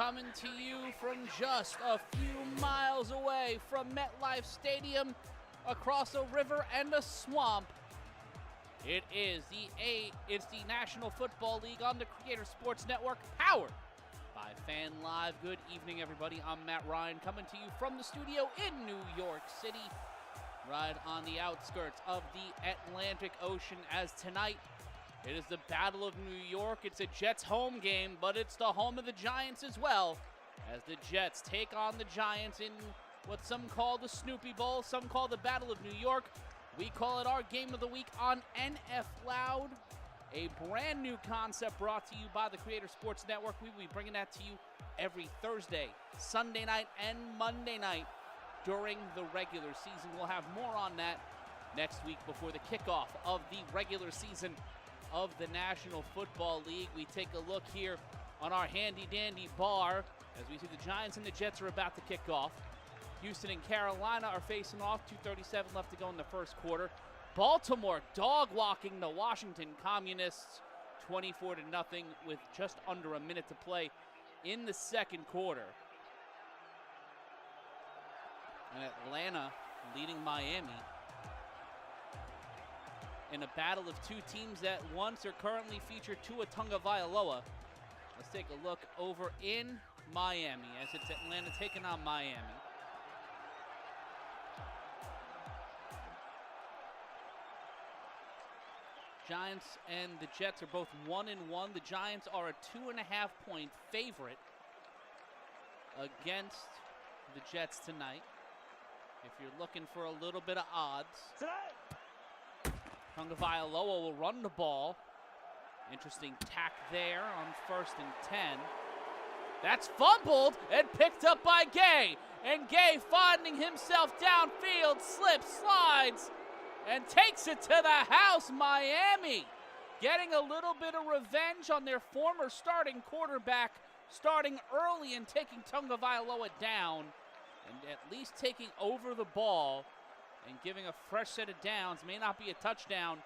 coming to you from just a few miles away from MetLife Stadium, across a river and a swamp. It's the National Football League on the Creator Sports Network, powered by Fan Live. Good evening, everybody. I'm Matt Ryan, coming to you from the studio in New York City, right on the outskirts of the Atlantic Ocean, as tonight it is the Battle of New York. It's a Jets home game, but it's the home of the Giants as well, as the Jets take on the Giants in what some call the Snoopy Bowl, some call the Battle of New York. We call it our game of the week on NFLoud, a brand new concept brought to you by the Creator Sports Network. We will be bringing that to you every Thursday, Sunday night, and Monday night during the regular season. We'll have more on that next week before the kickoff of the regular season of the National Football League. We take a look here on our handy-dandy bar as we see the Giants and the Jets are about to kick off. Houston and Carolina are facing off. 2:37 left to go in the first quarter. Baltimore dog-walking the Washington Communists 24-0 with just under a minute to play in the second quarter. And Atlanta leading Miami in a battle of two teams that once are currently featured Tua Tagovailoa. Let's take a look over in Miami as it's Atlanta taking on Miami. Giants and the Jets are both 1-1. The Giants are a 2.5-point favorite against the Jets tonight. If you're looking for a little bit of odds, Tagovailoa will run the ball. Interesting tack there on 1st and 10. That's fumbled and picked up by Gay. And Gay, finding himself downfield, slips, slides, and takes it to the house. Miami getting a little bit of revenge on their former starting quarterback, starting early and taking Tagovailoa down, and at least taking over the ball and giving a fresh set of downs. May not be a touchdown,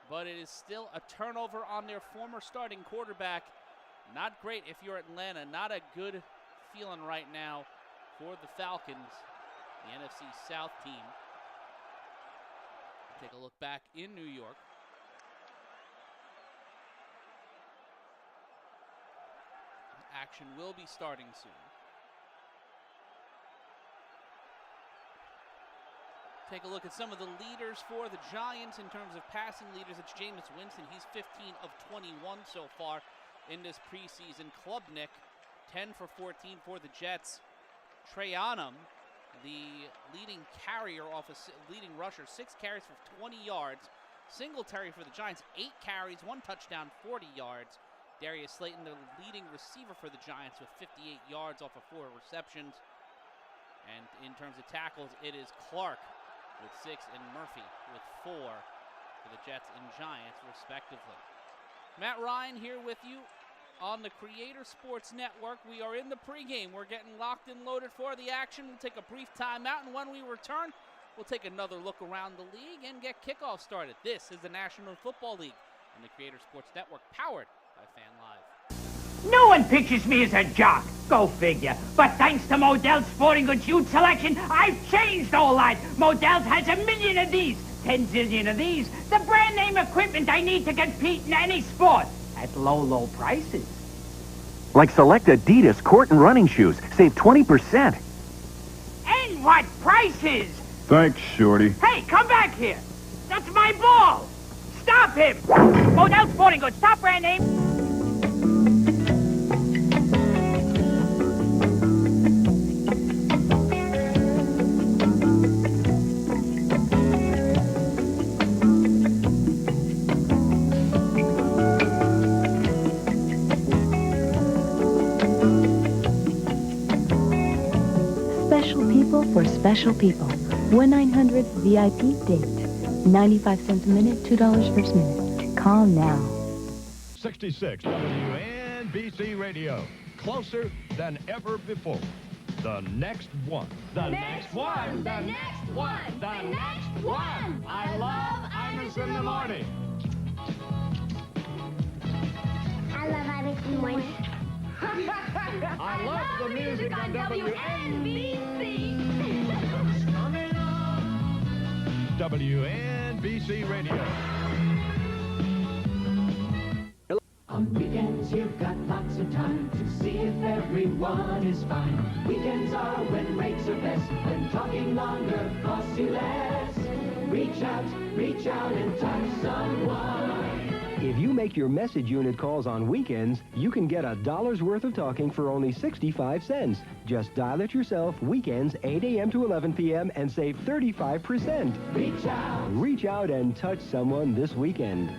but it is still a turnover on their former starting quarterback. Not great if you're Atlanta. Not a good feeling right now for the Falcons, the NFC South team. Take a look back in New York. Action will be starting soon. Take a look at some of the leaders for the Giants in terms of passing leaders. It's Jameis Winston. He's 15 of 21 so far in this preseason. Klubnik, 10 for 14 for the Jets. Trayanum, the leading carrier off a leading rusher, 6 carries for 20 yards. Singletary for the Giants, 8 carries, 1 touchdown, 40 yards. Darius Slayton, the leading receiver for the Giants, with 58 yards off of 4 receptions. And in terms of tackles, it is Clark with 6 and Murphy with 4 for the Jets and Giants, respectively. Matt Ryan here with you on the Creator Sports Network. We are in the pregame. We're getting locked and loaded for the action. We'll take a brief timeout, and when we return, we'll take another look around the league and get kickoff started. This is the National Football League on the Creator Sports Network, powered by Fan Live. No one pictures me as a jock. Go figure. But thanks to Modell's Sporting Goods youth selection, I've changed all that. Modell's has a million of these, 10 zillion of these. The brand name equipment I need to compete in any sport at low, low prices. Like select Adidas court and running shoes. Save 20%. And what prices? Thanks, Shorty. Hey, come back here. That's my ball. Stop him. Modell's Sporting Goods. Stop brand name. For special people. 1-900-VIP-DATE. 95 cents a minute, $2 first minute. Call now. 66 WNBC Radio. Closer than ever before. The next one. The next one. The next one. The next one. I love Imus in the morning. I love Imus in the morning. I love the music on WNBC. WNBC Radio. On weekends you've got lots of time to see if everyone is fine. Weekends are when rates are best, when talking longer costs you less. Reach out and touch someone. If you make your message unit calls on weekends, you can get $1 worth of talking for only 65 cents. Just dial it yourself weekends 8 a.m. to 11 p.m. and save 35%. Reach out. Reach out and touch someone this weekend.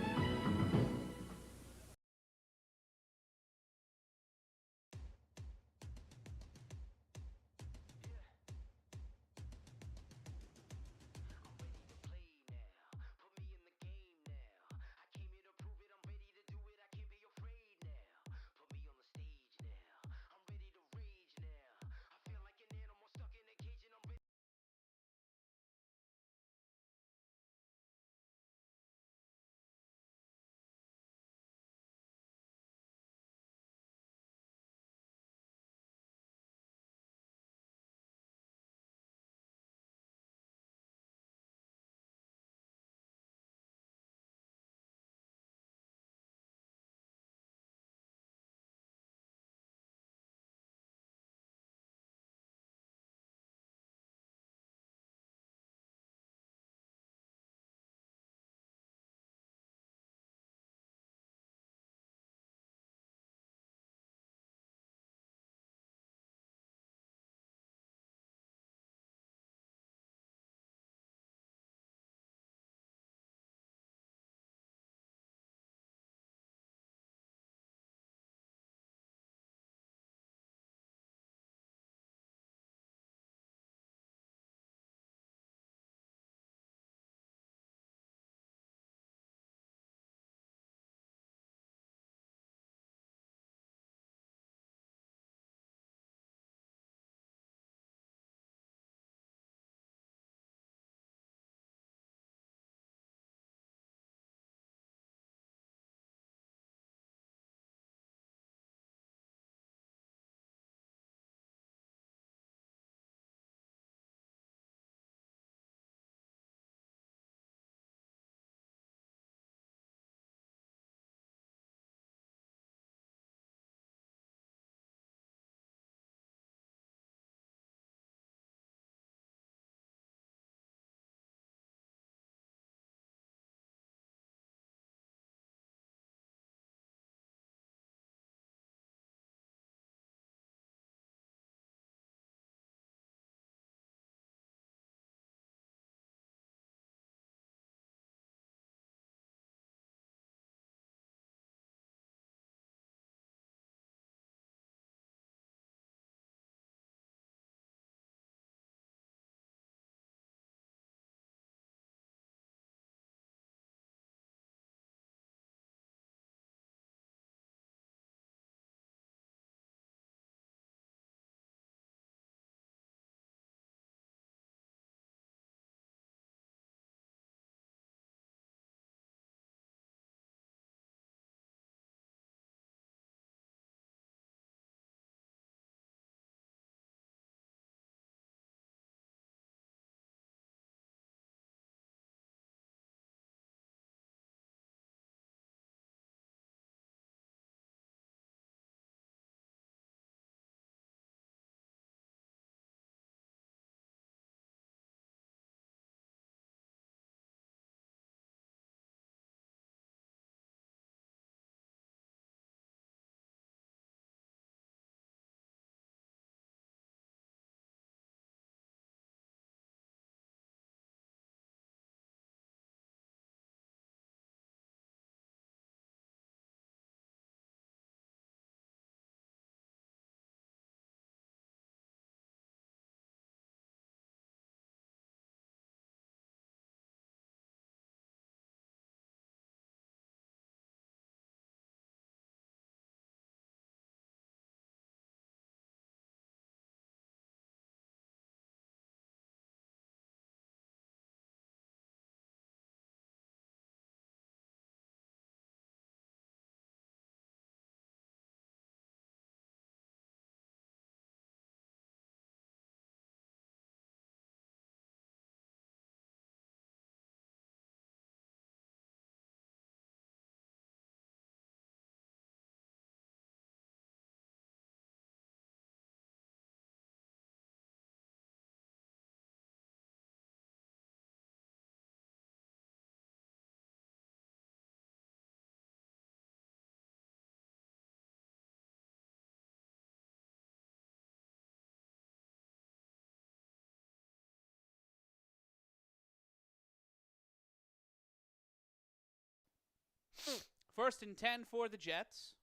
First and 10 for the Jets.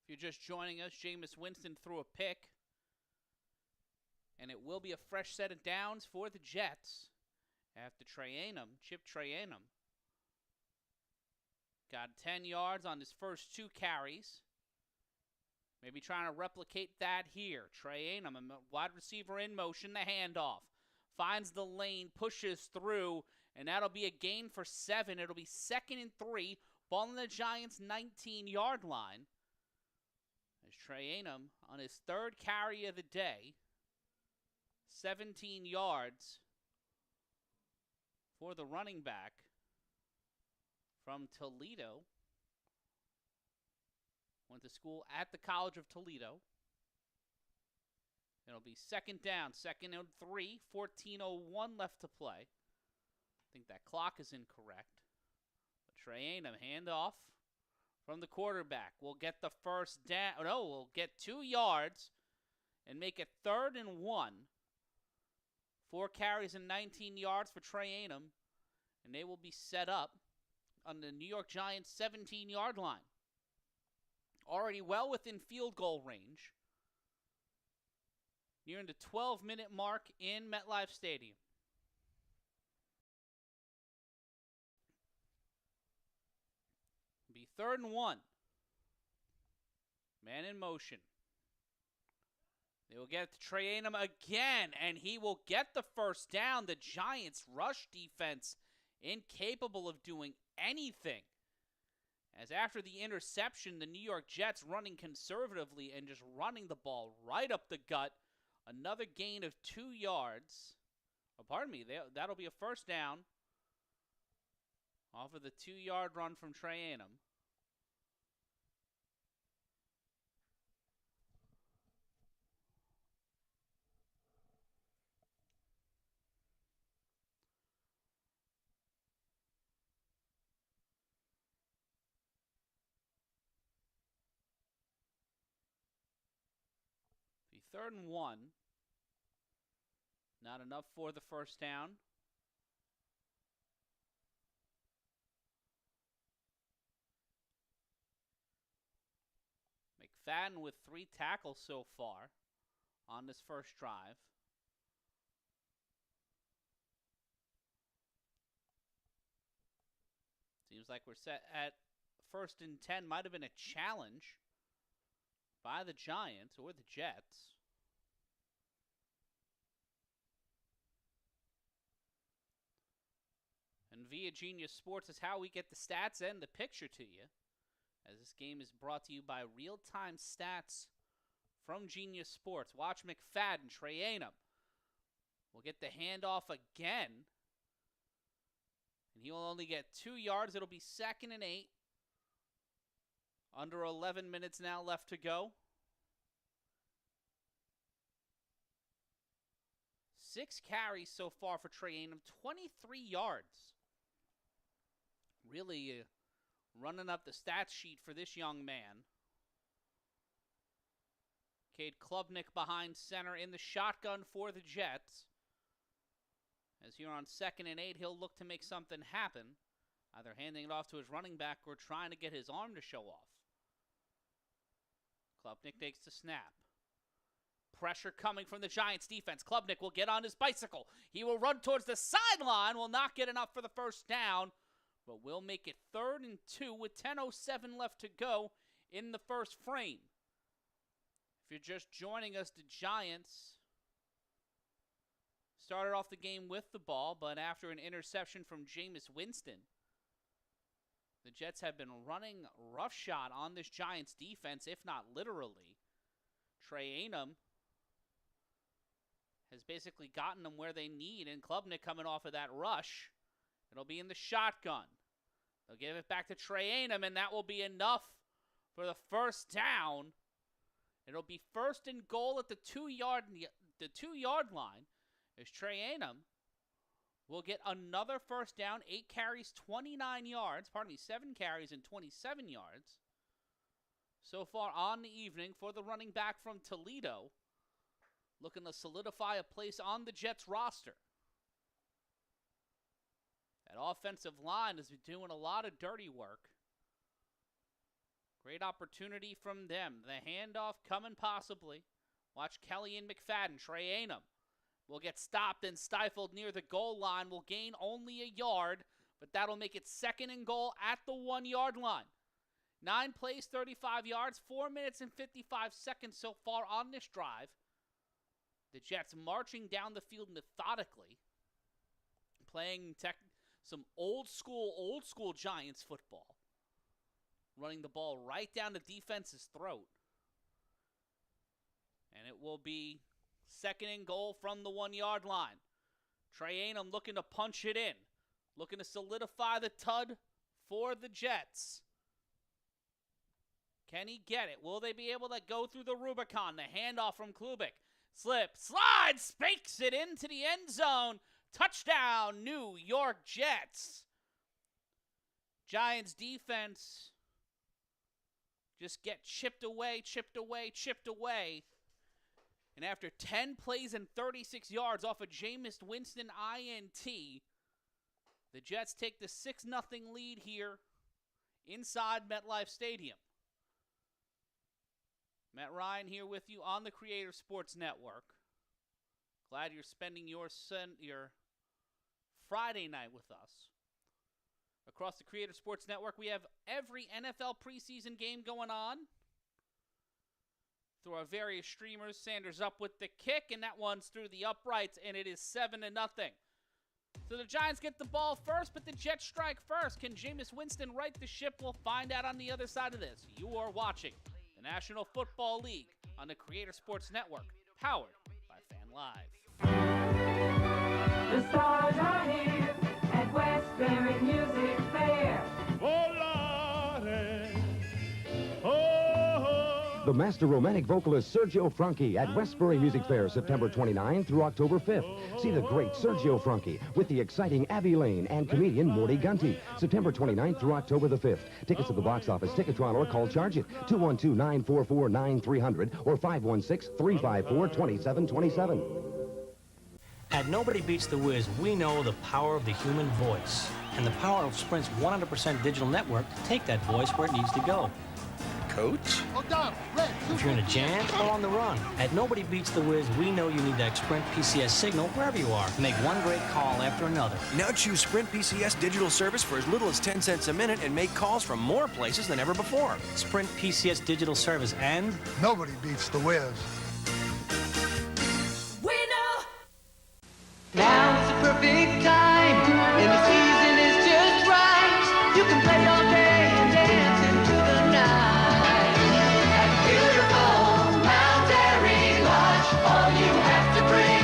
If you're just joining us, Jameis Winston threw a pick. And it will be a fresh set of downs for the Jets after Chip Trayanum, got 10 yards on his first 2 carries. Maybe trying to replicate that here. Trayanum, a wide receiver in motion, the handoff. Finds the lane, pushes through, and that'll be a gain for 7. It'll be 2nd and 3, ball on the Giants' 19-yard line. As Trayanum, on his 3rd carry of the day, 17 yards for the running back from Toledo. Went to school at the College of Toledo. It'll be 2nd down, 2nd and 3, 14:01 left to play. I think that clock is incorrect. But Trayanum, handoff from the quarterback. We'll get the first down. No, we'll get 2 yards and make it 3rd and 1. 4 carries and 19 yards for Trayanum, and they will be set up on the New York Giants' 17-yard line. Already well within field goal range. Nearing the 12-minute mark in MetLife Stadium. Be 3rd and 1. Man in motion. They will get it to Trayanum again, and he will get the first down. The Giants' rush defense incapable of doing anything. As after the interception, the New York Jets running conservatively and just running the ball right up the gut. Another gain of 2 yards. Oh, pardon me, that'll be a first down off of the 2-yard run from Trayanum. The 3rd and 1. Not enough for the first down. McFadden with 3 tackles so far on this first drive. Seems like we're set at 1st and 10. Might have been a challenge by the Giants or the Jets. And via Genius Sports is how we get the stats and the picture to you, as this game is brought to you by real-time stats from Genius Sports. Watch McFadden, Trayanum. We'll get the handoff again. And he will only get 2 yards. It'll be 2nd and 8. Under 11 minutes now left to go. 6 carries so far for Trayanum, 23 yards. Really running up the stats sheet for this young man. Cade Klubnik behind center in the shotgun for the Jets. As here on 2nd and 8, he'll look to make something happen. Either handing it off to his running back or trying to get his arm to show off. Klubnik takes the snap. Pressure coming from the Giants defense. Klubnik will get on his bicycle. He will run towards the sideline. Will not get enough for the first down, but will make it 3rd and 2 with 10:07 left to go in the first frame. If you're just joining us, the Giants started off the game with the ball, but after an interception from Jameis Winston, the Jets have been running roughshod on this Giants defense, if not literally. Trayanum has basically gotten them where they need, and Klubnik coming off of that rush. It'll be in the shotgun. They'll give it back to Trayanum, and that will be enough for the first down. It'll be 1st and goal at the 2-yard line, as Trayanum will get another first down. 8 carries, 29 yards. 7 carries and 27 yards so far on the evening for the running back from Toledo. looking to solidify a place on the Jets roster. That offensive line has been doing a lot of dirty work. Great opportunity from them. The handoff coming possibly. Watch Kelly and McFadden. Trey Anum will get stopped and stifled near the goal line. Will gain only a yard, but that'll make it 2nd and goal at the 1-yard line. 9 plays, 35 yards, 4 minutes and 55 seconds so far on this drive. The Jets marching down the field methodically, playing some old school Giants football. Running the ball right down the defense's throat. And it will be 2nd and goal from the 1-yard line. Trey Anum looking to punch it in. Looking to solidify the tud for the Jets. Can he get it? Will they be able to go through the Rubicon? The handoff from Klubik. Slip, slide, spakes it into the end zone. Touchdown, New York Jets. Giants defense just get chipped away. And after 10 plays and 36 yards off a Jameis Winston INT, the Jets take the 6-0 lead here inside MetLife Stadium. Matt Ryan here with you on the Creator Sports Network. Glad you're spending your Friday night with us. Across the Creator Sports Network, we have every NFL preseason game going on through our various streamers. Sanders up with the kick, and that one's through the uprights, and it is 7-0. So the Giants get the ball first, but the Jets strike first. Can Jameis Winston right the ship? We'll find out on the other side of this. You are watching the National Football League on the Creator Sports Network, powered by FanLive. The stars are here at Westbury Music Fair. The master romantic vocalist Sergio Franchi at Westbury Music Fair, September 29 through October 5th. See the great Sergio Franchi with the exciting Abby Lane and comedian Morty Gunty, September 29th through October the 5th. Tickets at the box office, Ticketron, or call Charge It, 212-944-9300 or 516-354-2727. At Nobody Beats the Wiz, we know the power of the human voice and the power of Sprint's 100% digital network to take that voice where it needs to go. Coach? If you're in a jam or on the run, at Nobody Beats the Wiz, we know you need that Sprint PCS signal wherever you are to make one great call after another. Now choose Sprint PCS digital service for as little as 10 cents a minute and make calls from more places than ever before. Sprint PCS digital service, and Nobody beats the Wiz. We know. Now is the perfect time, and the season is just right. You can play all day and dance into the night. At beautiful Mount Airy Lodge, all you have to bring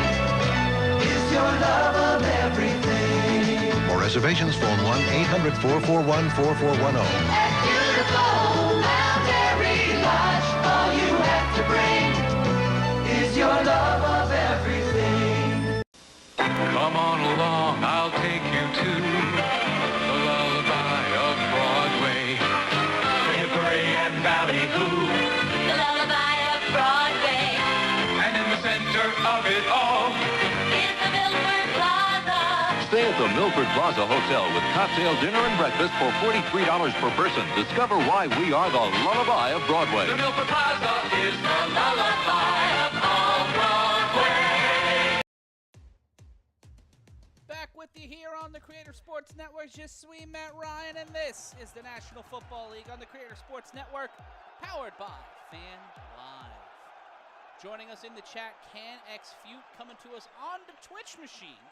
is your love of everything. For reservations, phone 1-800-441-4410. At beautiful Mount Airy Lodge, all you have to bring is your love of everything. Come on along, I'll take you to the lullaby of Broadway. Hickory and Ballyhoo. The lullaby of Broadway. And in the center of it all is the Milford Plaza. Stay at the Milford Plaza Hotel with cocktail dinner and breakfast for $43 per person. Discover why we are the lullaby of Broadway. The Milford Plaza is the lullaby of all Broadway. Back with you here on the Creator Sports Network. Je suis Matt Ryan, and this is the National Football League on the Creator Sports Network, powered by FanLive. Joining us in the chat, Can X Fute, coming to us on the Twitch machine.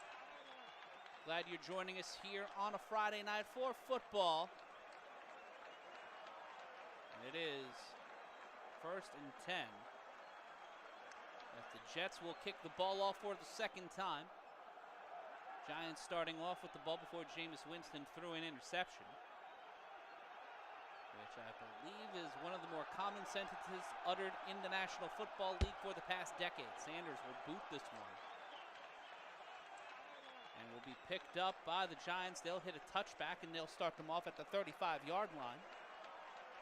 Glad you're joining us here on a Friday night for football. And it is 1st and 10. As the Jets will kick the ball off for the second time. Giants starting off with the ball before Jameis Winston threw an interception, which I believe is one of the more common sentences uttered in the National Football League for the past decade. Sanders will boot this one and will be picked up by the Giants. They'll hit a touchback, and they'll start them off at the 35-yard line.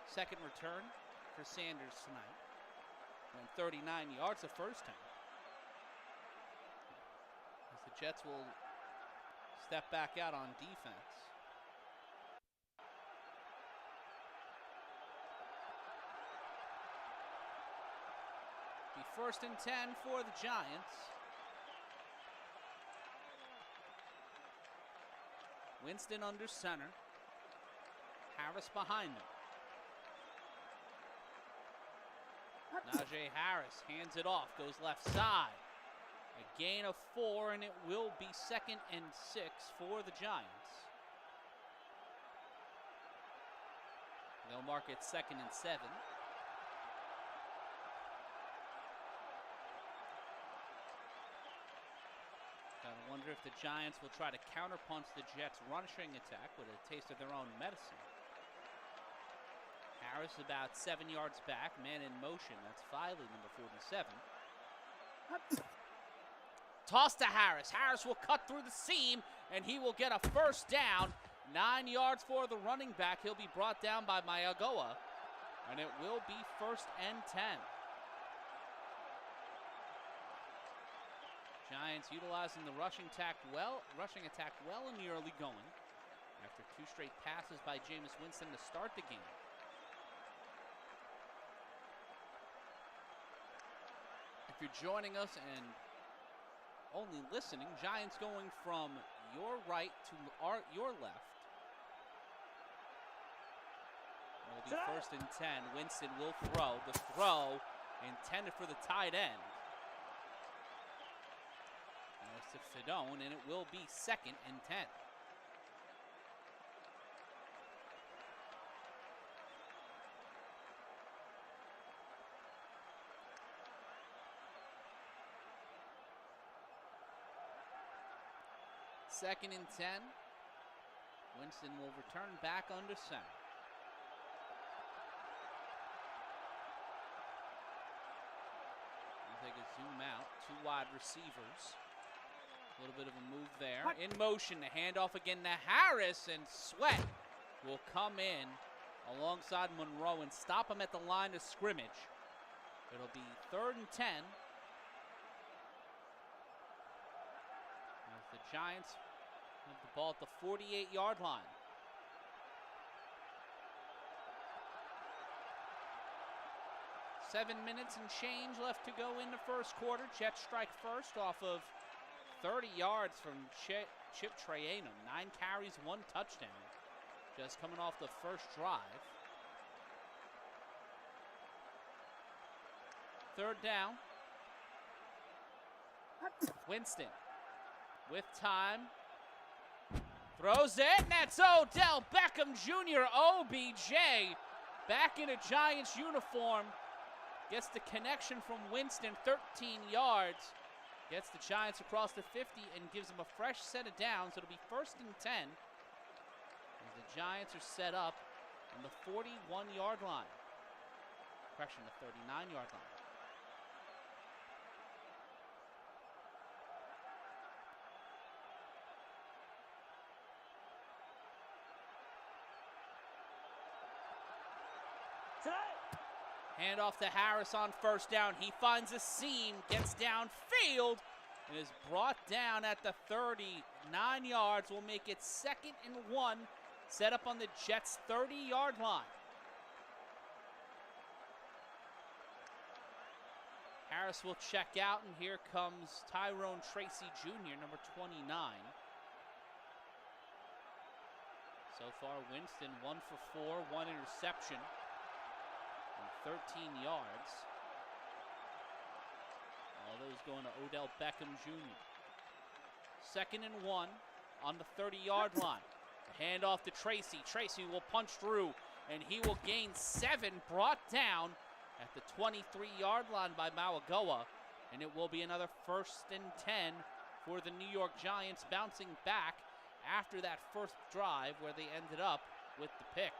Second return for Sanders tonight. Went 39 yards the first time. The Jets will step back out on defense. Be 1st and 10 for the Giants. Winston under center. Harris behind him. Najee Harris hands it off, goes left side. A gain of 4, and it will be 2nd and 6 for the Giants. They'll mark it 2nd and 7. Gotta wonder if the Giants will try to counterpunch the Jets' rushing attack with a taste of their own medicine. Harris about 7 yards back, man in motion. That's Filey, number 47. Toss to Harris. Harris will cut through the seam, and he will get a 1st down. 9 yards for the running back. He'll be brought down by Mayagoa, and it will be 1st and 10. Giants utilizing the rushing attack well in the early going after 2 straight passes by Jameis Winston to start the game. If you're joining us and only listening, Giants going from your right to your left. It'll be 1st and 10. Winston will throw. The throw intended for the tight end. To Fedone, and it will be 2nd and 10. Second and 10. Winston will return back under center. We'll take a zoom out. 2 wide receivers. A little bit of a move there. In motion, the handoff again to Harris, and Sweat will come in alongside Monroe and stop him at the line of scrimmage. It'll be 3rd and 10. As the Giants have the ball at the 48-yard line. Seven minutes and change left to go in the first quarter. Jets strike first off of 30 yards from Chip Trayanum. 9 carries, 1 touchdown. Just coming off the first drive. 3rd down. Winston with time. Throws it, and that's Odell Beckham Jr. OBJ back in a Giants uniform. Gets the connection from Winston, 13 yards. Gets the Giants across the 50 and gives them a fresh set of downs. It'll be 1st and 10 as the Giants are set up on the 41-yard line. Correction, the 39-yard line. Handoff to Harris on 1st down. He finds a seam, gets downfield, and is brought down at the 39 yards. Will make it 2nd and 1, set up on the Jets' 30-yard line. Harris will check out, and here comes Tyrone Tracy Jr., number 29. So far, Winston 1 for 4, 1 interception. 13 yards. All those going to Odell Beckham Jr. 2nd and 1 on the 30-yard line. The handoff to Tracy. Tracy will punch through, and he will gain 7, brought down at the 23-yard line by Mawagoa. And it will be another 1st and 10 for the New York Giants, bouncing back after that first drive where they ended up with the pick.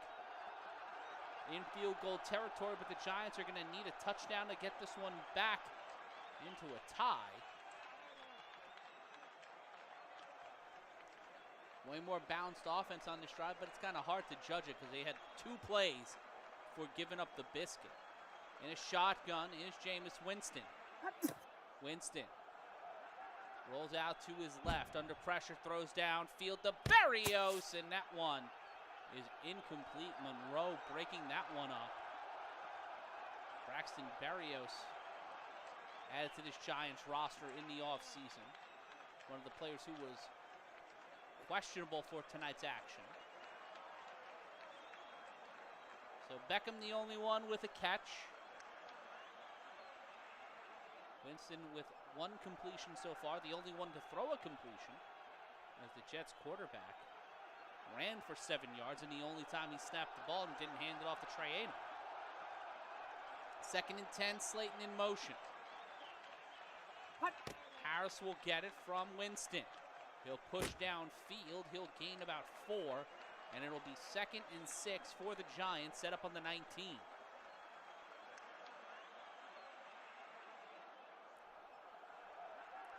In field goal territory, but the Giants are going to need a touchdown to get this one back into a tie. Way more balanced offense on this drive, but it's kind of hard to judge it because they had 2 plays for giving up the biscuit. In a shotgun is Jameis Winston. Winston Rolls out to his left, under pressure, throws downfield to Berrios, and that one is incomplete. Monroe breaking that one up. Braxton Berrios added to this Giants roster in the offseason. One of the players who was questionable for tonight's action. So Beckham the only one with a catch. Winston with one completion so far, the only one to throw a completion, as the Jets quarterback ran for 7 yards, and the only time he snapped the ball and didn't hand it off to Trey Ayton. 2nd and 10, Slayton in motion. Harris will get it from Winston. He'll push downfield. He'll gain about 4, and it'll be 2nd and 6 for the Giants, set up on the 19.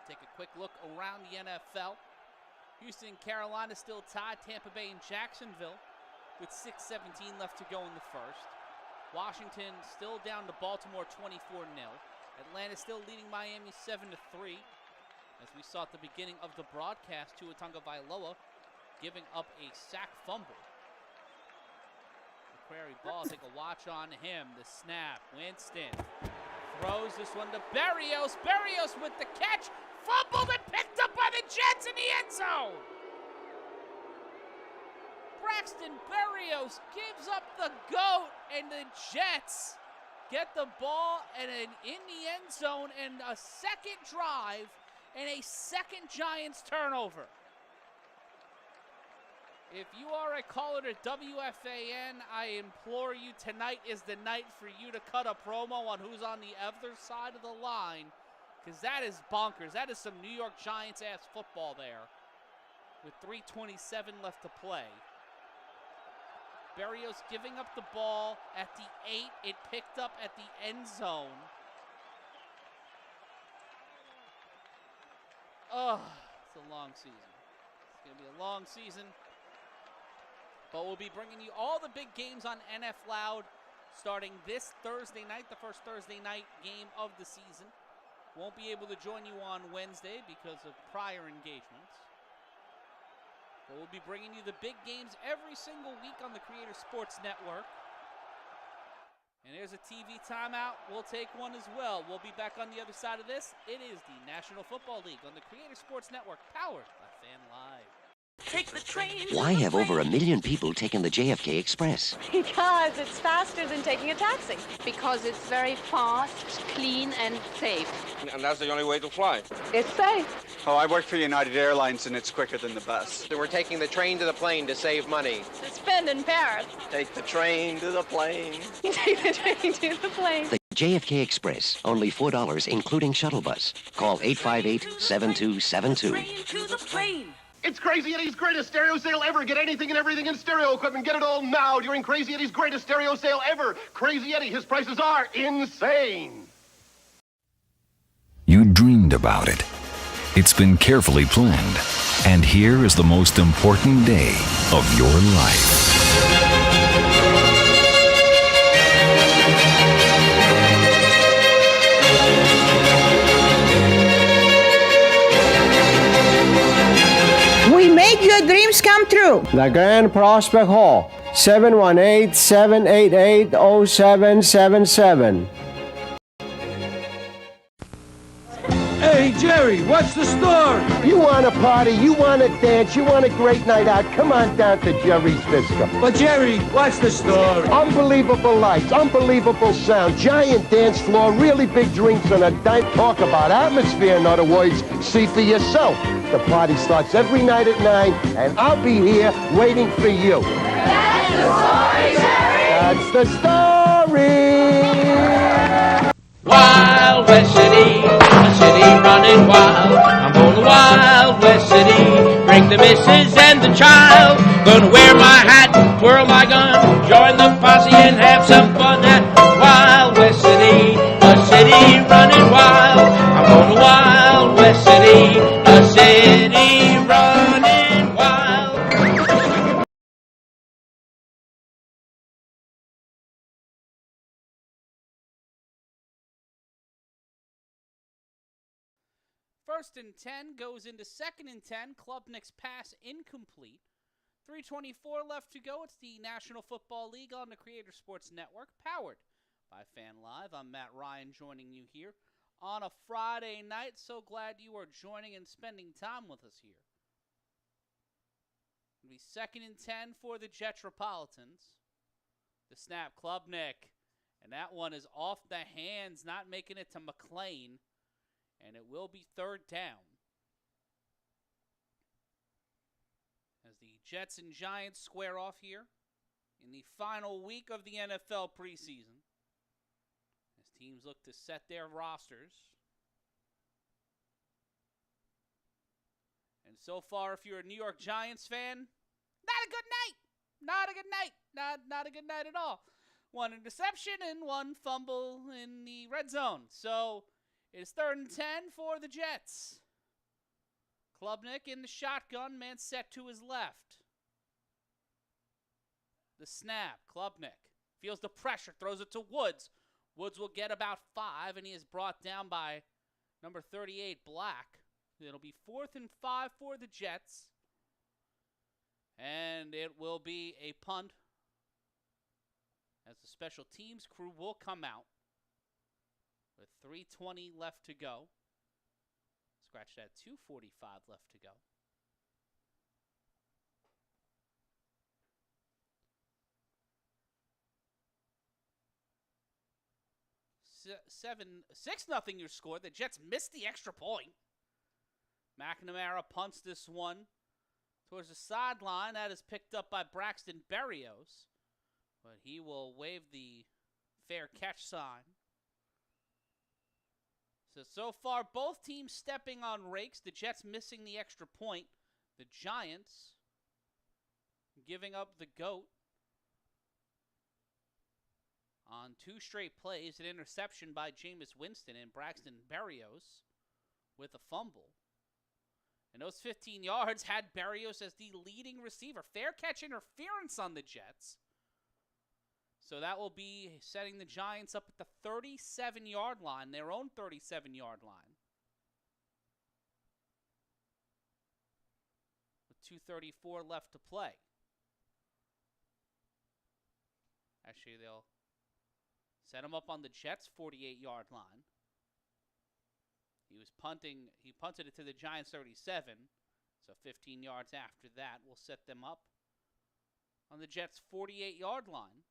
Take a quick look around the NFL. Houston and Carolina still tied. Tampa Bay and Jacksonville with 6:17 left to go in the first. Washington still down to Baltimore 24-0. Atlanta still leading Miami 7-3. As we saw at the beginning of the broadcast, Tua Tagovailoa giving up a sack fumble. The Prairie ball, take a watch on him. The snap, Winston throws this one to Berrios. Berrios with the catch. Fumbled and picked up by the Jets in the end zone. Braxton Berrios gives up the GOAT, and the Jets get the ball and in the end zone, and a second drive and a second Giants turnover. If you are a caller to WFAN, I implore you, tonight is the night for you to cut a promo on who's on the other side of the line, because that is bonkers. That is some New York Giants-ass football there with 3:27 left to play. Berrios giving up the ball at the 8. It picked up at the end zone. Oh, it's a long season. It's going to be a long season. But we'll be bringing you all the big games on NFLoud starting this Thursday night, the first Thursday night game of the season. Won't be able to join you on Wednesday because of prior engagements. But we'll be bringing you the big games every single week on the Creator Sports Network. And there's a TV timeout. We'll take one as well. We'll be back on the other side of this. It is the National Football League on the Creator Sports Network, powered by Fan Live. Take the train. Why have over 1 million people taken the JFK Express? Because it's faster than taking a taxi. Because it's very fast, clean, and safe. And that's the only way to fly. It's safe. Oh, I work for United Airlines, and it's quicker than the bus. So we're taking the train to the plane to save money. To spend in Paris. Take the train to the plane. Take the train to the plane. The JFK Express, only $4, including shuttle bus. Call 858-7272. Train to the plane. It's Crazy Eddie's greatest stereo sale ever. Get anything and everything in stereo equipment. Get it all now during Crazy Eddie's greatest stereo sale ever. Crazy Eddie, his prices are insane. You dreamed about it. It's been carefully planned. And here is the most important day of your life. We make your dreams come true. The Grand Prospect Hall, 718-788-0777. Hey, Jerry, what's the story? You want a party, you want to dance, you want a great night out, come on down to Jerry's Disco. But Jerry, what's the story? Unbelievable lights, unbelievable sound, giant dance floor, really big drinks and a dime. Talk about atmosphere, in other words, see for yourself. The party starts every night at 9, and I'll be here waiting for you. That's the story, Jerry! That's the story! Wild West City, a city running wild. I'm going to Wild West City, bring the missus and the child. Gonna wear my hat, twirl my gun, join the posse and have some fun at Wild West City, a city running wild. I'm going to Wild West City, a city running wild. First and 10 goes into second and 10. Klubnik's pass incomplete. 3:24 left to go. It's the National Football League on the Creator Sports Network, powered by Fan Live. I'm Matt Ryan, joining you here on a Friday night. So glad you are joining and spending time with us here. It'll be second and 10 for the Jetropolitans. The snap, Klubnik. And that one is off the hands, not making it to McLean. And it will be third down. As the Jets and Giants square off here in the final week of the NFL preseason. As teams look to set their rosters. And so far, if you're a New York Giants fan, not a good night. Not a good night. Not a good night at all. One interception and one fumble in the red zone. So it's third and 10 for the Jets. Klubnik in the shotgun, man set to his left. The snap, Klubnik feels the pressure, throws it to Woods. Woods will get about 5, and he is brought down by number 38, Black. It'll be 4th and 5 for the Jets. And it will be a punt as the special teams crew will come out with 3:20 left to go. Scratch that, 2:45 left to go. Six nothing your score. The Jets missed the extra point. McNamara punts this one towards the sideline. That is picked up by Braxton Berrios, but he will wave the fair catch sign. So far, both teams stepping on rakes. The Jets missing the extra point. The Giants giving up the GOAT on 2 straight plays. An interception by Jameis Winston and Braxton Berrios with a fumble. And those 15 yards had Berrios as the leading receiver. Fair catch interference on the Jets. So that will be setting the Giants up at the 37-yard line, their own 37-yard line. With 2:34 left to play. Actually, they'll set him up on the Jets' 48-yard line. He punted it to the Giants' 37. So 15 yards after that will set them up on the Jets' 48-yard line.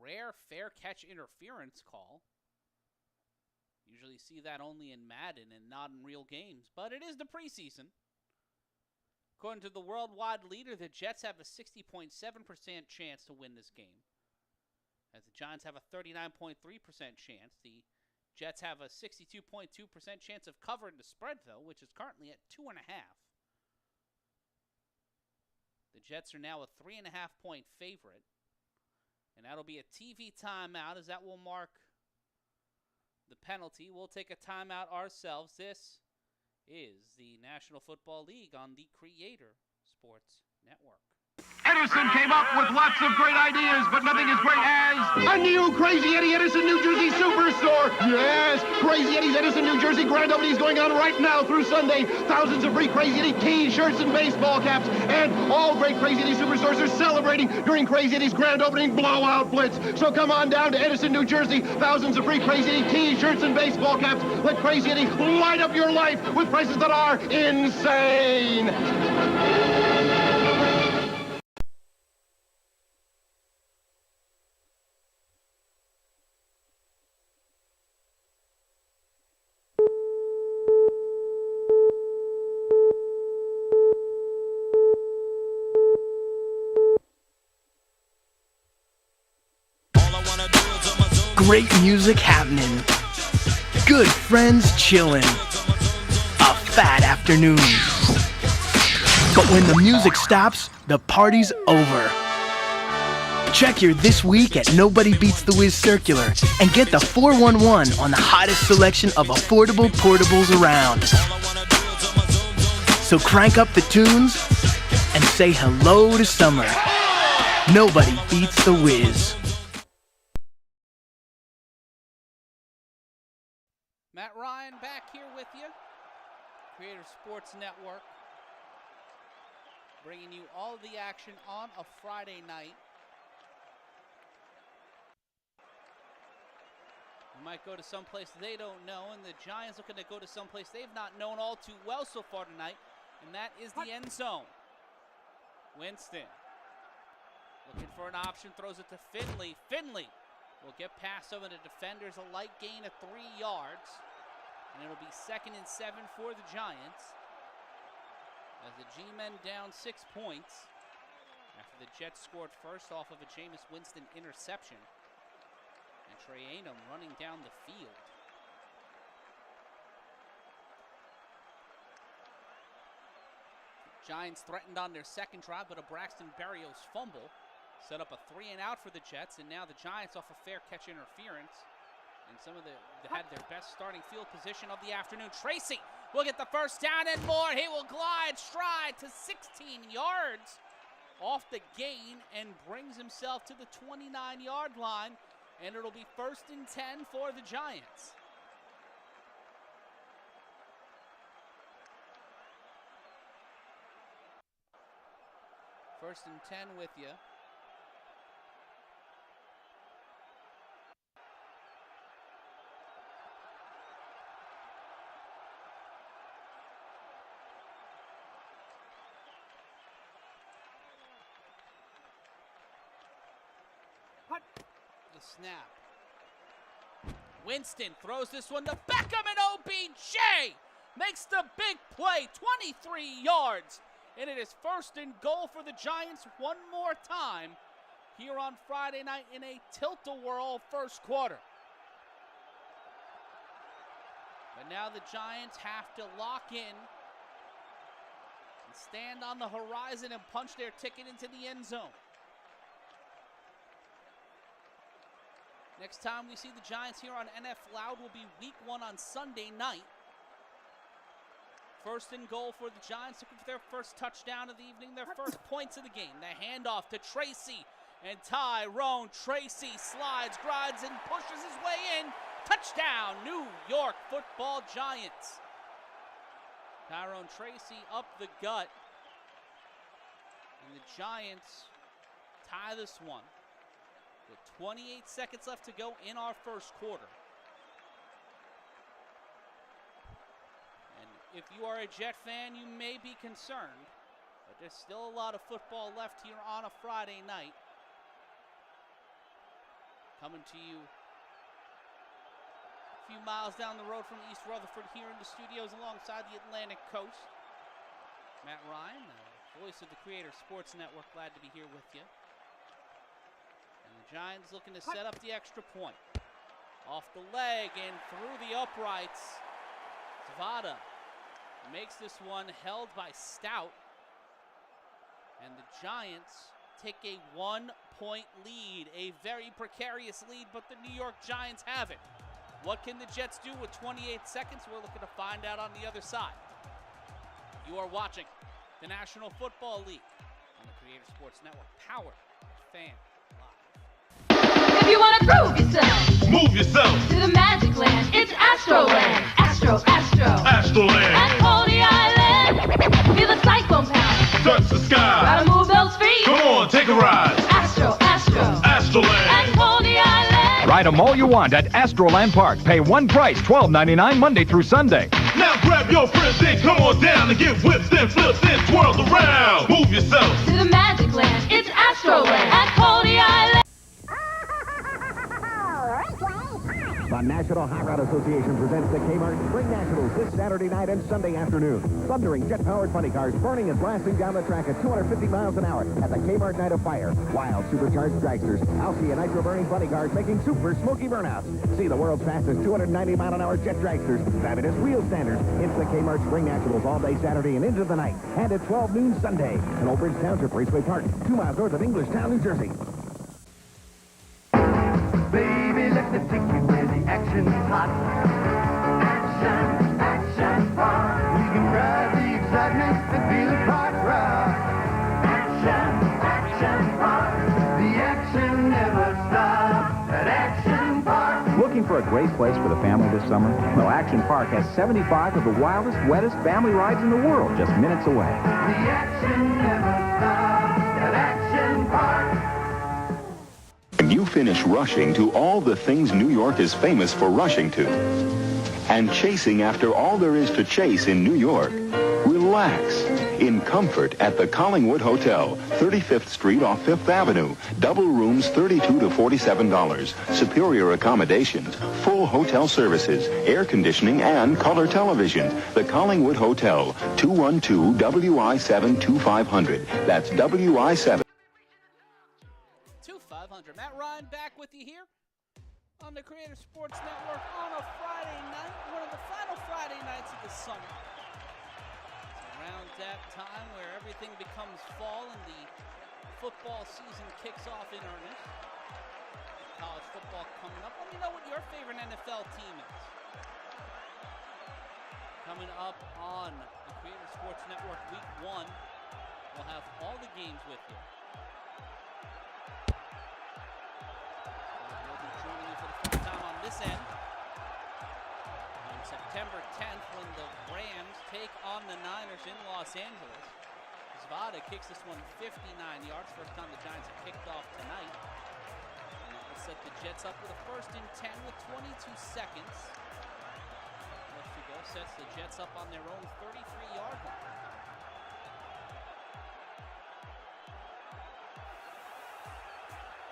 Rare fair catch interference call. Usually see that only in Madden and not in real games, but it is the preseason. According to the worldwide leader, the Jets have a 60.7% chance to win this game, as the Giants have a 39.3% chance. The Jets have a 62.2% chance of covering the spread, though, which is currently at 2.5. The Jets are now a 3.5-point favorite. And that'll be a TV timeout, as that will mark the penalty. We'll take a timeout ourselves. This is the National Football League on the Creator Sports Network. Edison came up with lots of great ideas, but nothing as great as a new Crazy Eddie Edison, New Jersey Superstore. Yes, Crazy Eddie's Edison, New Jersey grand opening is going on right now through Sunday. Thousands of free Crazy Eddie T-shirts and baseball caps, and all great Crazy Eddie Superstores are celebrating during Crazy Eddie's grand opening blowout blitz. So come on down to Edison, New Jersey. Thousands of free Crazy Eddie T-shirts and baseball caps. Let Crazy Eddie light up your life with prices that are insane. Great music happening, good friends chilling, a fat afternoon. But when the music stops, the party's over. Check your This Week at Nobody Beats the Wiz Circular and get the 411 on the hottest selection of affordable portables around. So crank up the tunes and say hello to summer. Nobody beats the Wiz. Matt Ryan back here with you. Creator Sports Network. Bringing you all of the action on a Friday night. We might go to someplace they don't know, and the Giants looking to go to someplace they've not known all too well so far tonight, and that is the end zone. Winston looking for an option, throws it to Finley. Finley will get past some of the defenders, a light gain of 3 yards, and it'll be 2nd and 7 for the Giants as the G-men down 6 points after the Jets scored first off of a Jameis Winston interception. And Trey Anum running down the field. Giants threatened on their second drive, but a Braxton Berrios fumble set up a 3-and-out for the Jets, and now the Giants off a fair catch interference. And some of they had their best starting field position of the afternoon. Tracy will get the first down and more. He will glide stride to 16 yards off the gain and brings himself to the 29-yard line. And it'll be 1st and 10 for the Giants. First and 10 with you. The snap. Winston throws this one to Beckham, and OBJ makes the big play, 23 yards. And it is 1st and goal for the Giants one more time here on Friday night in a tilt-a-whirl first quarter. But now the Giants have to lock in and stand on the horizon and punch their ticket into the end zone. Next time we see the Giants here on NFLoud will be Week 1 on Sunday night. 1st and goal for the Giants, looking for their first touchdown of the evening, their first points of the game. The handoff to Tracy, and Tyrone Tracy slides, glides, and pushes his way in. Touchdown, New York Football Giants. Tyrone Tracy up the gut, and the Giants tie this one with 28 seconds left to go in our first quarter. And if you are a Jet fan, you may be concerned, but there's still a lot of football left here on a Friday night. Coming to you a few miles down the road from East Rutherford here in the studios alongside the Atlantic coast. Matt Ryan, the voice of the Creator Sports Network, glad to be here with you. Giants looking to set up the extra point. Off the leg and through the uprights. Zavada makes this one, held by Stout. And the Giants take a 1-point lead. A very precarious lead, but the New York Giants have it. What can the Jets do with 28 seconds? We're looking to find out on the other side. You are watching the National Football League on the Creator Sports Network, powered by Fan. If you want to prove yourself, Move yourself to the magic land, it's Astroland. Astroland. And Coney Island, feel the cyclone power. Touch the sky. Gotta move those feet. Come on, take a ride. Astroland. And Coney Island. Ride them all you want at Astroland Park. Pay one price, $12.99 Monday through Sunday. Now grab your friends and come on down and get whipped and flipped and twirled around. Move yourself to the magic land, it's Astroland at Coney Island. The National Hot Rod Association presents the Kmart Spring Nationals this Saturday night and Sunday afternoon. Thundering jet-powered funny cars burning and blasting down the track at 250 miles an hour at the Kmart Night of Fire. Wild supercharged dragsters, Alki and nitro-burning funny cars making super smoky burnouts. See the world's fastest 290-mile-an-hour jet dragsters, fabulous wheel standards. It's the Kmart Spring Nationals all day Saturday and into the night. And at 12 noon Sunday in Old Bridge Township Raceway Park, 2 miles north of Englishtown, New Jersey. Baby, let me take you where the action's hot. Action park. We can ride the excitement and feel the park rock. Action park. The action never stops at Action Park. Look Looking for a great place for the family this summer? Well, Action Park has 75 of the wildest, wettest family rides in the world just minutes away. The action never stops at Action Park. When you finish rushing to all the things New York is famous for rushing to, and chasing after all there is to chase in New York, relax in comfort at the Collingwood Hotel, 35th Street off 5th Avenue. Double rooms $32 to $47. Superior accommodations, full hotel services, air conditioning, and color television. The Collingwood Hotel, 212-WI-7-2500. That's WI-7. 2500. Matt Ryan back with you here on the Creator Sports Network on a Friday night, one of the final Friday nights of the summer. Around that time where everything becomes fall and the football season kicks off in earnest. College football coming up. Let me know what your favorite NFL team is. Coming up on the Creator Sports Network Week 1, we'll have all the games with you. We'll be joining you for the first time on this end. September 10th when the Rams take on the Niners in Los Angeles. Zvada kicks this one 59 yards. First time the Giants have kicked off tonight. And that will set the Jets up with a 1st and 10 with 22 seconds. Left to go sets the Jets up on their own 33-yard line.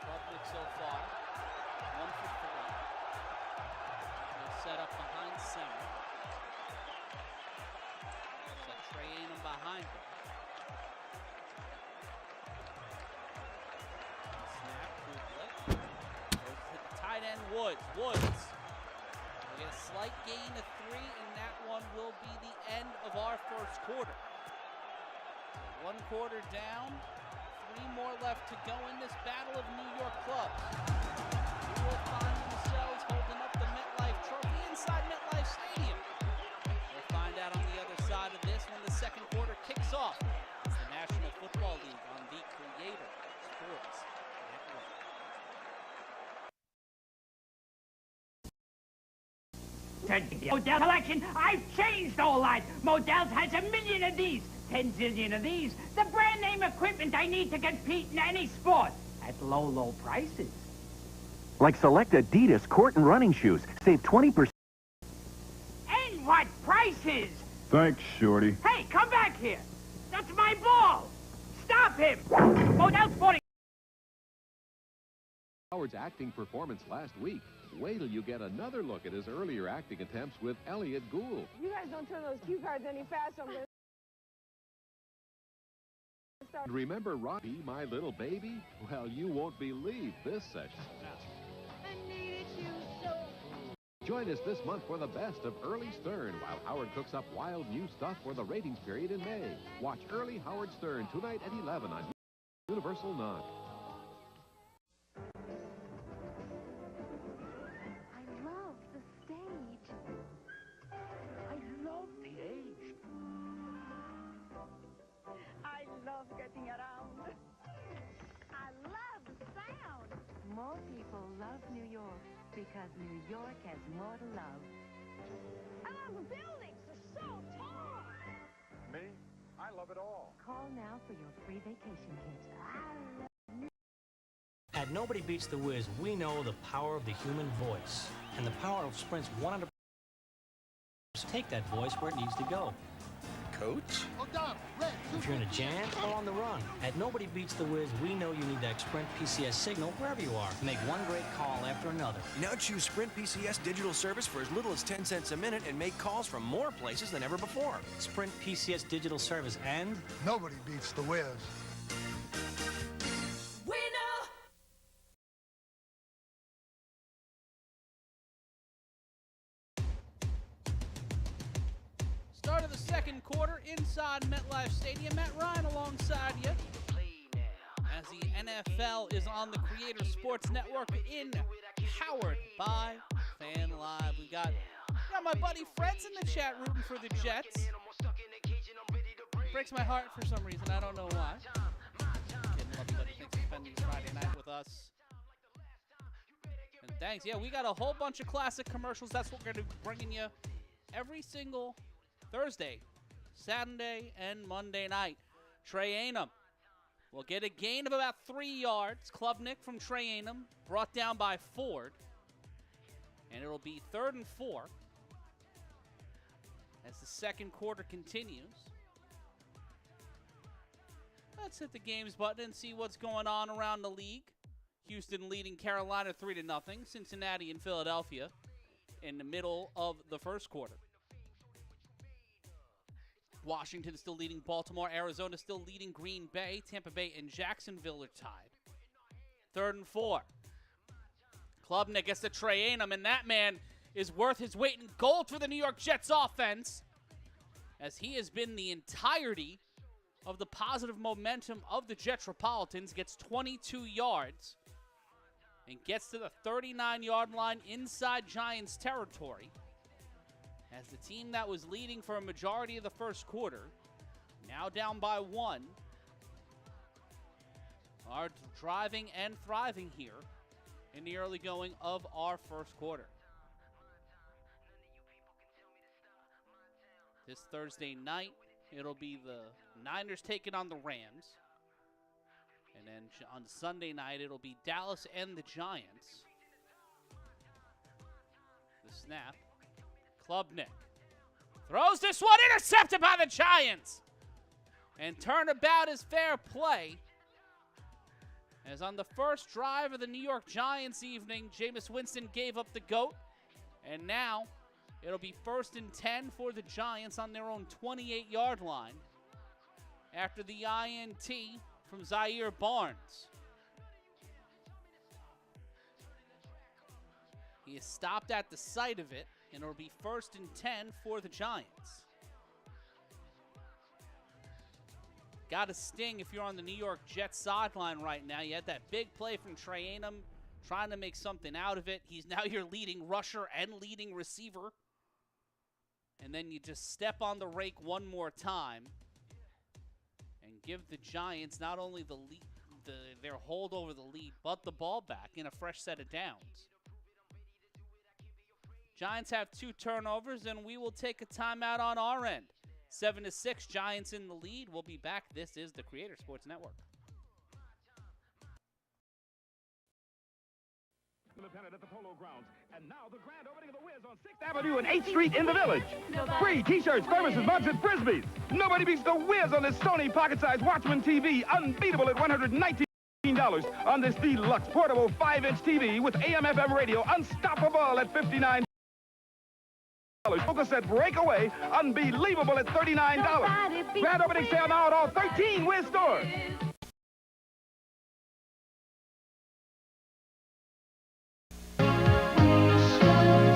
Public so far, 1 for 3. Set up behind center. So Trey Ainham behind him. Snap, Kublik. Goes to the tight end, Woods. Woods. We get a slight gain of 3, and that one will be the end of our first quarter. So 1 quarter down, 3 more left to go in this battle of New York clubs. Who will find themselves holding up the MetLife Trophy inside MetLife Stadium? We'll find out on the other side of this when the second quarter kicks off. It's the National Football League on the Creator Sports Network. Model collection, I've changed all that. Models has a million of these, 10 zillion of these. The brand name equipment I need to compete in any sport at low, low prices. Like select Adidas court and running shoes. Save 20%. And what prices? Thanks, Shorty. Hey, come back here. That's my ball. Stop him. Model Sporting. Howard's acting performance last week. Wait till you get another look at his earlier acting attempts with Elliot Gould. You guys don't turn those cue cards any faster. I'm gonna start. Remember Robbie, My Little Baby? Well, you won't believe this session. Join us this month for the best of Early Stern while Howard cooks up wild new stuff for the ratings period in May. Watch Early Howard Stern tonight at 11 on Universal 9. I love the stage. I love the age. I love getting around. I love the sound. More people love New York because New York has more to love. I love the buildings. They're so tall. Me? I love it all. Call now for your free vacation kit. At Nobody Beats the Wiz, we know the power of the human voice and the power of Sprint's 100%. Take that voice where it needs to go. Coach? If you're in a jam or on the run, at Nobody Beats the Wiz, we know you need that Sprint PCS signal wherever you are. Make one great call after another. Now choose Sprint PCS digital service for as little as 10 cents a minute and make calls from more places than ever before. Sprint PCS digital service and... Nobody beats the Wiz. Start of the second quarter inside MetLife Stadium. Matt Ryan alongside you as the NFL is on the Creator Sports Network powered by Fan Live. We got my buddy Fred's in the chat rooting for the Jets. Breaks my heart for some reason. I don't know why. Kidding, love you, buddy. Thanks for spending Friday night with us. And Thanks. Yeah, we got a whole bunch of classic commercials. That's what we're going to be bringing you every single Thursday, Saturday, and Monday night. Trey Anum will get a gain of about 3 yards. Klubnik from Trey Anum brought down by Ford. And it'll be 3rd and 4 as the second quarter continues. Let's hit the games button and see what's going on around the league. Houston leading Carolina 3-0. Cincinnati and Philadelphia in the middle of the first quarter. Washington still leading Baltimore. Arizona still leading Green Bay. Tampa Bay and Jacksonville are tied. 3rd and 4. Klubnik gets to Trey Anum, and that man is worth his weight in gold for the New York Jets offense, as he has been the entirety of the positive momentum of the Jetropolitans. Gets 22 yards and gets to the 39-yard line inside Giants territory, as the team that was leading for a majority of the first quarter, now down by 1, are driving and thriving here in the early going of our first quarter. This Thursday night, it'll be the Niners taking on the Rams. And then on Sunday night, it'll be Dallas and the Giants. The snap. Klubnik throws this one, intercepted by the Giants. And turnabout is fair play, as on the first drive of the New York Giants evening, Jameis Winston gave up the GOAT. And now it'll be 1st and 10 for the Giants on their own 28-yard line after the INT from Zaire Barnes. He is stopped at the sight of it, and it'll be 1st and 10 for the Giants. Got to sting if you're on the New York Jets sideline right now. You had that big play from Trey Anum trying to make something out of it. He's now your leading rusher and leading receiver. And then you just step on the rake one more time and give the Giants not only the lead, their hold over the lead, but the ball back in a fresh set of downs. Giants have 2 turnovers, and we will take a timeout on our end. 7-6, Giants in the lead. We'll be back. This is the Creator Sports Network. Independent at the Polo Grounds. And now the grand opening of the Wiz on 6th Avenue and 8th Street in the Village. Free t-shirts, thermoses, mugs, and Frisbees. Nobody beats the Wiz on this Sony pocket-sized Watchman TV, unbeatable at $119 on this deluxe portable 5-inch TV with AM/FM radio, unstoppable at $59. Focus set breakaway, unbelievable at $39. Grand opening sale now at all 13 Wiz stores.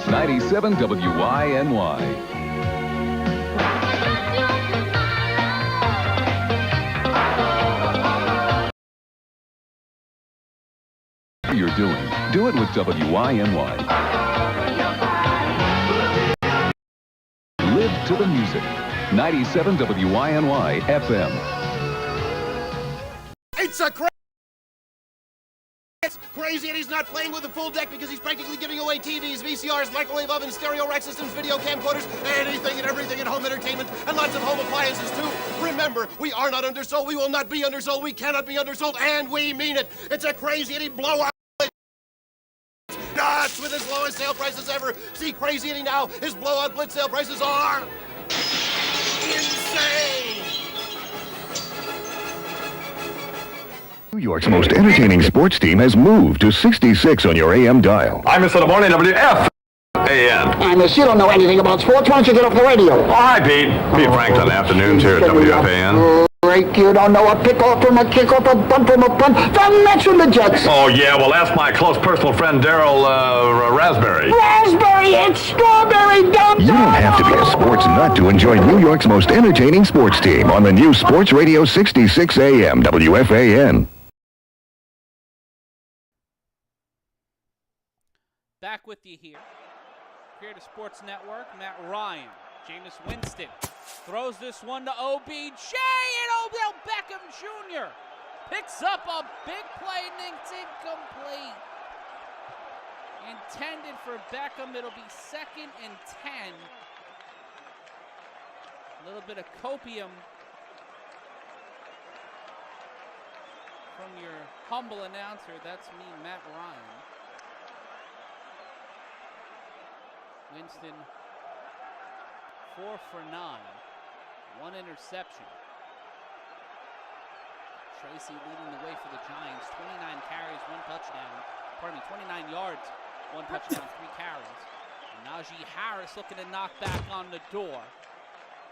'97 WYNY. You're doing. Do it with WYNY. Live to the music. 97 WYNY FM. It's crazy, and he's not playing with a full deck because he's practically giving away TVs, VCRs, microwave ovens, stereo rack systems, video camcorders, anything and everything in home entertainment, and lots of home appliances too. Remember, we are not undersold, we will not be undersold, we cannot be undersold, and we mean it. It's a Crazy Eddie blowout. Nuts with his lowest sale prices ever. See Crazy Eddie now. His blowout blitz sale prices are insane. New York's most entertaining sports team has moved to 66 on your AM dial. I'm Mr. Lamorne, WFAN. And miss, you don't know anything about sports. Why don't you get off the radio? Oh, hi, Pete. Pete Franklin, afternoons here at WFAN. Break, you don't know a pick-off from a kickoff, a bunt from a punt. The Mets from the Jets. Oh, yeah, well, ask my close personal friend, Daryl Raspberry. Raspberry, it's strawberry dump. You don't have to be a sports nut to enjoy New York's most entertaining sports team on the new Sports Radio 66 AM WFAN. Back with you here. Creator Sports Network, Matt Ryan. Jameis Winston throws this one to OBJ, and Odell Beckham Jr. picks up a big play, and it's incomplete. intended for Beckham. It'll be 2nd and 10. A little bit of copium from your humble announcer. That's me, Matt Ryan. Winston, 4 for 9. 1 interception. Tracy leading the way for the Giants. 29 carries, 1 touchdown. Pardon me, 29 yards, 1 touchdown, 3 carries. And Najee Harris looking to knock back on the door.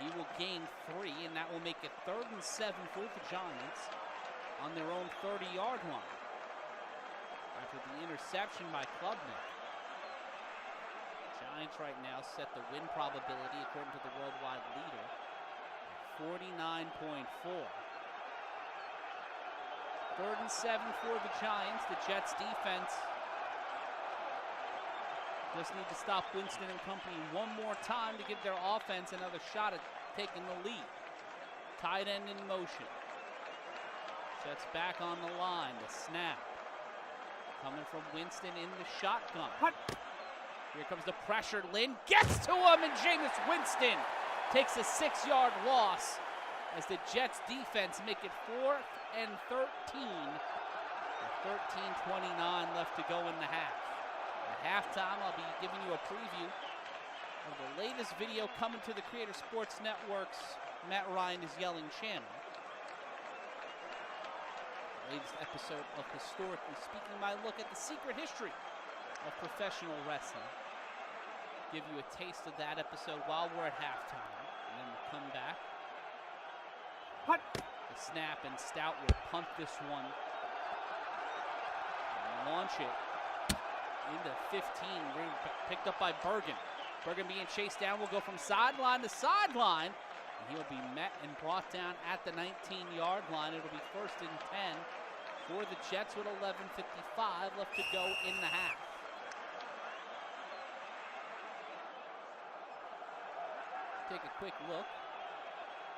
He will gain 3, and that will make it 3rd and 7 for the Giants on their own 30-yard line. After the interception by Klubnik. Giants right now set the win probability, according to the worldwide leader, at 49.4. 3rd and 7 for the Giants. The Jets defense just need to stop Winston and company one more time to give their offense another shot at taking the lead. Tight end in motion. Jets back on the line. The snap. Coming from Winston in the shotgun. Here comes the pressure. Lynn gets to him, and Jameis Winston takes a 6-yard loss as the Jets defense make it 4th and 13. 13:29 left to go in the half. At halftime, I'll be giving you a preview of the latest video coming to the Creator Sports Network's Matt Ryan is Yelling channel. The latest episode of Historically Speaking, my look at the secret history of professional wrestling. Give you a taste of that episode while we're at halftime. And then we'll come back. The snap, and Stout will punt this one. And launch it into 15. Picked up by Bergen. Bergen being chased down will go from sideline to sideline. And he'll be met and brought down at the 19-yard line. It'll be 1st and 10 for the Jets with 11:55 left to go in the half. Take a quick look.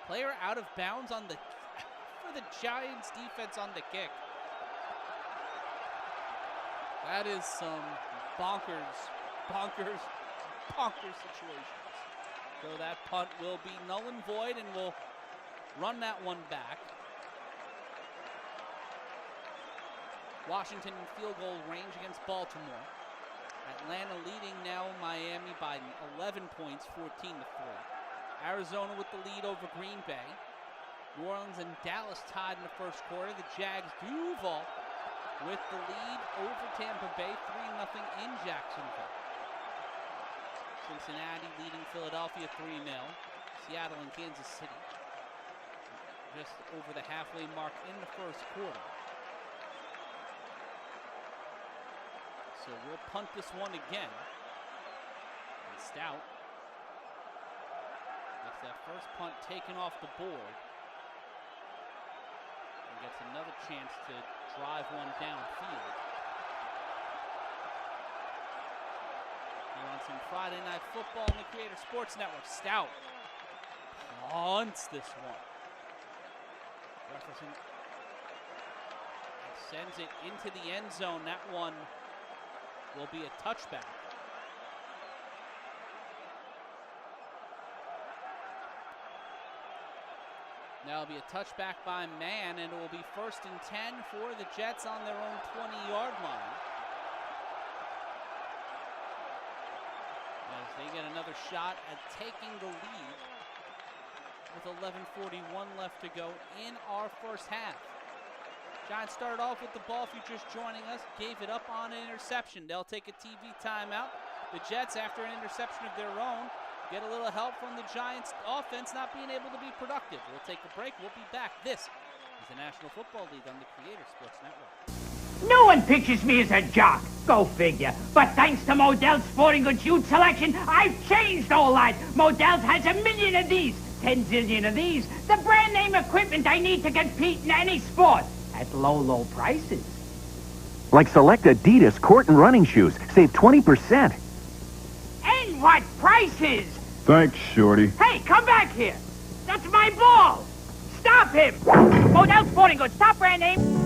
Player out of bounds on the for the Giants defense on the kick. That is some bonkers situations. So that punt will be null and void, and we'll run that one back. Washington in field goal range against Baltimore. Atlanta leading now Miami by 11 points, 14-3. Arizona with the lead over Green Bay. New Orleans and Dallas tied in the first quarter. The Jags Duval with the lead over Tampa Bay, 3-0 in Jacksonville. Cincinnati leading Philadelphia 3-0. Seattle and Kansas City just over the halfway mark in the first quarter. So we'll punt this one again. And Stout gets that first punt taken off the board. And gets another chance to drive one downfield. Here on some Friday Night Football on the Creator Sports Network. Stout punts this one. Jefferson sends it into the end zone. That one will be a touchback. Now it'll be a touchback by Man, and it will be 1st and 10 for the Jets on their own 20-yard line. As they get another shot at taking the lead with 11:41 left to go in our first half. Giants started off with the ball, if you're just joining us, gave it up on an interception. They'll take a TV timeout. The Jets, after an interception of their own, get a little help from the Giants offense not being able to be productive. We'll take a break. We'll be back. This is the National Football League on the Creator Sports Network. No one pictures me as a jock. Go figure. But thanks to Modell's sporting goods youth selection, I've changed all that. Modell's has a million of these, 10 zillion of these. The brand name equipment I need to compete in any sport. At low, low prices. Like select Adidas court and running shoes. Save 20%. And what prices? Thanks, Shorty. Hey, come back here. That's my ball. Stop him. Modell Sporting Goods. Stop brand name.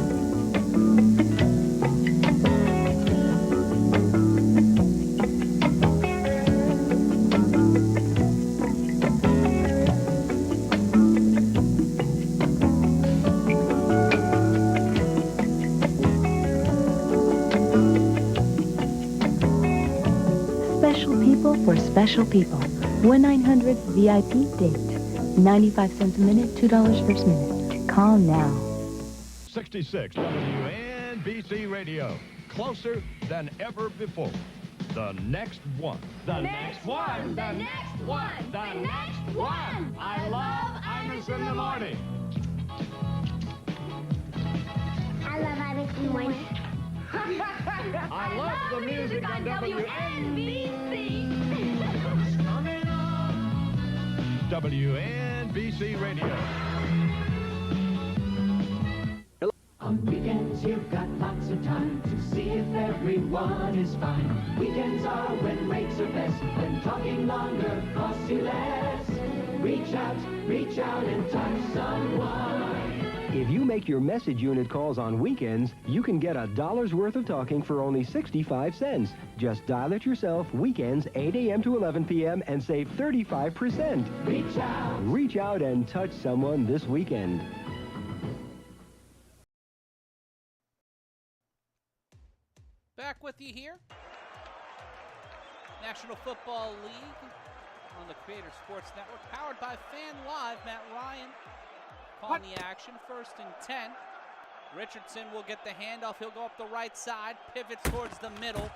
people for special people. 1-900-VIP-DATE. 95 cents a minute, $2 first minute. Call now. 66 WNBC Radio. Closer than ever before. The next one. The next one. The next one. The next one. I love Imus in the morning. I love Imus in the morning. I love the music on WNBC. WNBC Radio. On weekends you've got lots of time to see if everyone is fine. Weekends are when rates are best, when talking longer costs you less. Reach out and touch someone. If you make your message unit calls on weekends, you can get $1 worth of talking for only 65 cents. Just dial it yourself weekends 8 a.m. to 11 p.m. and save 35%. Reach out. Reach out and touch someone this weekend. Back with you here. National Football League on the Creator Sports Network, powered by Fan Live. Matt Ryan calling the action. 1st and 10. Richardson will get the handoff. He'll go up the right side, pivots towards the middle,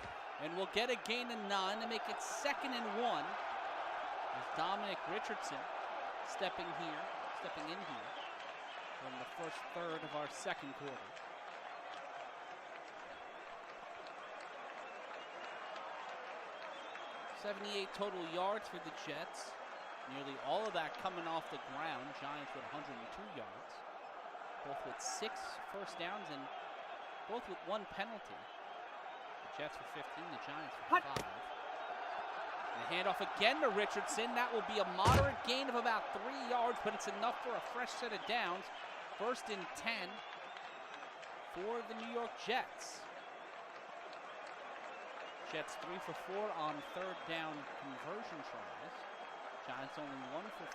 and will get a gain of 9 to make it 2nd and 1. As Dominic Richardson stepping in here from the first third of our second quarter. 78 total yards for the Jets. Nearly all of that coming off the ground. Giants with 102 yards. Both with 6 first downs and both with 1 penalty. The Jets for 15, the Giants for 5. And the handoff again to Richardson. That will be a moderate gain of about 3 yards, but it's enough for a fresh set of downs. 1st and 10 for the New York Jets. Jets 3 for 4 on 3rd down conversion tries. Giants only 1 for 4.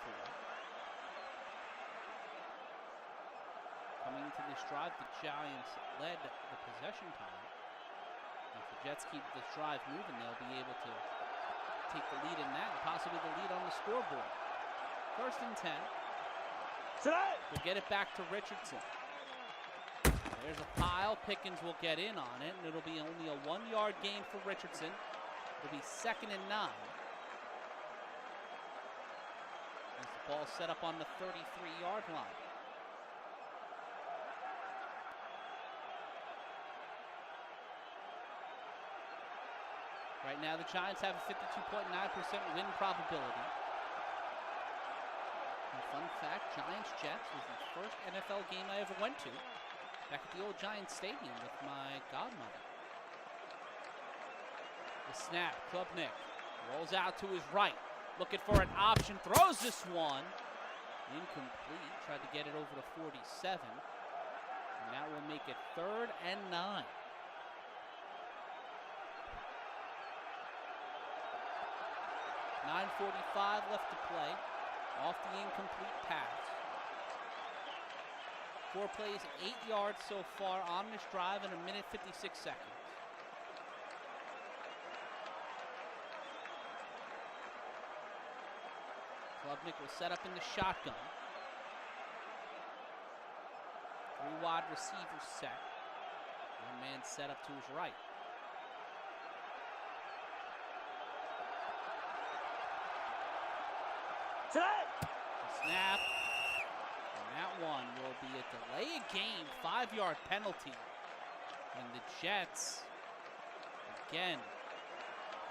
Coming into this drive, the Giants led the possession time. If the Jets keep this drive moving, they'll be able to take the lead in that and possibly the lead on the scoreboard. 1st and 10. We'll get it back to Richardson. There's a pile. Pickens will get in on it, and it'll be only a 1-yard gain for Richardson. It'll be 2nd and 9. As the ball set up on the 33-yard line. Right now, the Giants have a 52.9% win probability. And fun fact, Giants-Jets was the first NFL game I ever went to. Back at the old Giants Stadium with my godmother. The snap, Klubnik rolls out to his right, looking for an option, throws this one. Incomplete, tried to get it over to 47. And that will make it 3rd and 9. .9:45 left to play, off the incomplete pass. 4 plays, 8 yards so far on this drive in 1:56 seconds. Klubnik will set up in the shotgun. 3 wide receivers set. 1 man set up to his right. The snap. That one will be a delay of game, 5-yard penalty. And the Jets, again,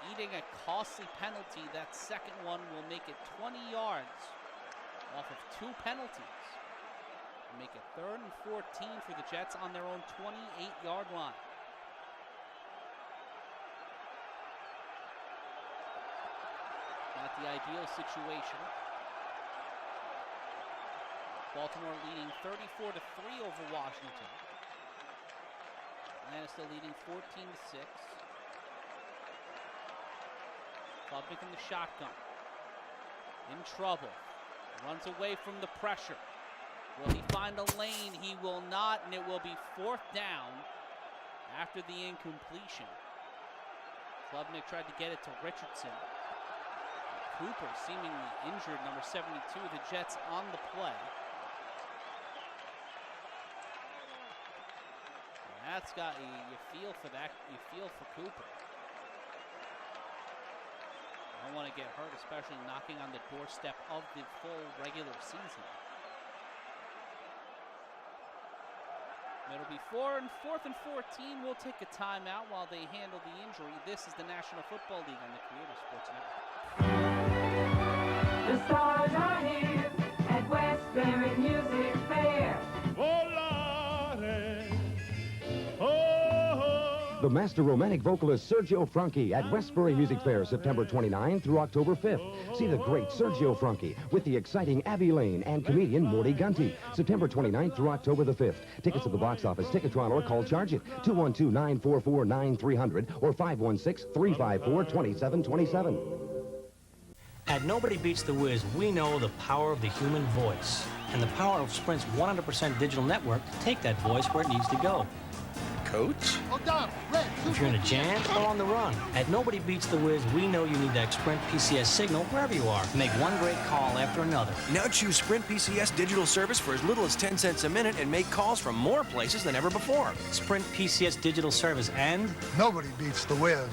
eating a costly penalty. That second one will make it 20 yards off of 2 penalties. And make it 3rd and 14 for the Jets on their own 28-yard line. Not the ideal situation. Baltimore leading 34-3 over Washington. Atlanta still leading 14-6. Klubnik in the shotgun. In trouble. Runs away from the pressure. Will he find a lane? He will not, and it will be 4th down after the incompletion. Klubnik tried to get it to Richardson. Cooper seemingly injured, number 72. The Jets on the play. And that's got you feel for that. You feel for Cooper. I don't want to get hurt, especially knocking on the doorstep of the full regular season. It'll be 4th and 14. We'll take a timeout while they handle the injury. This is the National Football League on the Creator Sports Network. The stars are here at Westbury Music Fair. The master romantic vocalist Sergio Franchi at Westbury Music Fair, September 29 through October 5th. See the great Sergio Franchi with the exciting Abby Lane and comedian Morty Gunty, September 29th through October the 5th. Tickets at the box office, Ticketron, or call Charge It, 212-944-9300 or 516-354-2727. At Nobody Beats the Wiz, we know the power of the human voice and the power of Sprint's 100% digital network to take that voice where it needs to go. Coach? If you're in a jam or on the run, at Nobody Beats the Wiz, we know you need that Sprint PCS signal wherever you are. Make one great call after another. Now choose Sprint PCS digital service for as little as 10 cents a minute and make calls from more places than ever before. Sprint PCS digital service and... Nobody beats the Wiz.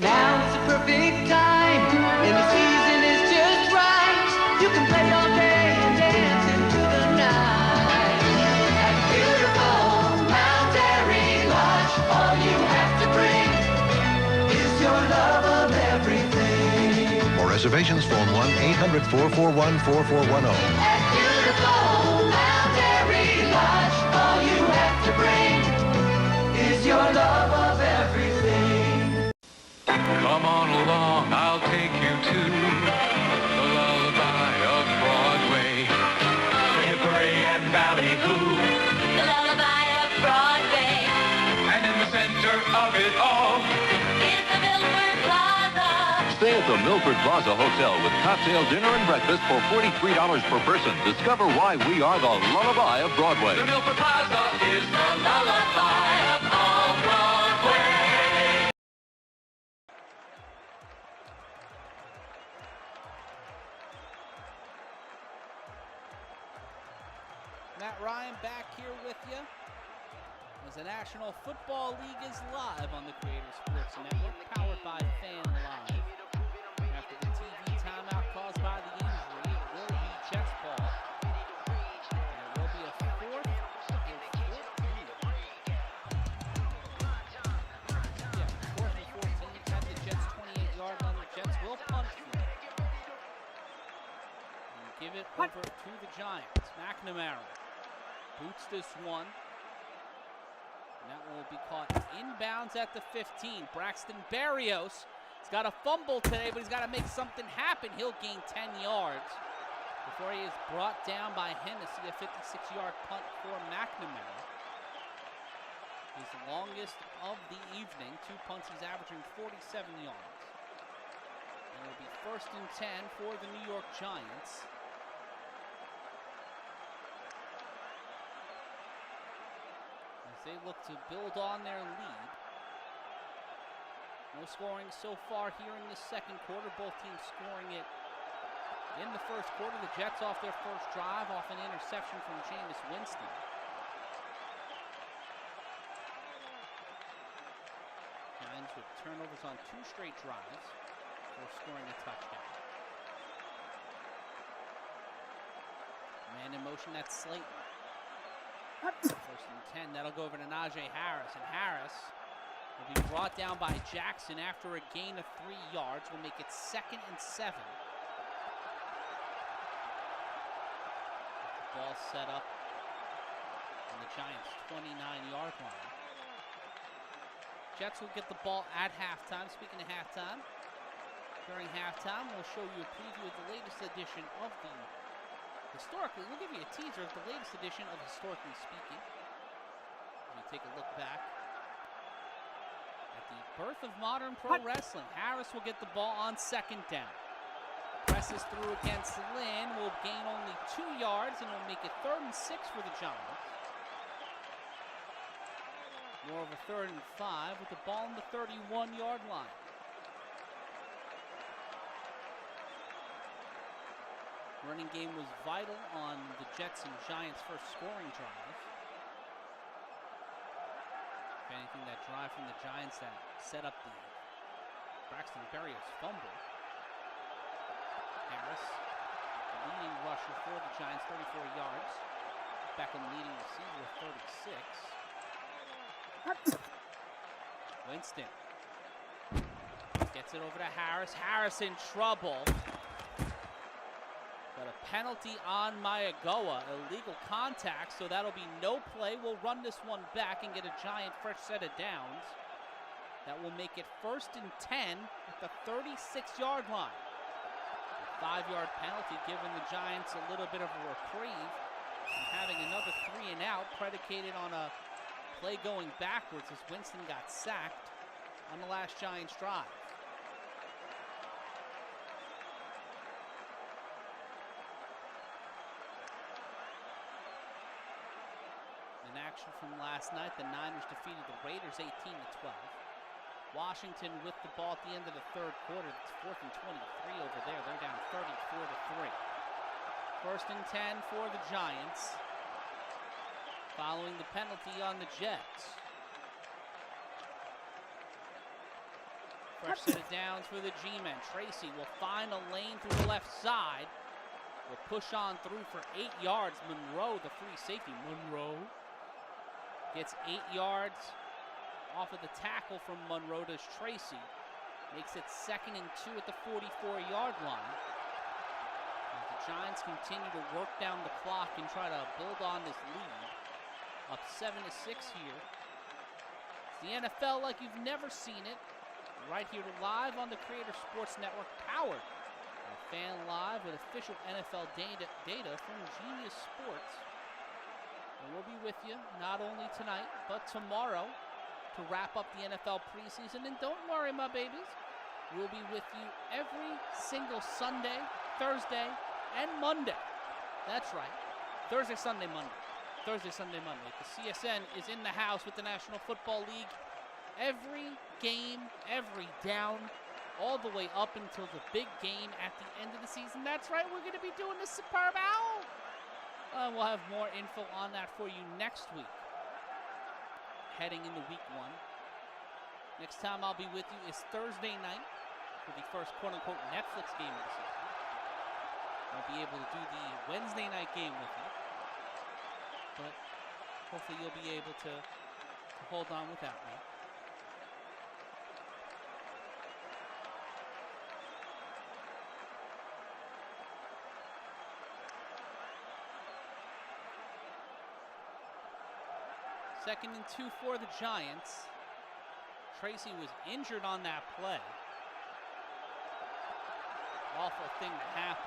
Now's the perfect time, and the season is just right. You can play all day and dance into the night. At beautiful Mount Airy Lodge, all you have to bring is your love of everything. For reservations, phone 1-800-441-4410. At beautiful Mount Airy Lodge, all you have to bring is your love of everything. Come on along, I'll take you to the lullaby of Broadway. Hickory and Ballyhoo. The lullaby of Broadway. And in the center of it all is the Milford Plaza. Stay at the Milford Plaza Hotel with cocktail dinner and breakfast for $43 per person. Discover why we are the lullaby of Broadway. The Milford Plaza is the lullaby of all Broadway. Matt Ryan back here with you as the National Football League is live on the Creator Sports Network, powered by Fan Live. After the TV timeout caused by the injury, it will be Jets ball. And it will be a 4th and 14. Yeah, 4th and 14 at the Jets' 28-yard line. The Jets will punt here. And give it over to the Giants. McNamara boots this one. And that will be caught inbounds at the 15. Braxton Berrios has got a fumble today, but he's got to make something happen. He'll gain 10 yards before he is brought down by Hennessy. A 56-yard punt for McNamara. His longest of the evening. 2 punts, he's averaging 47 yards. And it'll be 1st and 10 for the New York Giants. They look to build on their lead. No scoring so far here in the second quarter. Both teams scoring it in the first quarter. The Jets off their first drive off an interception from Jameis Winston. Giants with turnovers on 2 straight drives for scoring a touchdown. Man in motion, that's Slayton. 1st and 10, that'll go over to Najee Harris, and Harris will be brought down by Jackson after a gain of 3 yards. Will make it 2nd and 7. The ball set up on the Giants' 29-yard line. Jets will get the ball at halftime. Speaking of halftime, during halftime, we'll show you a preview of the latest edition of the Historically, we'll give you a teaser of the latest edition of Historically Speaking. We take a look back at the birth of modern pro wrestling. Harris will get the ball on 2nd down. Presses through against Lynn, will gain only 2 yards, and will make it 3rd and 6 for the Giants. Moreover, 3rd and 5 with the ball on the 31-yard line. Running game was vital on the Jets and Giants' first scoring drive. If anything, that drive from the Giants that set up the Braxton Berrios fumble. Harris, the leading rusher for the Giants, 34 yards. Beckham leading receiver with 36. Winston gets it over to Harris. Harris in trouble. Got a penalty on Mayagoa, illegal contact, so that'll be no play. We'll run this one back and get a Giant fresh set of downs. That will make it 1st and 10 at the 36-yard line. A 5-yard penalty giving the Giants a little bit of a reprieve and having another 3 and out predicated on a play going backwards as Winston got sacked on the last Giants drive. In action from last night, the Niners defeated the Raiders 18-12. Washington with the ball at the end of the 3rd quarter. It's 4th and 23 over there. They're down 34-3. 1st and 10 for the Giants, following the penalty on the Jets. Fresh set of downs for the G-men. Tracy will find a lane through the left side. Will push on through for 8 yards. Monroe, the free safety. Monroe gets 8 yards off of the tackle from Monroe to Tracy. Makes it 2nd and 2 at the 44-yard line. As the Giants continue to work down the clock and try to build on this lead. Up 7-6 here. It's the NFL like you've never seen it. Right here live on the Creator Sports Network, powered by Fan Live with official NFL data from Genius Sports. And we'll be with you not only tonight, but tomorrow to wrap up the NFL preseason. And don't worry, my babies, we'll be with you every single Sunday, Thursday, and Monday. That's right. Thursday, Sunday, Monday. Thursday, Sunday, Monday. The CSN is in the house with the National Football League. Every game, every down, all the way up until the big game at the end of the season. That's right, we're going to be doing the Superb Owl. We'll have more info on that for you next week, heading into week 1. Next time I'll be with you is Thursday night for the first quote-unquote Netflix game of the season. I'll be able to do the Wednesday night game with you, but hopefully you'll be able to hold on without me. Second and 2 for the Giants. Tracy was injured on that play. Awful thing to happen.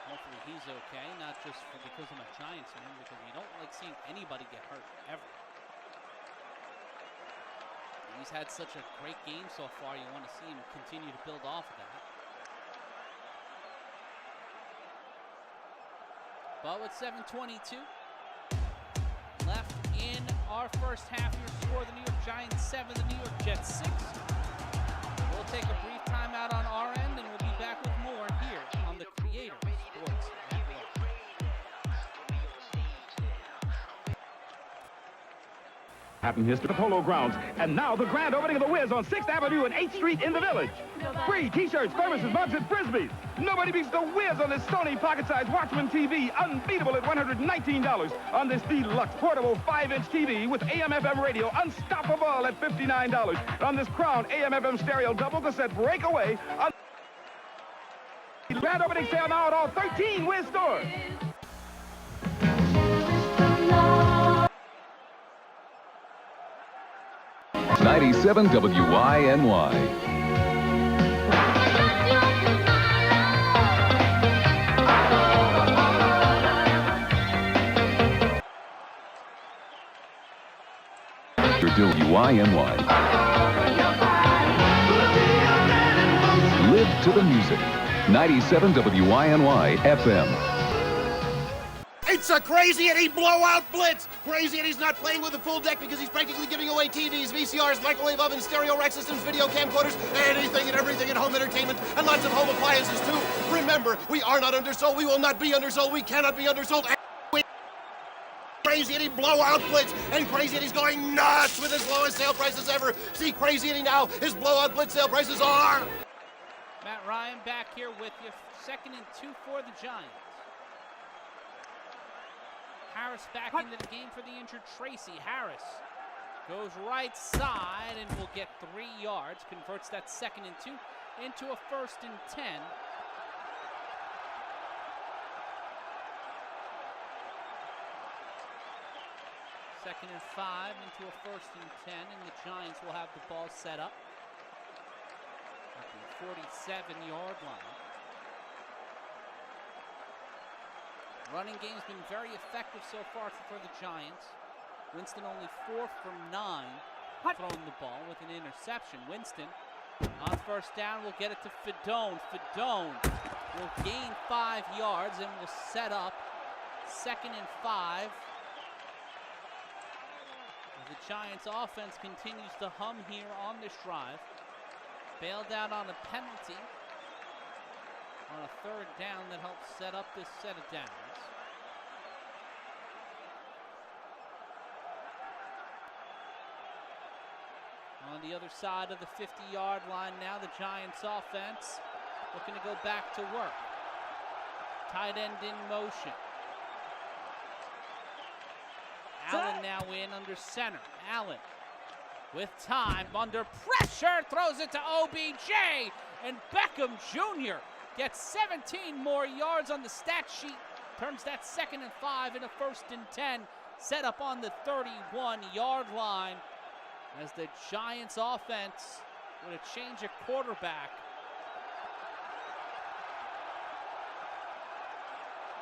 Hopefully he's okay, not just because I'm a Giants fan, because we don't like seeing anybody get hurt, ever. He's had such a great game so far, you want to see him continue to build off of that. But with 7:22 left in our first half, your score, the New York Giants 7, the New York Jets 6. We'll take a brief timeout on our end, and we'll be back with more here on the Creator Sports Network. Happened history at the Polo Grounds. And now the grand opening of the Wiz on 6th Avenue and 8th Street in the Village. Free t-shirts, thermoses, mugs, and Frisbees. Nobody beats the Wiz on this Sony pocket-sized Watchman TV, unbeatable at $119. On this deluxe portable 5-inch TV with AM/FM radio, unstoppable at $59. On this Crown AM/FM stereo double cassette breakaway. On the grand opening sale now at all 13 Wiz stores. 97 WYNY. WYNY. Live to the music. 97 WYNY FM. It's a Crazy Eddie blowout blitz. Crazy Eddie's not playing with a full deck because he's practically giving away TVs, VCRs, microwave ovens, stereo rack systems, video camcorders, anything and everything in home entertainment, and lots of home appliances too. Remember, we are not undersold. We will not be undersold. We cannot be undersold. Crazy Eddie blowout blitz, and Crazy Eddie's going nuts with his lowest sale prices ever. See Crazy Eddie now. His blowout blitz sale prices are... Matt Ryan back here with you. 2nd and 2 for the Giants. Harris back into the game for the injured Tracy. Harris goes right side and will get 3 yards. Converts that 2nd and 2 into a 1st and 10. Second and 5 into a 1st and 10, and the Giants will have the ball set up at the 47-yard line. Running game's been very effective so far for the Giants. Winston only 4 from 9 throwing the ball with an interception. Winston on 1st down will get it to Fedone. Fedone will gain 5 yards and will set up 2nd and 5. The Giants offense continues to hum here on this drive. Bailed out on a penalty on a 3rd down that helps set up this set of downs. On the other side of the 50-yard line now, the Giants offense looking to go back to work. Tight end in motion. Allen now in under center. Allen with time, under pressure, throws it to OBJ, and Beckham Jr. gets 17 more yards on the stat sheet, turns that 2nd and 5 into 1st and 10, set up on the 31-yard line as the Giants offense with a change of quarterback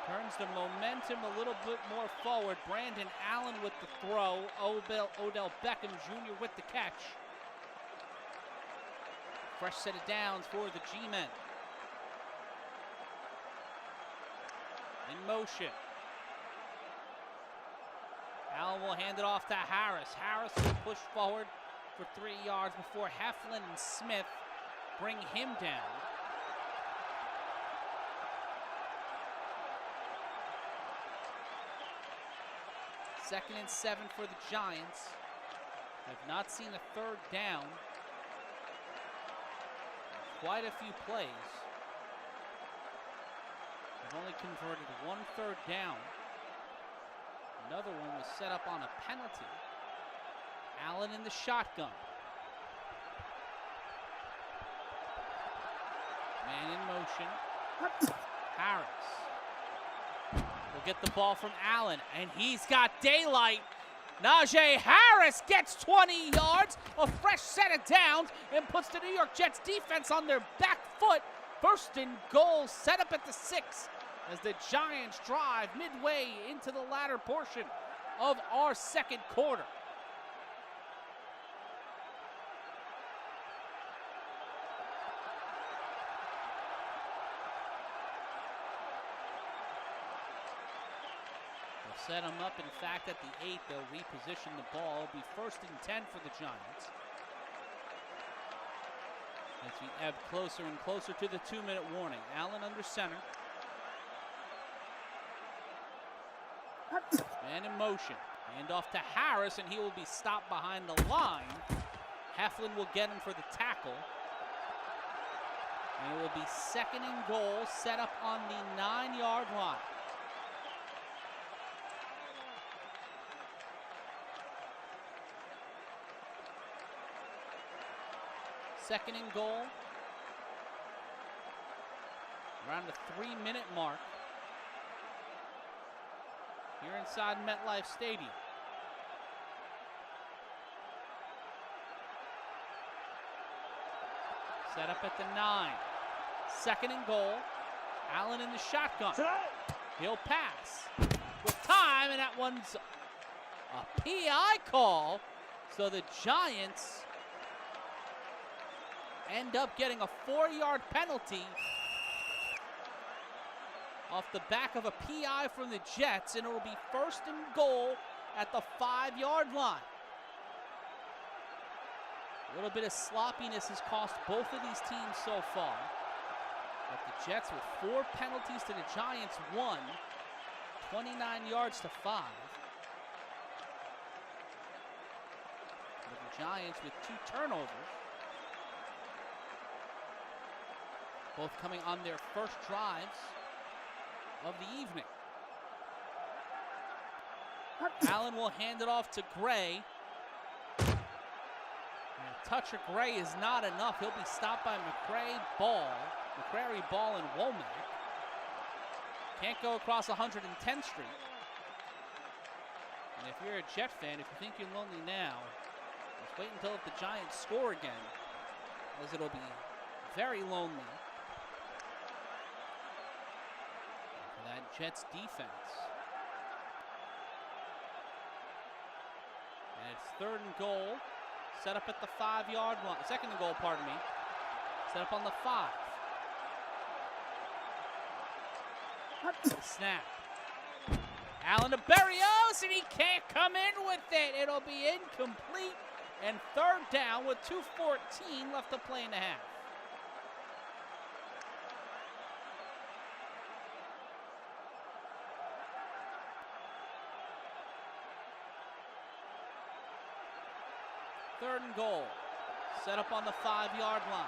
turns the momentum a little bit more forward. Brandon Allen with the throw. Odell Beckham Jr. with the catch. Fresh set of downs for the G-men. In motion. Allen will hand it off to Harris. Harris will push forward for 3 yards before Heflin and Smith bring him down. Second and 7 for the Giants. Have not seen a 3rd down in quite a few plays. They've only converted 1 3rd down. Another one was set up on a penalty. Allen in the shotgun. Man in motion. Harris will get the ball from Allen, and he's got daylight. Najee Harris gets 20 yards, a fresh set of downs, and puts the New York Jets defense on their back foot. 1st and goal set up at the 6 as the Giants drive midway into the latter portion of our 2nd quarter. Set them up. In fact, at the 8, they'll reposition the ball. It'll be 1st and 10 for the Giants. As we ebb closer and closer to the 2-minute warning. Allen under center. Man in motion. Hand off to Harris, and he will be stopped behind the line. Heflin will get him for the tackle. And it will be 2nd and goal, set up on the 9-yard line. Second and goal. Around the 3-minute mark. Here inside MetLife Stadium. Set up at the 9. 2nd and goal. Allen in the shotgun. He'll pass with time, and that one's a PI call. So the Giants end up getting a 4-yard penalty off the back of a PI from the Jets, and it will be 1st and goal at the 5-yard line. A little bit of sloppiness has cost both of these teams so far. But the Jets with 4 penalties to the Giants, 1, 29 yards to 5. But the Giants with 2 turnovers. Both coming on their first drives of the evening. Allen will hand it off to Gray. And a touch of Gray is not enough. He'll be stopped by McCrary, Ball, and Womack. Can't go across 110th Street. And if you're a Jet fan, if you think you're lonely now, just wait until if the Giants score again, as it'll be very lonely for that Jets defense. And it's 3rd and goal, set up at the 5-yard line. 2nd and goal, pardon me. Set up on the 5. The snap. Allen to Berrios, and he can't come in with it. It'll be incomplete, and 3rd down with 2:14 left to play in the half. Third and goal, set up on the 5-yard line.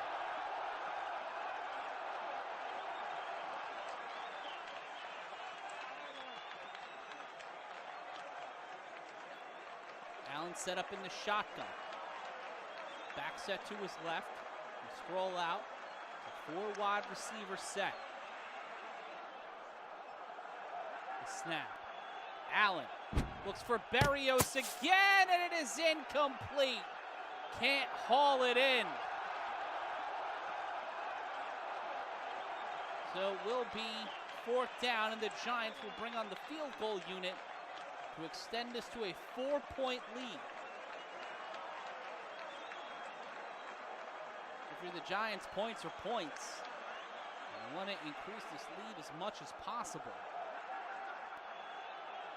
Allen set up in the shotgun. Back set to his left. We scroll out. A 4-wide receiver set. The snap. Allen looks for Berrios again, and it is incomplete. Can't haul it in. So it will be 4th down, and the Giants will bring on the field goal unit to extend this to a 4-point lead. If you're the Giants, points are points. And you want to increase this lead as much as possible.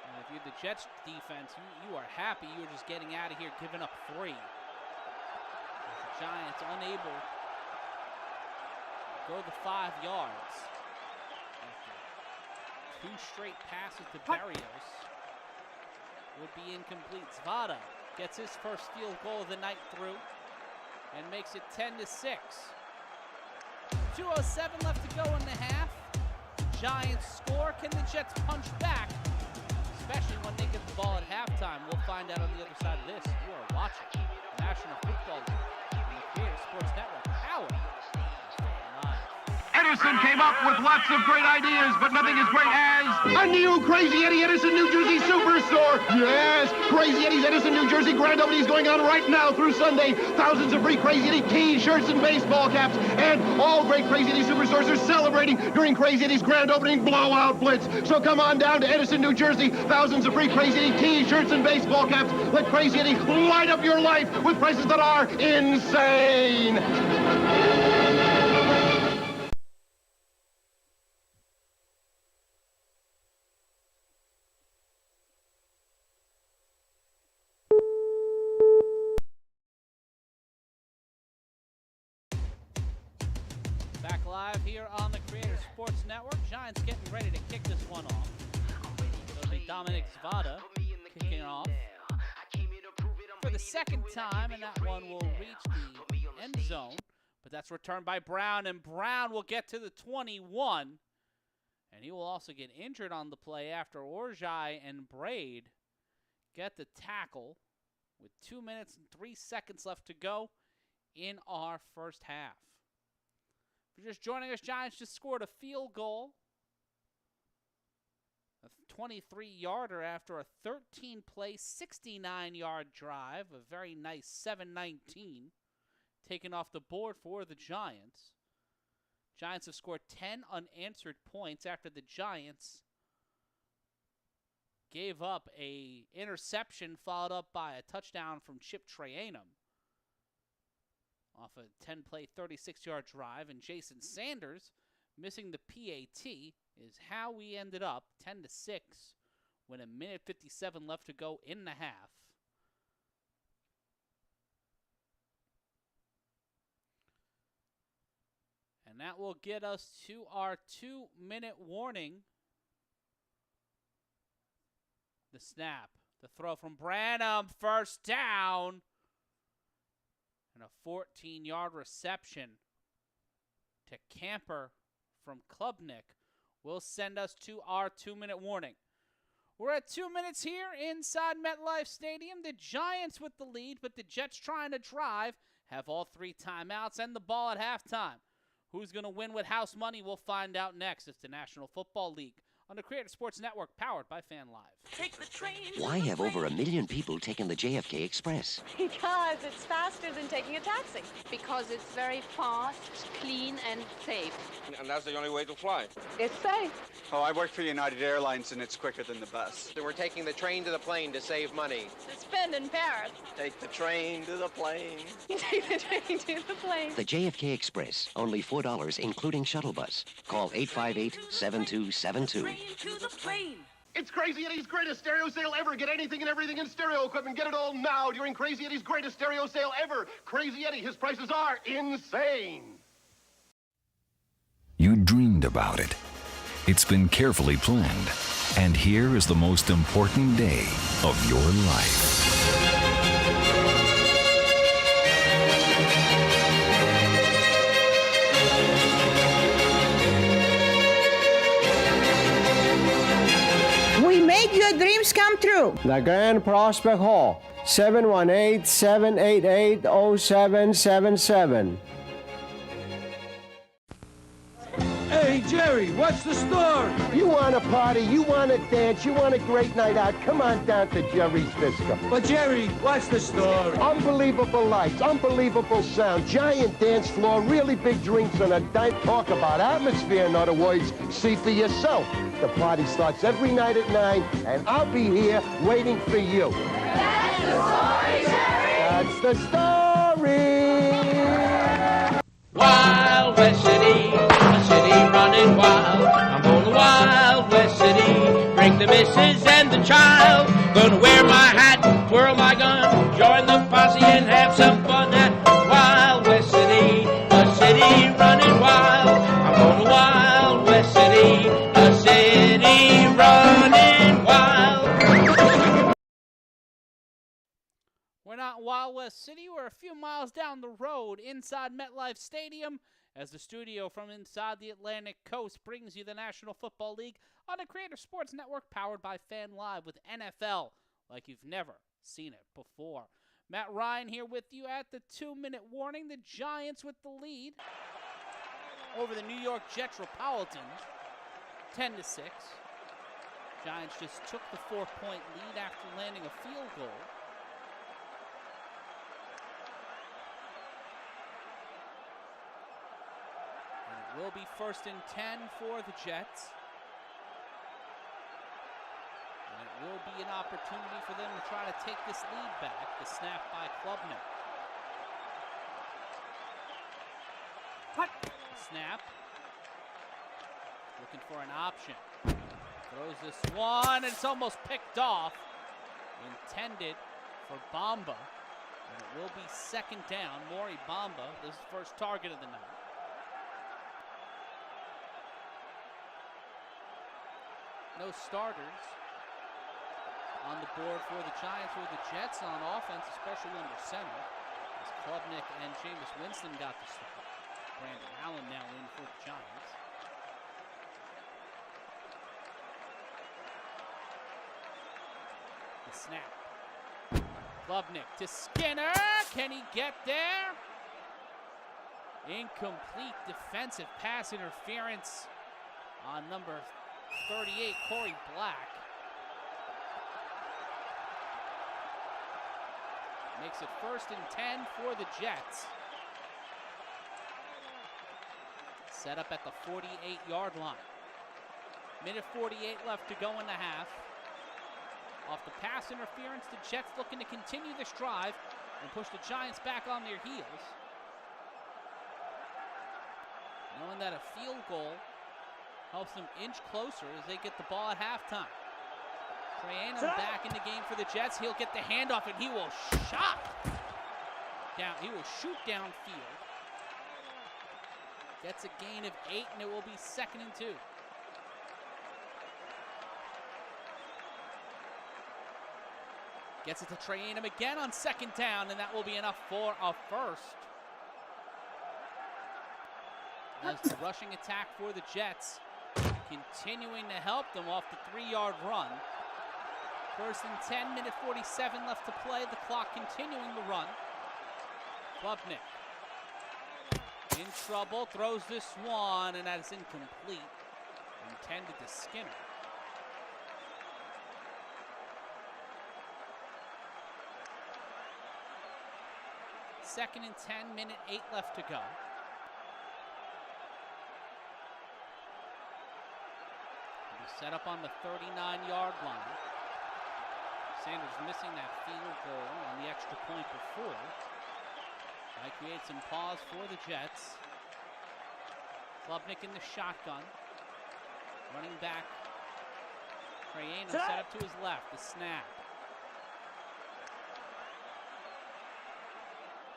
And if you're the Jets defense, you are happy you're just getting out of here giving up 3. The Giants unable to go the 5 yards after 2 straight passes to Berrios. Would be incomplete. Zvada gets his first field goal of the night through and makes it 10-6. 2:07 left to go in the half. Giants score. Can the Jets punch back? Especially when they get the ball at halftime. We'll find out on the other side of this. You are watching National Football League on the Creator Sports Network. Powered. Edison came up with lots of great ideas, but nothing as great as a new Crazy Eddie Edison, New Jersey Superstore. Yes, Crazy Eddie's Edison, New Jersey grand opening is going on right now through Sunday. Thousands of free Crazy Eddie T-shirts and baseball caps, and all great Crazy Eddie Superstores are celebrating during Crazy Eddie's grand opening blowout blitz. So come on down to Edison, New Jersey. Thousands of free Crazy Eddie T-shirts and baseball caps. Let Crazy Eddie light up your life with prices that are insane. Live here on the Creator Sports Network. Giants getting ready to kick this one off. It'll be Dominic Zvada kicking off for the 2nd time, and that one will reach the end zone. But that's returned by Brown, and Brown will get to the 21. And he will also get injured on the play after Orjai and Braid get the tackle with 2 minutes and 3 seconds left to go in our first half. If you're just joining us, Giants just scored a field goal, a 23-yarder after a 13-play, 69-yard drive, a very nice 7-19 taken off the board for the Giants. Giants have scored 10 unanswered points after the Giants gave up a interception followed up by a touchdown from Chip Trayanum off a 10-play, 36-yard drive, and Jason Sanders Missing the PAT is how we ended up 10-6 with a minute 57 left to go in the half. And that will get us to our 2-minute warning. The snap, the throw from Branham, first down. And a 14-yard reception to Camper from Klubnik will send us to our 2-minute warning. We're at 2 minutes here inside MetLife Stadium. The Giants with the lead, but the Jets trying to drive, have all 3 timeouts and the ball at halftime. Who's going to win with house money? We'll find out next. It's the National Football League on the Creative Sports Network, powered by Fan Live. Take the train. Why have over 1 million people taken the JFK Express? Because it's faster than taking a taxi. Because it's very fast, clean, and safe. And that's the only way to fly. It's safe. Oh, I work for United Airlines, and it's quicker than the bus. So we're taking the train to the plane to save money. To spend in Paris. Take the train to the plane. Take the train to the plane. The JFK Express, only $4, including shuttle bus. Call 858-7272. To the plane. It's Crazy Eddie's greatest stereo sale ever. Get anything and everything in stereo equipment. Get it all now during Crazy Eddie's greatest stereo sale ever. Crazy Eddie, his prices are insane. You dreamed about it. It's been carefully planned. And here is the most important day of your life. We make your dreams come true. The Grand Prospect Hall, 718-788-0777. Hey, Jerry, what's the story? You want a party, you want to dance, you want a great night out, come on down to Jerry's Disco. But, Jerry, what's the story? Unbelievable lights, unbelievable sound, giant dance floor, really big drinks and a dime. Talk about atmosphere, in other words. See for yourself. The party starts every night at 9, and I'll be here waiting for you. That's the story, Jerry! That's the story! Wild West City, a city running wild. I'm going to Wild West City, bring the missus and the child. Gonna wear my hat, twirl my gun, join the posse and have some fun at Wild West City, a city running wild. I'm going to Wild West City, a city running wild. We're not in Wild West City. We're a few miles down the road inside MetLife Stadium as the studio from inside the Atlantic Coast brings you the National Football League on the Creative Sports Network, powered by Fan Live, with NFL like you've never seen it before. Matt Ryan here with you at the 2-minute warning. The Giants with the lead over the New York Jetropolitans, 10-6. Giants just took the 4-point lead after landing a field goal. Will be 1st and 10 for the Jets. And it will be an opportunity for them to try to take this lead back. The snap by Klubnik. Snap. Looking for an option. Throws this one, and it's almost picked off. Intended for Bamba. And it will be 2nd down. Maury Bamba, this first target of the night. No starters on the board for the Giants or the Jets on offense, especially under center, as Klubnik and Jameis Winston got the start. Brandon Allen now in for the Giants. The snap. Klubnik to Skinner. Can he get there? Incomplete defensive pass interference on number 38, Corey Black. Makes it 1st and 10 for the Jets. Set up at the 48-yard line. Minute 48 left to go in the half. Off the pass interference, the Jets looking to continue this drive and push the Giants back on their heels. knowing that a field goal helps them inch closer as they get the ball at halftime. Trayanum back in the game for the Jets. He'll get the handoff and he will He will shoot downfield. Gets a gain of 8 and it will be 2nd and 2. Gets it to Trayanum again on 2nd down, and that will be enough for a first. As the rushing attack for the Jets continuing to help them off the 3-yard run. 1st and 10, minute 47 left to play. The clock continuing to run. Klubnik in trouble, throws this one, and that is incomplete. Intended to Skinner. Second and 10, minute 8 left to go. Set up on the 39-yard line. Sanders missing that field goal on the extra point before. That creates some pause for the Jets. Klubnik in the shotgun. Running back. Trayanum set up to his left. The snap.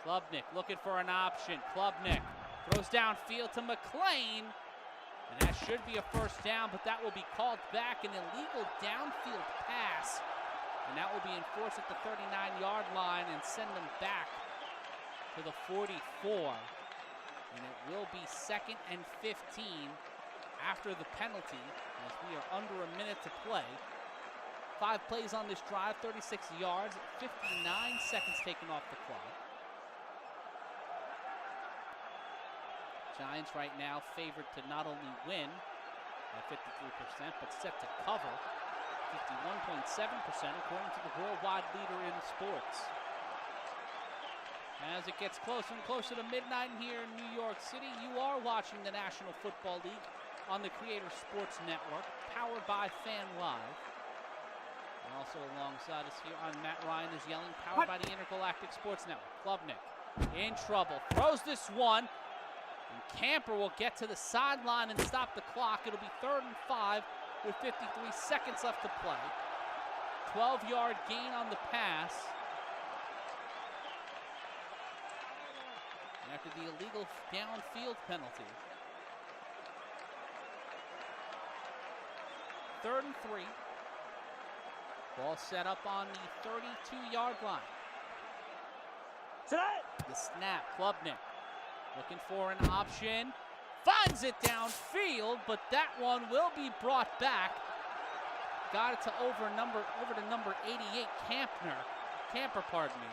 Klubnik looking for an option. Klubnik throws downfield to McClain. And that should be a first down, but that will be called back, an illegal downfield pass. And that will be enforced at the 39-yard line and send them back to the 44. And it will be 2nd and 15 after the penalty, as we are under a minute to play. 5 plays on this drive, 36 yards, 59 seconds taken off the clock. Giants right now favored to not only win at 53%, but set to cover 51.7% according to the worldwide leader in sports. As it gets closer and closer to midnight here in New York City, you are watching the National Football League on the Creator Sports Network, powered by Fan Live. And also alongside us here on Matt Ryan is yelling, powered by the Intergalactic Sports Network. Klubnik in trouble, throws this one. And Camper will get to the sideline and stop the clock. It'll be 3rd and 5 with 53 seconds left to play. 12-yard gain on the pass. After the illegal downfield penalty. 3rd and 3. Ball set up on the 32-yard line. The snap, Klubnik. Looking for an option, finds it downfield, but that one will be brought back. Got it to over to number 88, Camper, pardon me.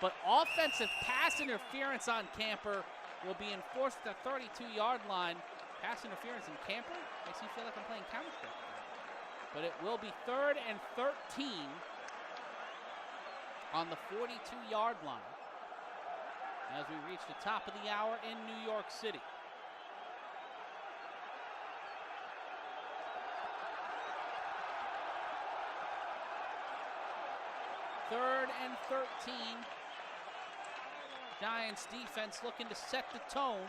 But offensive pass interference on Camper will be enforced at the 32-yard line. Pass interference in Camper makes me feel like I'm playing Counter-Strike. But it will be 3rd and 13 on the 42-yard line as we reach the top of the hour in New York City. Third and 13. Giants defense looking to set the tone.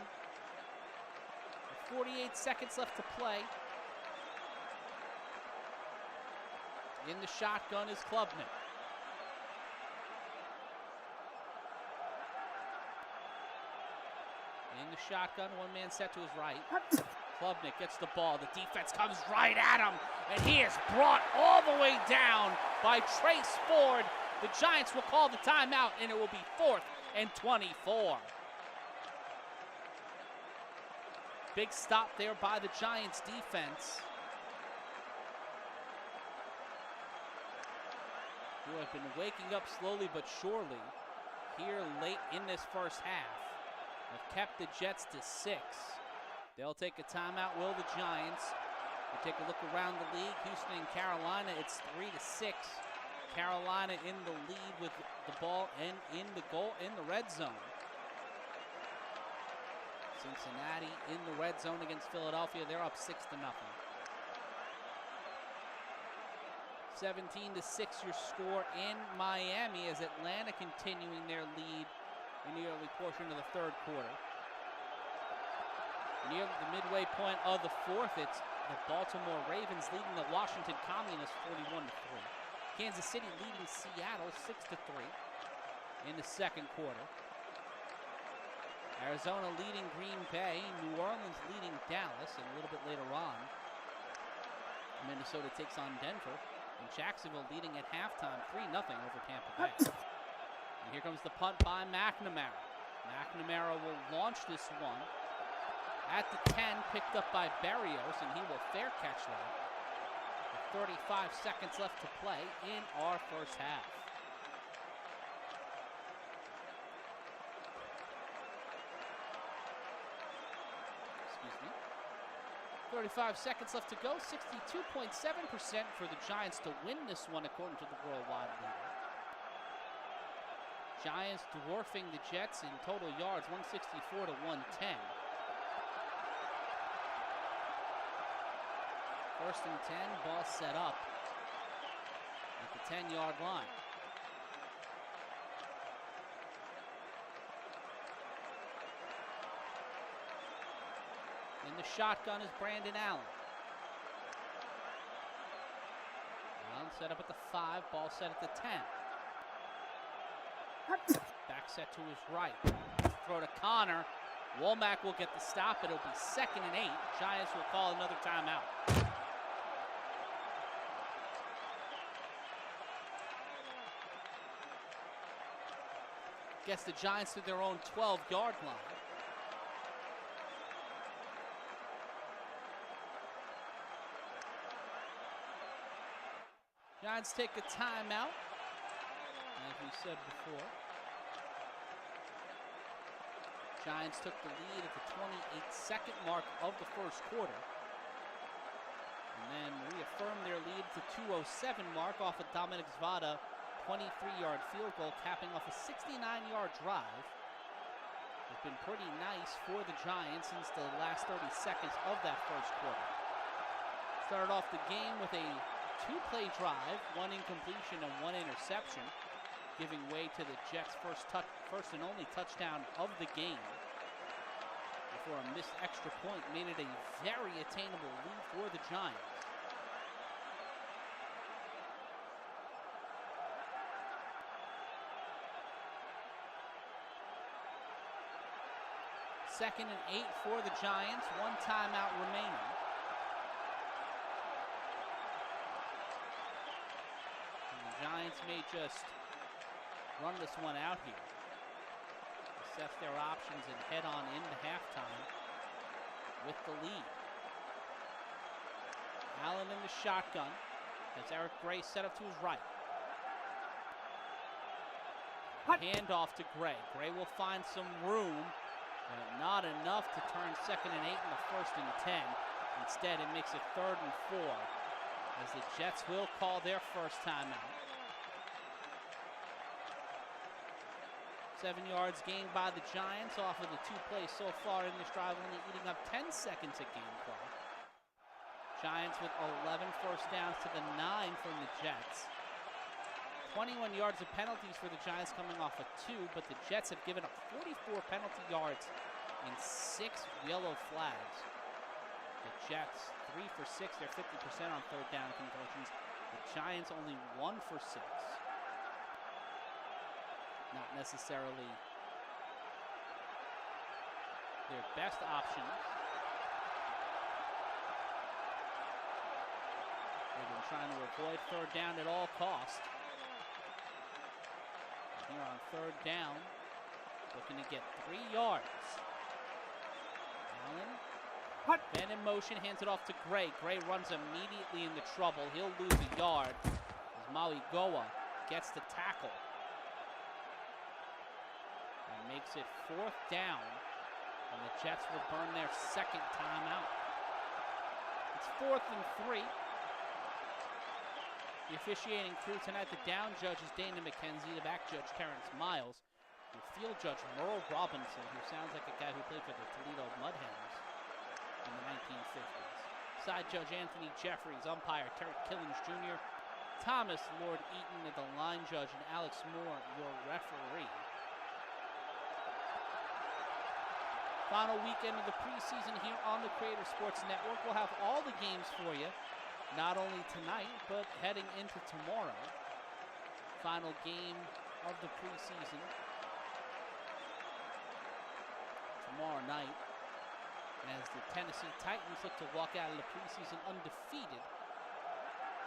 With 48 seconds left to play. In the shotgun is Klubnik. In the shotgun, one man set to his right. Klubnik gets the ball. The defense comes right at him, and he is brought all the way down by Trace Ford. The Giants will call the timeout, and it will be 4th and 24. Big stop there by the Giants defense, who have been waking up slowly but surely here late in this first half. Have kept the Jets to 6. They'll take a timeout, will the Giants. We take a look around the league. Houston and Carolina, it's 3-6. Carolina in the lead with the ball and in the red zone. Cincinnati in the red zone against Philadelphia. They're up 6-0. 17-6 your score in Miami as Atlanta continuing their lead in the early portion of the third quarter. Near the midway point of the fourth, it's the Baltimore Ravens leading the Washington Communists 41-3. Kansas City leading Seattle 6-3 in the second quarter. Arizona leading Green Bay, New Orleans leading Dallas, and a little bit later on, Minnesota takes on Denver, and Jacksonville leading at halftime 3-0 over Tampa Bay. And here comes the punt by McNamara. McNamara will launch this one at the 10, picked up by Berrios, and he will fair catch that. With 35 seconds left to play in our first half. Excuse me. 35 seconds left to go. 62.7% for the Giants to win this one, according to the worldwide leader. Giants dwarfing the Jets in total yards, 164 to 110. First and 10, ball set up at the 10-yard line. In the shotgun is Brandon Allen. Allen set up at the 5, ball set at the 10. Back set to his right. Throw to Connor. Womack will get the stop. It'll be 2nd and 8. Giants will call another timeout. Gets the Giants to their own 12-yard line. Giants take a timeout, as we said before. Giants took the lead at the 28-second mark of the first quarter, and then reaffirmed their lead at the 2:07 mark off of Dominic Zvada 23-yard field goal, capping off a 69-yard drive. It's been pretty nice for the Giants since the last 30 seconds of that first quarter. Started off the game with a 2-play drive, 1 incompletion and 1 interception, giving way to the Jets' first and only touchdown of the game, before a missed extra point made it a very attainable lead for the Giants. Second and 8 for the Giants, 1 timeout remaining. And the Giants may just run this one out here. Assess their options and head on into halftime with the lead. Allen in the shotgun as Eric Gray set up to his right. Handoff to Gray. Gray will find some room, but not enough to turn 2nd and 8 in the 1st and 10. Instead, it makes it 3rd and 4 as the Jets will call their first timeout. 7 yards gained by the Giants off of the 2 plays so far in this drive, only eating up 10 seconds of game clock. Giants with 11 first downs to the 9 from the Jets. 21 yards of penalties for the Giants coming off of 2, but the Jets have given up 44 penalty yards and 6 yellow flags. The Jets 3 for 6, they're 50% on 3rd down conversions. The Giants only 1 for 6. Not necessarily their best options. They've been trying to avoid 3rd down at all costs. Here on 3rd down, looking to get 3 yards. Allen, then in motion, hands it off to Gray. Gray runs immediately into trouble. He'll lose a yard as Maligoa gets the tackle. And makes it 4th down, and the Jets will burn their 2nd timeout. It's 4th and 3. The officiating crew tonight, the down judge is Dana McKenzie, the back judge Terrence Miles, and field judge Merle Robinson, who sounds like a guy who played for the Toledo Mud Hens in the 1950s. Side judge Anthony Jeffries, umpire Terry Killings Jr., Thomas Lord Eaton, the line judge, and Alex Moore, your referee. Final weekend of the preseason here on the Creator Sports Network. We'll have all the games for you, not only tonight, but heading into tomorrow. Final game of the preseason tomorrow night, as the Tennessee Titans look to walk out of the preseason undefeated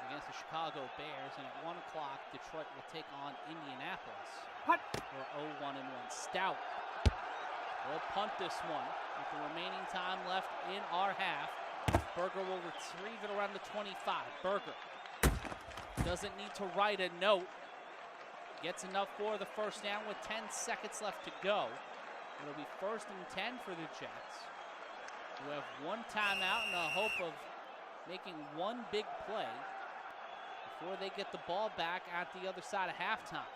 against the Chicago Bears. And at 1 o'clock, Detroit will take on Indianapolis. What? For 0-1-1 stout. We'll punt this one with the remaining time left in our half. Berger will retrieve it around the 25. Berger doesn't need to write a note. Gets enough for the first down with 10 seconds left to go. It'll be 1st and 10 for the Jets, who have one timeout in the hope of making one big play before they get the ball back at the other side of halftime.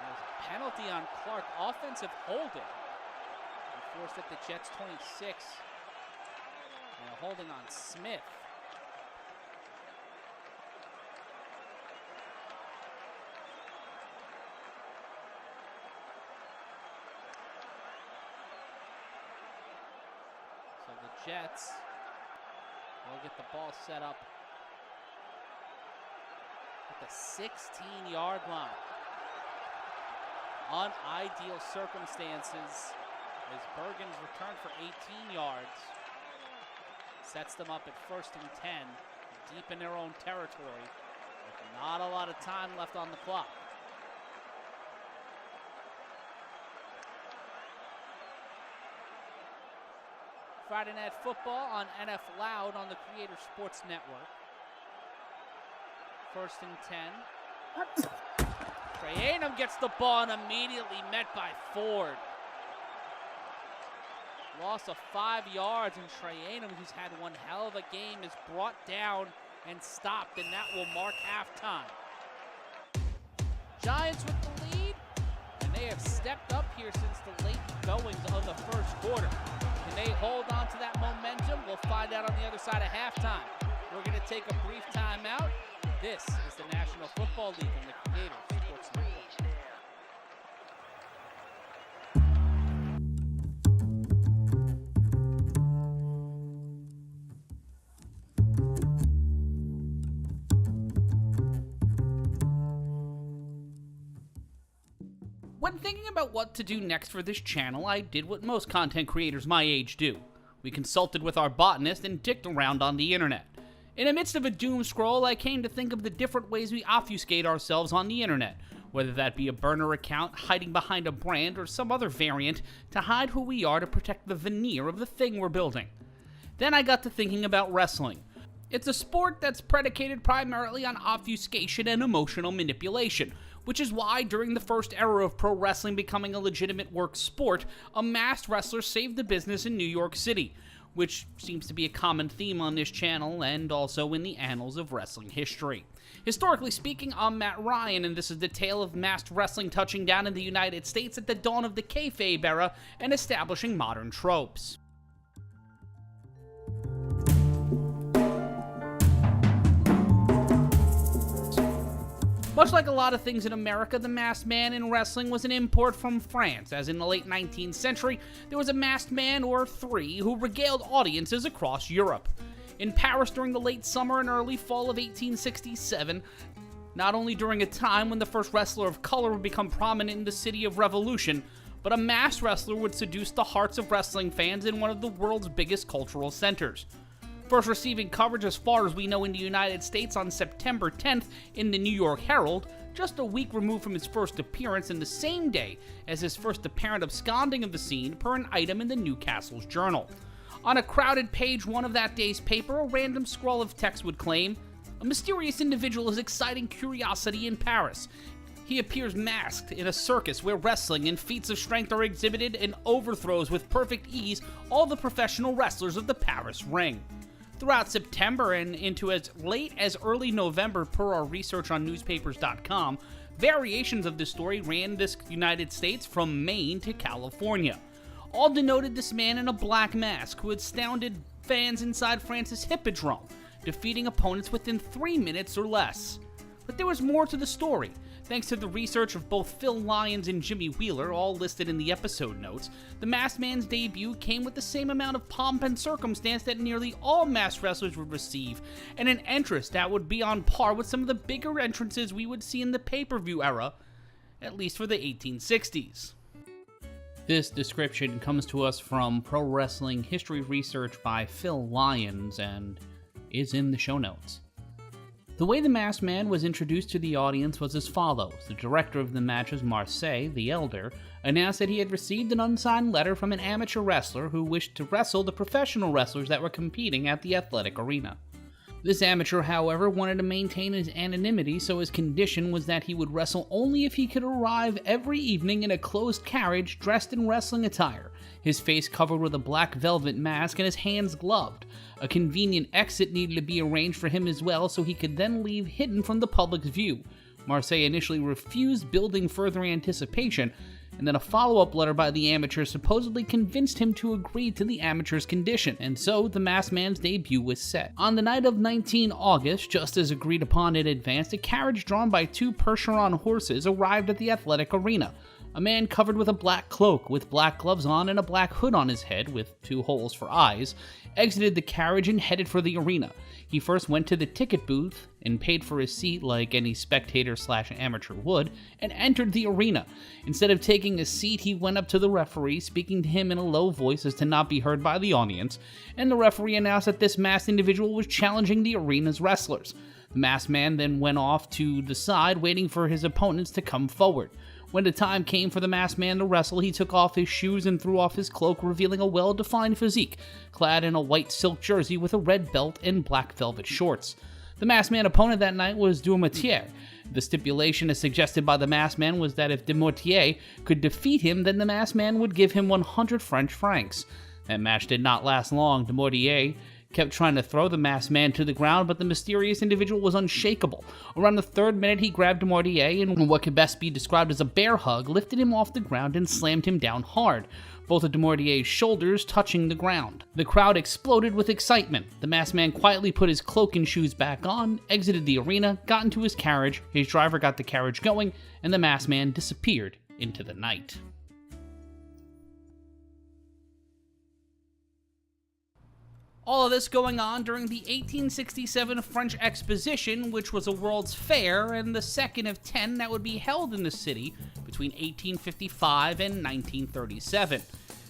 There's a penalty on Clark, offensive holding. Enforced at the Jets 26. And a holding on Smith. So the Jets will get the ball set up at the 16-yard line. Unideal circumstances as Bergen's return for 18 yards sets them up at 1st and 10, deep in their own territory, with not a lot of time left on the clock. Friday Night Football on NFLoud on the Creator Sports Network. 1st and 10. Trayanum gets the ball and immediately met by Ford. Loss of 5 yards, and Trayanum, who's had one hell of a game, is brought down and stopped, and that will mark halftime. Giants with the lead, and they have stepped up here since the late goings of the first quarter. Can they hold on to that momentum? We'll find out on the other side of halftime. We're going to take a brief timeout. This is the National Football League and the Creator Sports Network. When thinking about what to do next for this channel, I did what most content creators my age do. We consulted with our botanist and dicked around on the internet. In the midst of a doom scroll, I came to think of the different ways we obfuscate ourselves on the internet, whether that be a burner account hiding behind a brand or some other variant to hide who we are to protect the veneer of the thing we're building. Then I got to thinking about wrestling. It's a sport that's predicated primarily on obfuscation and emotional manipulation, which is why during the first era of pro wrestling becoming a legitimate work sport, a masked wrestler saved the business in New York City, which seems to be a common theme on this channel and also in the annals of wrestling history. Historically speaking, I'm Matt Ryan, and this is the tale of masked wrestling touching down in the United States at the dawn of the kayfabe era and establishing modern tropes. Much like a lot of things in America, the masked man in wrestling was an import from France, as in the late 19th century, there was a masked man or three who regaled audiences across Europe. In Paris during the late summer and early fall of 1867, not only during a time when the first wrestler of color would become prominent in the city of revolution, but a masked wrestler would seduce the hearts of wrestling fans in one of the world's biggest cultural centers. First receiving coverage as far as we know in the United States on September 10th in the New York Herald, just a week removed from his first appearance and the same day as his first apparent absconding of the scene per an item in the Newcastle's Journal. On a crowded page 1 of that day's paper, a random scroll of text would claim, "A mysterious individual is exciting curiosity in Paris. He appears masked in a circus where wrestling and feats of strength are exhibited and overthrows with perfect ease all the professional wrestlers of the Paris ring." Throughout September and into as late as early November per our research on newspapers.com, variations of this story ran the United States from Maine to California. All denoted this man in a black mask who astounded fans inside France's Hippodrome, defeating opponents within 3 minutes or less. But there was more to the story. Thanks to the research of both Phil Lyons and Jimmy Wheeler, all listed in the episode notes, the Masked Man's debut came with the same amount of pomp and circumstance that nearly all masked wrestlers would receive, and an entrance that would be on par with some of the bigger entrances we would see in the pay-per-view era, at least for the 1860s. This description comes to us from Pro Wrestling History Research by Phil Lyons and is in the show notes. The way the Masked Man was introduced to the audience was as follows. The director of the matches, Marseille, the Elder, announced that he had received an unsigned letter from an amateur wrestler who wished to wrestle the professional wrestlers that were competing at the athletic arena. This amateur, however, wanted to maintain his anonymity, so his condition was that he would wrestle only if he could arrive every evening in a closed carriage dressed in wrestling attire, his face covered with a black velvet mask and his hands gloved. A convenient exit needed to be arranged for him as well, so he could then leave hidden from the public's view. Marseille initially refused, building further anticipation, and then a follow-up letter by the amateur supposedly convinced him to agree to the amateur's condition, and so the Masked Man's debut was set. On the night of 19 August, just as agreed upon in advance, a carriage drawn by 2 Percheron horses arrived at the athletic arena. A man covered with a black cloak, with black gloves on and a black hood on his head, with 2 holes for eyes, exited the carriage and headed for the arena. He first went to the ticket booth and paid for his seat like any spectator/amateur would, and entered the arena. Instead of taking a seat, he went up to the referee, speaking to him in a low voice as to not be heard by the audience, and the referee announced that this masked individual was challenging the arena's wrestlers. The Masked Man then went off to the side, waiting for his opponents to come forward. When the time came for the Masked Man to wrestle, he took off his shoes and threw off his cloak, revealing a well-defined physique, clad in a white silk jersey with a red belt and black velvet shorts. The Masked Man opponent that night was Dumortier. The stipulation as suggested by the Masked Man was that if Dumortier could defeat him, then the Masked Man would give him 100 French francs. That match did not last long. Dumortier kept trying to throw the Masked Man to the ground, but the mysterious individual was unshakable. Around the 3rd minute, he grabbed Dumortier and, in what could best be described as a bear hug, lifted him off the ground and slammed him down hard, both of Dumortier's shoulders touching the ground. The crowd exploded with excitement. The Masked Man quietly put his cloak and shoes back on, exited the arena, got into his carriage, his driver got the carriage going, and the Masked Man disappeared into the night. All of this going on during the 1867 French Exposition, which was a World's Fair and the second of 10 that would be held in the city between 1855 and 1937.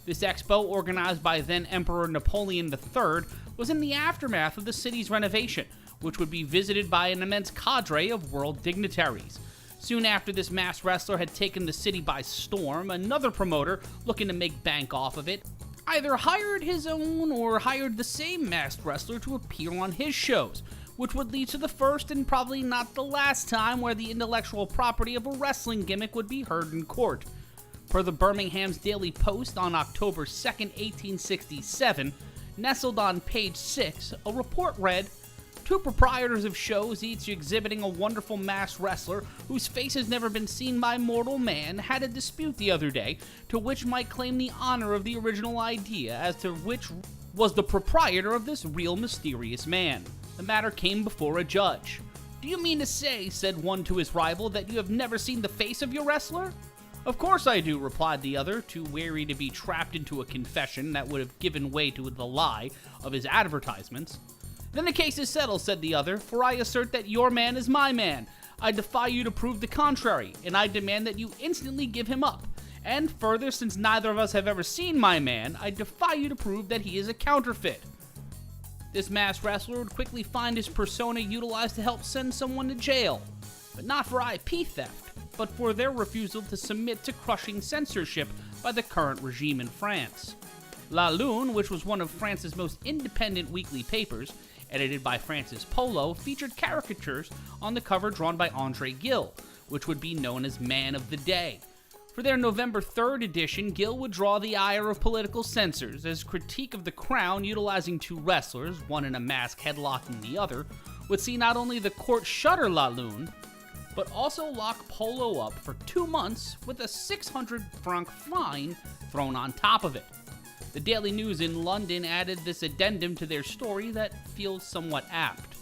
This expo, organized by then Emperor Napoleon III, was in the aftermath of the city's renovation, which would be visited by an immense cadre of world dignitaries. Soon after this masked wrestler had taken the city by storm, another promoter, looking to make bank off of it, either hired his own or hired the same masked wrestler to appear on his shows, which would lead to the first and probably not the last time where the intellectual property of a wrestling gimmick would be heard in court. Per the Birmingham's Daily Post on October 2nd, 1867, nestled on page 6, a report read, "Two proprietors of shows, each exhibiting a wonderful masked wrestler whose face has never been seen by mortal man, had a dispute the other day, to which might claim the honor of the original idea as to which was the proprietor of this real mysterious man. The matter came before a judge. 'Do you mean to say,' said one to his rival, 'that you have never seen the face of your wrestler?' 'Of course I do,' replied the other, too wary to be trapped into a confession that would have given way to the lie of his advertisements. 'Then the case is settled,' said the other, 'for I assert that your man is my man. I defy you to prove the contrary, and I demand that you instantly give him up. And further, since neither of us have ever seen my man, I defy you to prove that he is a counterfeit.' This masked wrestler would quickly find his persona utilized to help send someone to jail, but not for IP theft, but for their refusal to submit to crushing censorship by the current regime in France. La Lune, which was one of France's most independent weekly papers, edited by Francis Polo, featured caricatures on the cover drawn by André Gille, which would be known as Man of the Day. For their November 3rd edition, Gille would draw the ire of political censors, as critique of the crown utilizing 2 wrestlers, one in a mask headlocking the other, would see not only the court shutter La Lune, but also lock Polo up for 2 months with a 600 franc fine thrown on top of it. The Daily News in London added this addendum to their story that feels somewhat apt.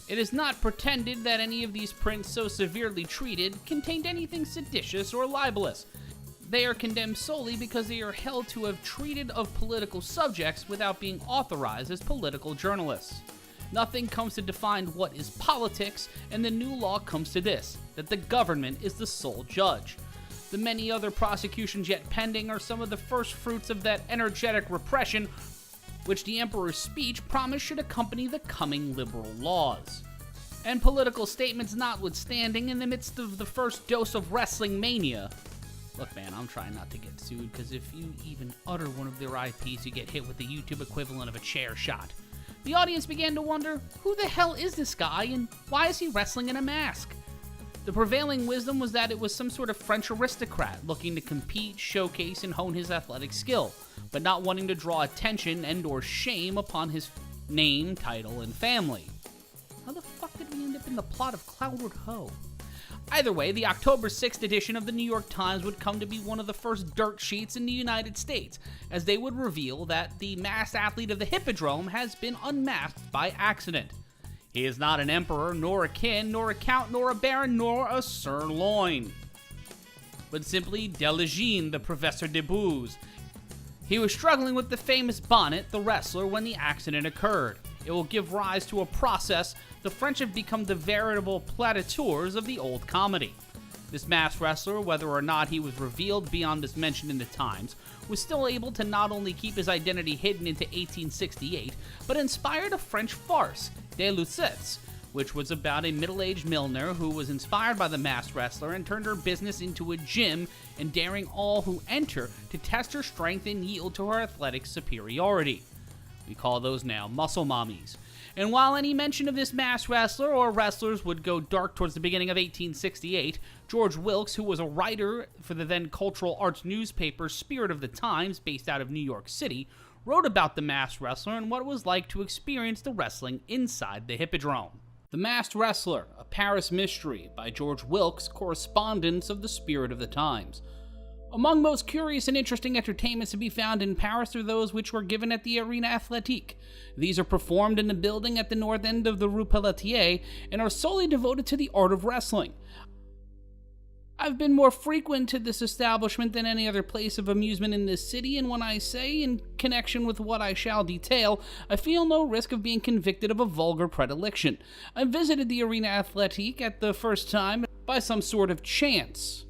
It is not pretended that any of these prints so severely treated contained anything seditious or libelous. They are condemned solely because they are held to have treated of political subjects without being authorized as political journalists. Nothing comes to define what is politics, and the new law comes to this, that the government is the sole judge. The many other prosecutions yet pending are some of the first fruits of that energetic repression which the Emperor's speech promised should accompany the coming liberal laws. And political statements notwithstanding, in the midst of the first dose of wrestling mania, look man, I'm trying not to get sued, because if you even utter one of their IPs, you get hit with the YouTube equivalent of a chair shot. The audience began to wonder, who the hell is this guy, and why is he wrestling in a mask? The prevailing wisdom was that it was some sort of French aristocrat looking to compete, showcase, and hone his athletic skill, but not wanting to draw attention and or shame upon his name, title, and family. How the fuck did we end up in the plot of Cloudward Ho? Either way, the October 6th edition of the New York Times would come to be one of the first dirt sheets in the United States, as they would reveal that the masked athlete of the Hippodrome has been unmasked by accident. He is not an emperor, nor a king, nor a count, nor a baron, nor a sirloin, but simply Delegine, the Professor de Booze. He was struggling with the famous Bonnet, the wrestler, when the accident occurred. It will give rise to a process the French have become the veritable platiteurs of the old comedy. This masked wrestler, whether or not he was revealed beyond his mention in the Times, was still able to not only keep his identity hidden into 1868, but inspired a French farce, De Lucets, which was about a middle-aged milliner who was inspired by the masked wrestler and turned her business into a gym, and daring all who enter to test her strength and yield to her athletic superiority. We call those now muscle mommies. And while any mention of this masked wrestler or wrestlers would go dark towards the beginning of 1868, George Wilkes, who was a writer for the then cultural arts newspaper Spirit of the Times, based out of New York City, wrote about the masked wrestler and what it was like to experience the wrestling inside the Hippodrome. The Masked Wrestler, A Paris Mystery, by George Wilkes, correspondent of the Spirit of the Times. Among most curious and interesting entertainments to be found in Paris are those which were given at the Arena Athletique. These are performed in the building at the north end of the Rue Pelletier and are solely devoted to the art of wrestling. I've been more frequent to this establishment than any other place of amusement in this city, and when I say, in connection with what I shall detail, I feel no risk of being convicted of a vulgar predilection. I visited the Arena Athletique at the first time by some sort of chance.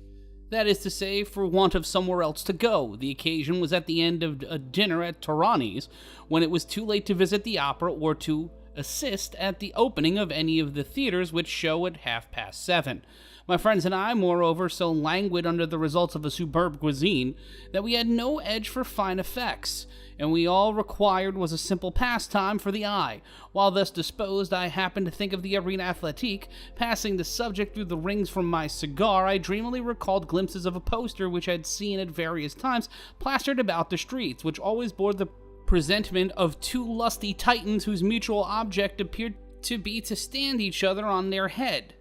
That is to say, for want of somewhere else to go. The occasion was at the end of a dinner at Torani's, when it was too late to visit the opera or to assist at the opening of any of the theaters which show at 7:30. My friends and I, moreover, so languid under the results of a superb cuisine that we had no edge for fine effects, and we all required was a simple pastime for the eye. While thus disposed, I happened to think of the Arena Athletique. Passing the subject through the rings from my cigar, I dreamily recalled glimpses of a poster which I had seen at various times plastered about the streets, which always bore the presentment of two lusty titans whose mutual object appeared to be to stand each other on their head.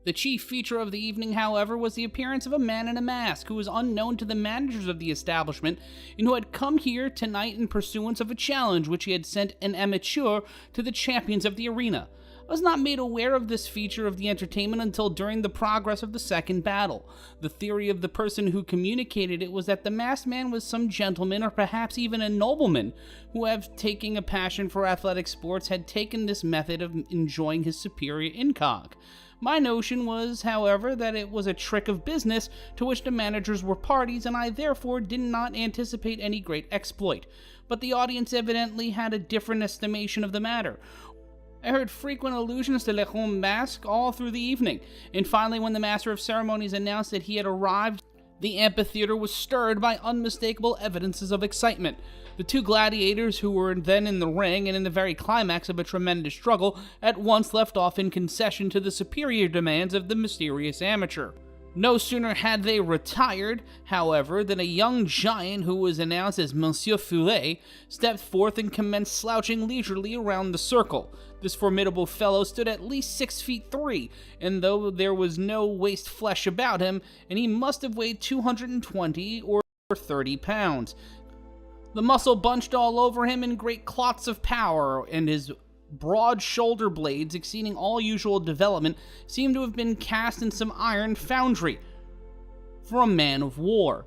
The chief feature of the evening, however, was the appearance of a man in a mask who was unknown to the managers of the establishment and who had come here tonight in pursuance of a challenge which he had sent an amateur to the champions of the arena. I was not made aware of this feature of the entertainment until during the progress of the second battle. The theory of the person who communicated it was that the masked man was some gentleman, or perhaps even a nobleman, who, taking a passion for athletic sports, had taken this method of enjoying his superior incog. My notion was, however, that it was a trick of business to which the managers were parties, and I therefore did not anticipate any great exploit. But the audience evidently had a different estimation of the matter. I heard frequent allusions to Le Homme Masque all through the evening, and finally when the Master of Ceremonies announced that he had arrived, the amphitheater was stirred by unmistakable evidences of excitement. The two gladiators, who were then in the ring and in the very climax of a tremendous struggle, at once left off in concession to the superior demands of the mysterious amateur. No sooner had they retired, however, than a young giant who was announced as Monsieur Foulet stepped forth and commenced slouching leisurely around the circle. This formidable fellow stood at least 6'3", and though there was no waste flesh about him, and he must have weighed 220 or 30 pounds. The muscle bunched all over him in great clots of power, and his broad shoulder blades exceeding all usual development seemed to have been cast in some iron foundry for a man of war.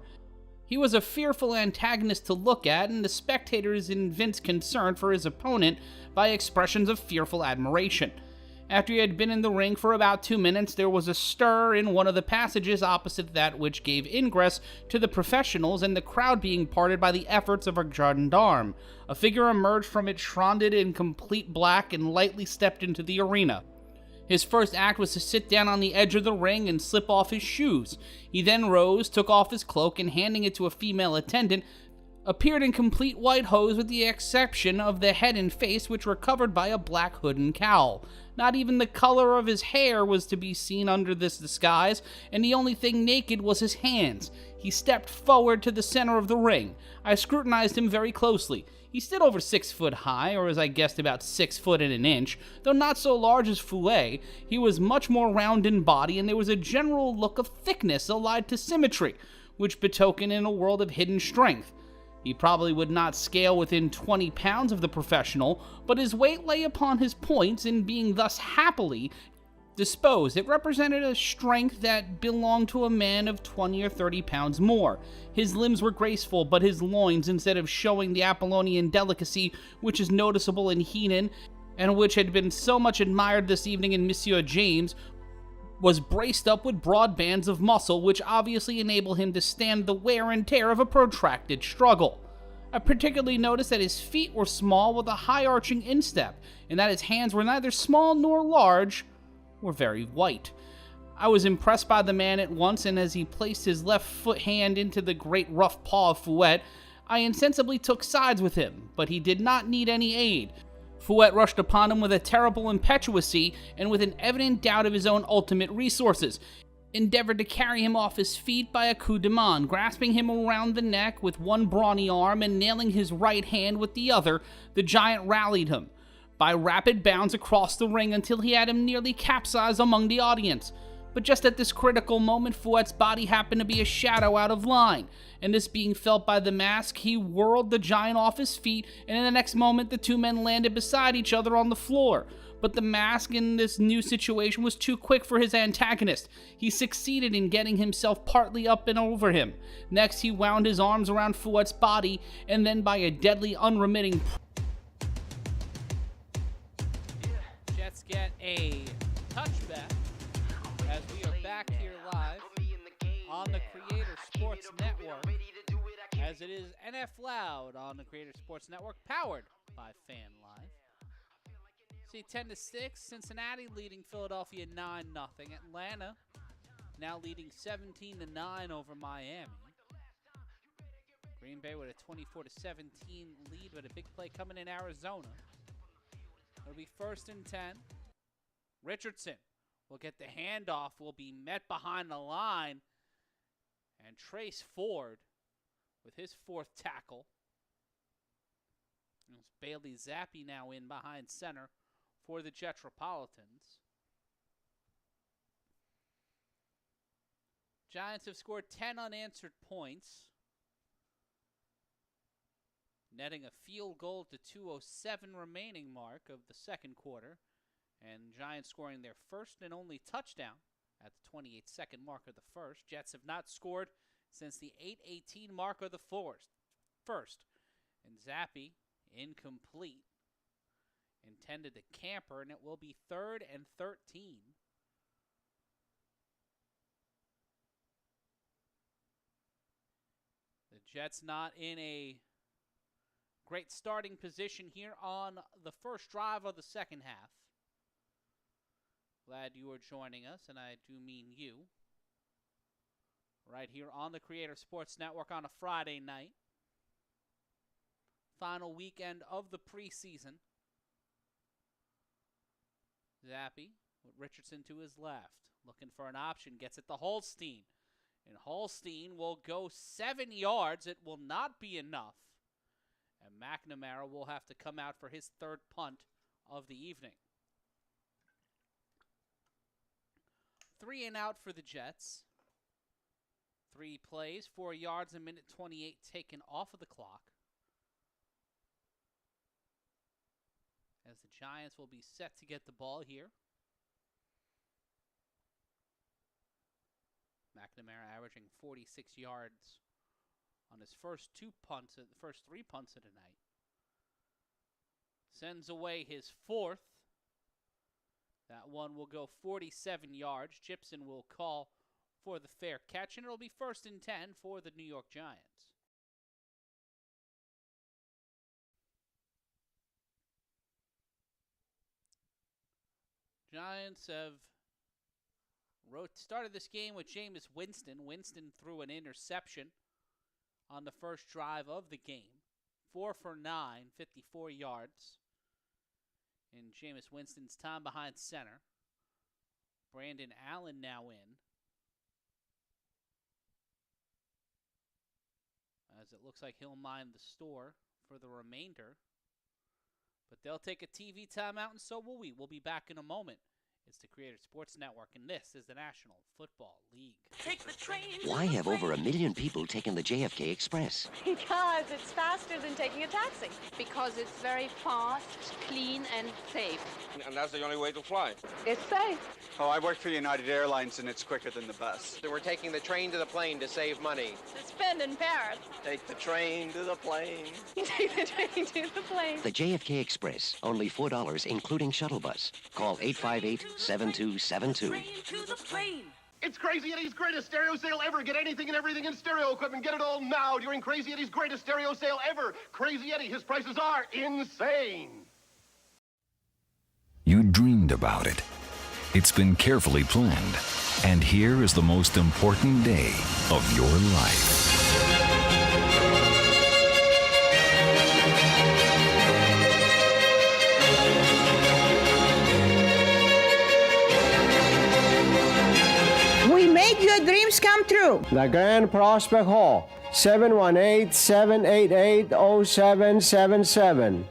He was a fearful antagonist to look at, and the spectators evinced concern for his opponent by expressions of fearful admiration. After he had been in the ring for about 2 minutes, there was a stir in one of the passages opposite that which gave ingress to the professionals, and the crowd being parted by the efforts of a gendarme. A figure emerged from it shrouded in complete black and lightly stepped into the arena. His first act was to sit down on the edge of the ring and slip off his shoes. He then rose, took off his cloak, and handing it to a female attendant, appeared in complete white hose with the exception of the head and face, which were covered by a black hood and cowl. Not even the color of his hair was to be seen under this disguise, and the only thing naked was his hands. He stepped forward to the center of the ring. I scrutinized him very closely. He stood over 6 foot high, or as I guessed about 6 foot and an inch. Though not so large as Fouet, he was much more round in body, and there was a general look of thickness allied to symmetry, which betokened in a world of hidden strength. He probably would not scale within 20 pounds of the professional, but his weight lay upon his points, and being thus happily disposed, it represented a strength that belonged to a man of 20 or 30 pounds more. His limbs were graceful, but his loins, instead of showing the Apollonian delicacy which is noticeable in Heenan, and which had been so much admired this evening in Monsieur James, was braced up with broad bands of muscle, which obviously enable him to stand the wear and tear of a protracted struggle. I particularly noticed that his feet were small with a high arching instep, and that his hands were neither small nor large, were very white. I was impressed by the man at once, and as he placed his left foot hand into the great rough paw of Fouet, I insensibly took sides with him, but he did not need any aid. Fouet rushed upon him with a terrible impetuosity, and with an evident doubt of his own ultimate resources, endeavored to carry him off his feet by a coup de main, grasping him around the neck with one brawny arm and nailing his right hand with the other. The giant rallied him by rapid bounds across the ring until he had him nearly capsized among the audience. But just at this critical moment, Fouet's body happened to be a shadow out of line, and this being felt by the mask, he whirled the giant off his feet, and in the next moment the two men landed beside each other on the floor. But the mask in this new situation was too quick for his antagonist. He succeeded in getting himself partly up and over him. Next, he wound his arms around Fouet's body, and then by a deadly, unremitting Jets get a touchback as we are back here live on the Creator Sports Network, as it is NFLoud on the Creator Sports Network, powered by Fan Live. See, 10-6, Cincinnati leading Philadelphia 9-0. Atlanta now leading 17-9 over Miami. Green Bay with a 24-17 lead, with a big play coming in Arizona. It'll be 1st and 10. Richardson will get the handoff, will be met behind the line, and Trace Ford with his 4th tackle. It's Bailey Zappi now in behind center for the Jetropolitans. Giants have scored 10 unanswered points, netting a field goal to 2:07 remaining mark of the second quarter, and Giants scoring their first and only touchdown at the 28-second mark of the first. Jets have not scored since the 8:18 mark of the first. And Zappi, incomplete, intended to camper, and it will be 3rd and 13. The Jets not in a great starting position here on the first drive of the second half. Glad you are joining us, and I do mean you, right here on the Creator Sports Network on a Friday night. Final weekend of the preseason. Zappi with Richardson to his left, looking for an option, gets it to Holstein. And Holstein will go 7 yards. It will not be enough. And McNamara will have to come out for his 3rd punt of the evening. 3 and out for the Jets. 3 plays, 4 yards, a minute 28 taken off of the clock. as the Giants will be set to get the ball here. McNamara averaging 46 yards on his first three punts of the night. Sends away his fourth. That one will go 47 yards. Gibson will call for the fair catch, and it'll be 1st and 10 for the New York Giants. Giants have started this game with Jameis Winston. Winston threw an interception on the first drive of the game. 4 for 9, 54 yards. In Jameis Winston's time behind center. Brandon Allen now in. As it looks like he'll mind the store for the remainder. But they'll take a TV timeout, and so will we. We'll be back in a moment. It's the Creator Sports Network, and this is the National Football League. Take the train. Why have over 1 million people taken the JFK Express? Because it's faster than taking a taxi. Because it's very fast, clean, and safe. And that's the only way to fly. It's safe. Oh, I work for United Airlines, and it's quicker than the bus. So we're taking the train to the plane to save money. To spend in Paris. Take the train to the plane. Take the train to the plane. The JFK Express, only $4, including shuttle bus. Call 858-7272. Train to the plane. It's Crazy Eddie's greatest stereo sale ever. Get anything and everything in stereo equipment. Get it all now during Crazy Eddie's greatest stereo sale ever. Crazy Eddie, his prices are insane. You dreamed about it. It's been carefully planned. And here is the most important day of your life. We make your dreams come true. The Grand Prospect Hall, 718-788-0777.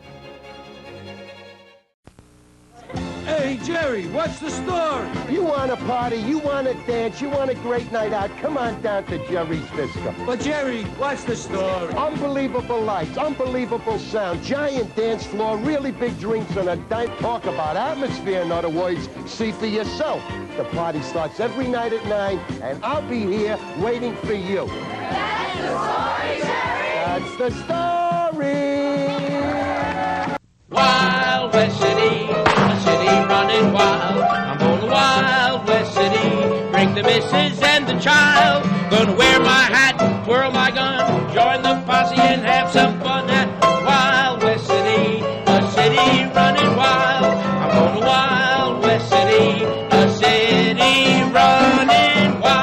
Hey, Jerry, what's the story? You want a party, you want to dance, you want a great night out, come on down to Jerry's Disco. But, Jerry, what's the story? Unbelievable lights, unbelievable sound, giant dance floor, really big drinks, and a dime. Talk about atmosphere, in other words. See for yourself. The party starts every night at 9, and I'll be here waiting for you. That's the story, Jerry! That's the story! Wild West City, a city running wild. I'm going to Wild West City, bring the missus and the child. Gonna wear my hat, twirl my gun, join the posse and have some fun at Wild West City, a city running wild. I'm going to Wild West City, a city running wild.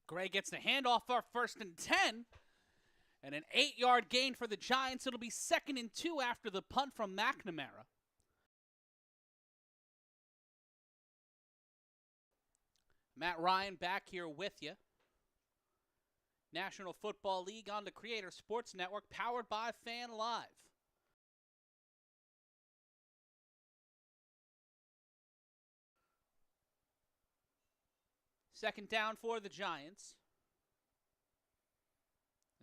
Gray gets the handoff for 1st and 10. And an 8-yard gain for the Giants. It'll be 2nd and 2 after the punt from McNamara. Matt Ryan back here with you. National Football League on the Creator Sports Network, powered by Fan Live. Second down for the Giants.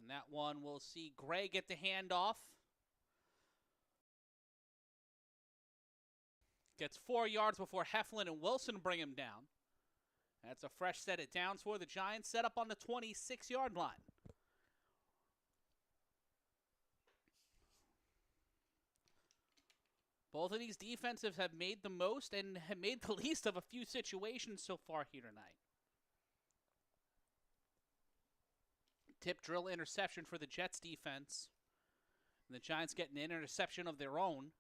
And that one we'll see Gray get the handoff. Gets 4 yards before Heflin and Wilson bring him down. That's a fresh set of downs for the Giants, set up on the 26-yard line. Both of these defensives have made the most and have made the least of a few situations so far here tonight. Tip drill interception for the Jets defense. And the Giants get an interception of their own.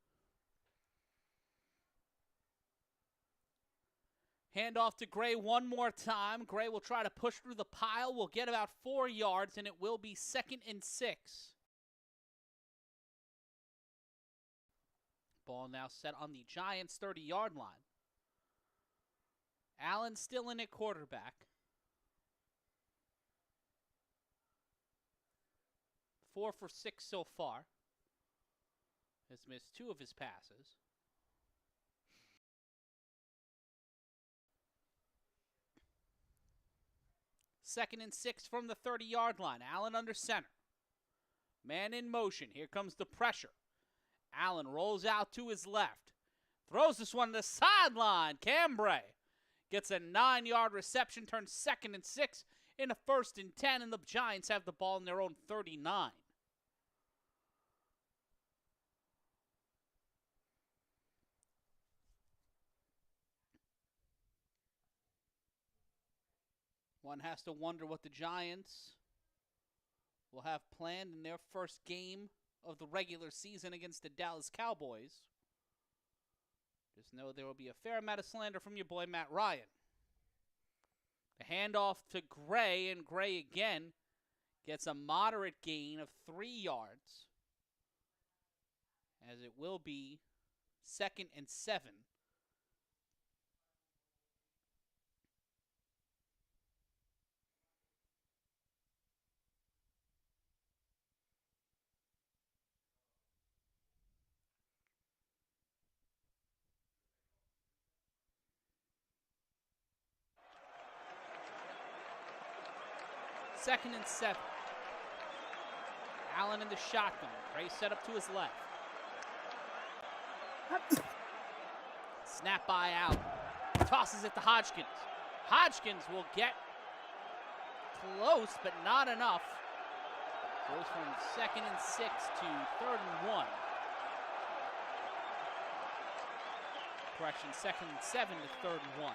Handoff to Gray one more time. Gray will try to push through the pile. Will get about 4 yards, and it will be 2nd and 6. Ball now set on the Giants' 30-yard line. Allen still in at quarterback. 4 for 6 so far. Has missed 2 of his passes. 2nd and 6 from the 30-yard line. Allen under center. Man in motion. Here comes the pressure. Allen rolls out to his left. Throws this one to the sideline. Cambray gets a 9-yard reception, turns 2nd and 6 in a 1st and 10, and the Giants have the ball in their own 39. One has to wonder what the Giants will have planned in their first game of the regular season against the Dallas Cowboys. Just know there will be a fair amount of slander from your boy Matt Ryan. The handoff to Gray, and Gray again gets a moderate gain of 3 yards, as it will be 2nd and 7. Second and 7. Allen in the shotgun. Gray set up to his left. Snap by Allen. Tosses it to Hodgkins. Hodgkins will get close, but not enough. Goes from 2nd and 6 to 3rd and 1. Correction, 2nd and 7 to 3rd and 1.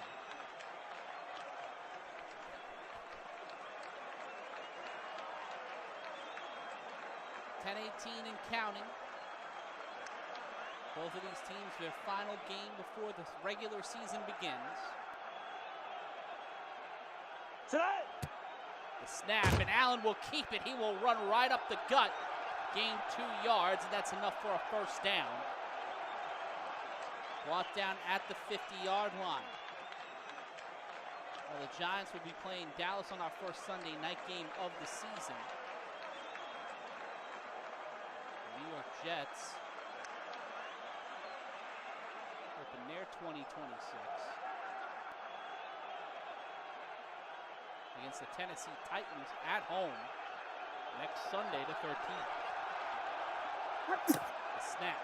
10-18 and counting. Both of these teams, their final game before the regular season begins. Tonight. The snap, and Allen will keep it. He will run right up the gut. Gain 2 yards, and that's enough for a 1st down. Brought down at the 50-yard line. Well, the Giants will be playing Dallas on our first Sunday night game of the season. New York Jets open their 2026 against the Tennessee Titans at home next Sunday the 13th. The snap.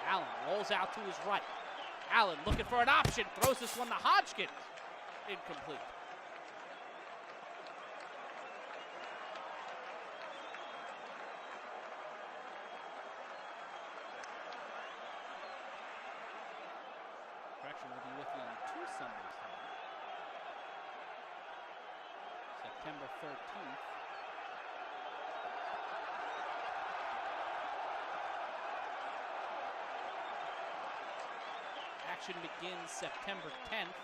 Allen rolls out to his right. Allen looking for an option, throws this one to Hodgkins. Incomplete. Correction will be with you on 2 Sundays time. September 13th. Action begins September 10th,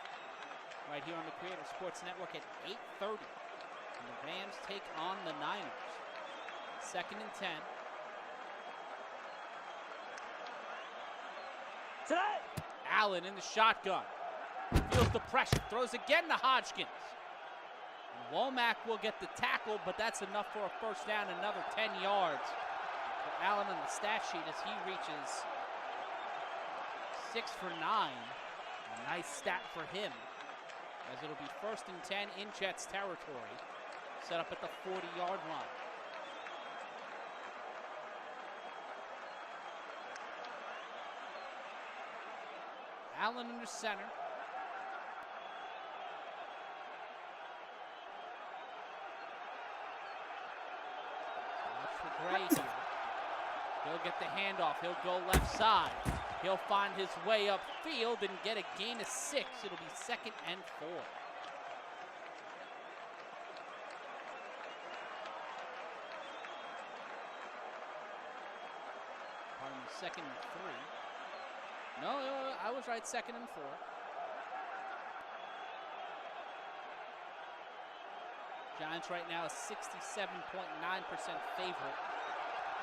right here on the Creator Sports Network at 8:30. And the Rams take on the Niners. 2nd and 10. Tonight. Allen in the shotgun. Feels the pressure. Throws again to Hodgkins. And Womack will get the tackle, but that's enough for a 1st down, another 10 yards. For Allen on the stat sheet as he reaches 6 for 9. A nice stat for him, as it'll be 1st and 10 in Jets territory, set up at the 40-yard line. Allen under center. Watch for Gray here. He'll get the handoff. He'll go left side. He'll find his way upfield and get a gain of 6. It'll be 2nd and 4. Pardon me, 2nd and 3. No, I was right, 2nd and 4. Giants right now a 67.9% favorite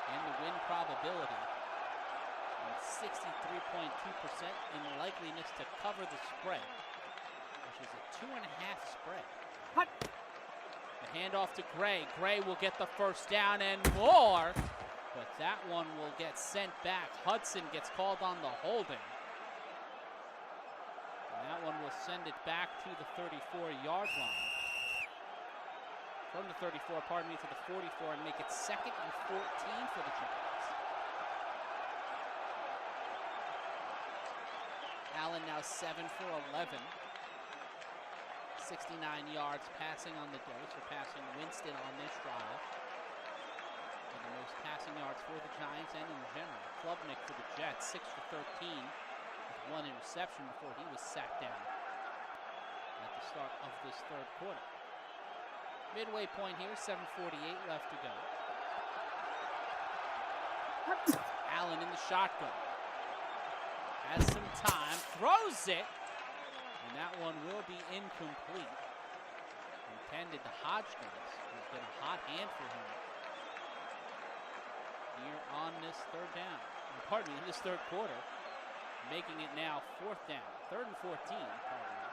in the win probability. And 63.2% in likeliness to cover the spread, which is a 2.5 spread. The handoff to Gray. Gray will get the 1st down and more, but that one will get sent back. Hudson gets called on the holding. And that one will send it back to the 34-yard line. from the 34, pardon me, to the 44 and make it 2nd and 14 for the Giants. Allen now 7 for 11. 69 yards passing on the day, surpassing Winston on this drive. And the most passing yards for the Giants and in general. Klubnik for the Jets, 6 for 13 with 1 interception before he was sat down at the start of this third quarter. Midway point here, 7:48 left to go. Allen in the shotgun. Has some time, throws it, and that one will be incomplete. Intended to Hodgkins, who's been a hot hand for him here on this third down. Pardon me, in this third quarter, making it now 4th down. 3rd and 14, pardon me.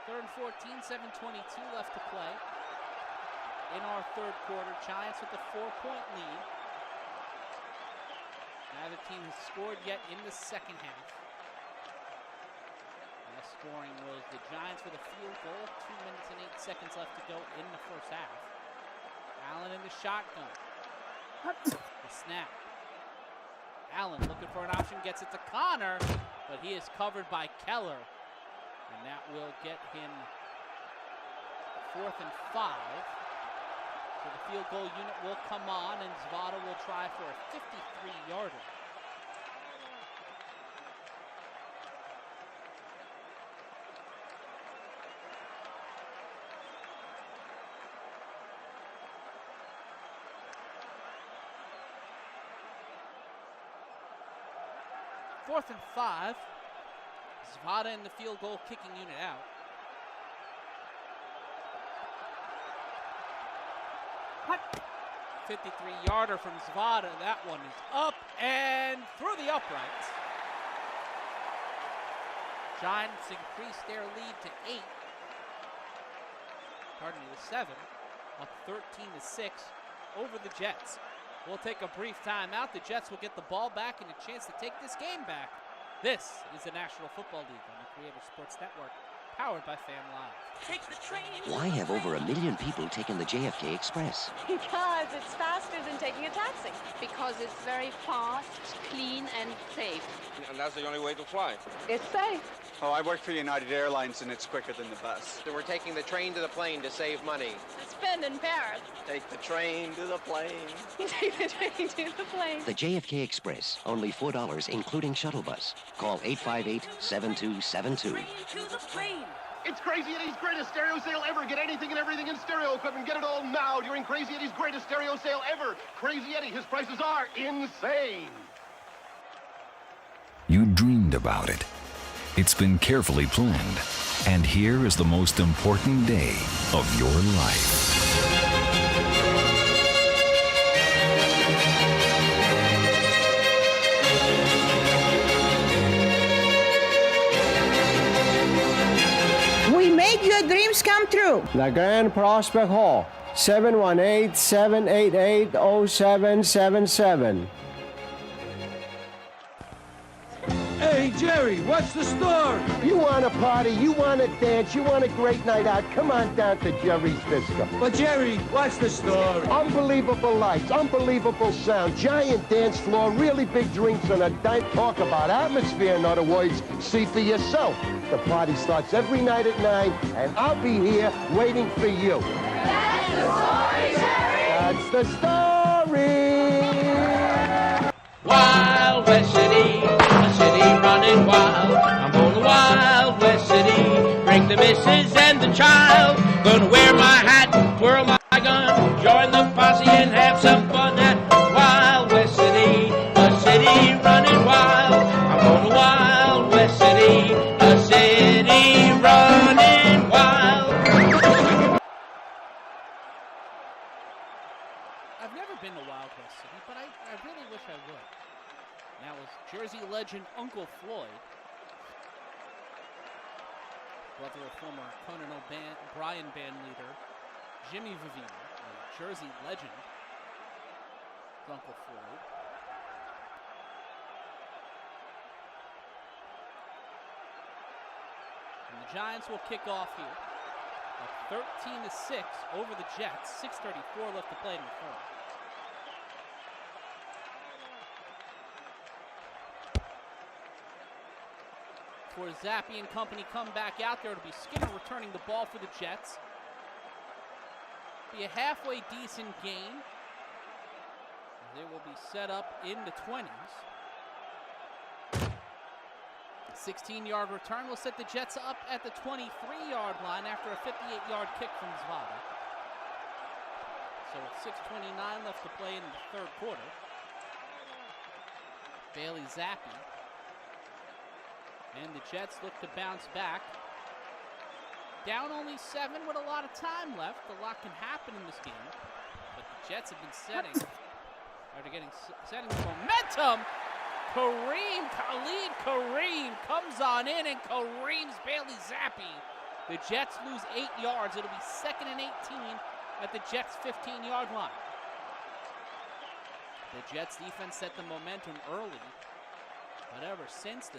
3rd and 14, 7:22 left to play. In our third quarter, Giants with a 4-point lead. Neither team has scored yet in the second half. Last scoring was the Giants with a field goal. 2 minutes and 8 seconds left to go in the first half. Allen in the shotgun. The snap. Allen looking for an option, gets it to Connor, but he is covered by Keller. And that will get him 4th and 5. So the field goal unit will come on, and Zvada will try for a 53-yarder. Fourth and 5. Zvada in the field goal kicking unit out. What? 53-yarder from Zvada. That one is up and through the uprights. Giants increase their lead to 8. Pardon me, to 7. Up 13-6 over the Jets. We'll take a brief timeout. The Jets will get the ball back and a chance to take this game back. This is the National Football League on the Creator Sports Network, powered by NFLoud. Take the train. Why have over 1 million people taken the JFK Express? Because it's faster than taking a taxi. Because it's very fast, clean, and safe. And that's the only way to fly. It's safe. Oh, I work for United Airlines, and it's quicker than the bus. So we're taking the train to the plane to save money. Spend in Paris. Take the train to the plane. Take the train to the plane. The JFK Express, only $4, including shuttle bus. Call 858-7272. Train to the plane. It's Crazy Eddie's greatest stereo sale ever. Get anything and everything in stereo equipment. Get it all now during Crazy Eddie's greatest stereo sale ever. Crazy Eddie, his prices are insane. You dreamed about it. It's been carefully planned. And here is the most important day of your life. We made your dreams come true. The Grand Prospect Hall, 718-788-0777. Hey, Jerry, what's the story? You want a party, you want to dance, you want a great night out, come on down to Jerry's Disco. But, Jerry, what's the story? Unbelievable lights, unbelievable sound, giant dance floor, really big drinks and a dime. Talk about atmosphere, in other words, see for yourself. The party starts every night at 9, and I'll be here waiting for you. That's the story, Jerry. That's the story. Wild West City, a city running wild. I'm going to Wild West City, bring the missus and the child. Gonna wear my hat, twirl my gun, join the posse and have some fun at Wild West City, a city running wild. I'm going to Wild West City, a city running wild. I've never been to Wild West City, but I really wish I would. That was Jersey legend Uncle Floyd, brother of former Conan O'Brien band leader Jimmy Vivino, a Jersey legend, Uncle Floyd. And the Giants will kick off here. Up 13-6 over the Jets. 6:34 left to play in the fourth. For Zappe and company come back out there. It'll be Skinner returning the ball for the Jets. Be a halfway decent game. They will be set up in the 20s. 16-yard return will set the Jets up at the 23-yard line after a 58-yard kick from Zvada. So with 6:29 left to play in the third quarter. Bailey Zappe. And the Jets look to bounce back. Down only 7 with a lot of time left. A lot can happen in this game. But the Jets have been setting the momentum. Khalid Kareem comes on in and Kareem's Bailey Zappe. The Jets lose 8 yards. It'll be 2nd and 18 at the Jets' 15-yard line. The Jets defense set the momentum early. But ever since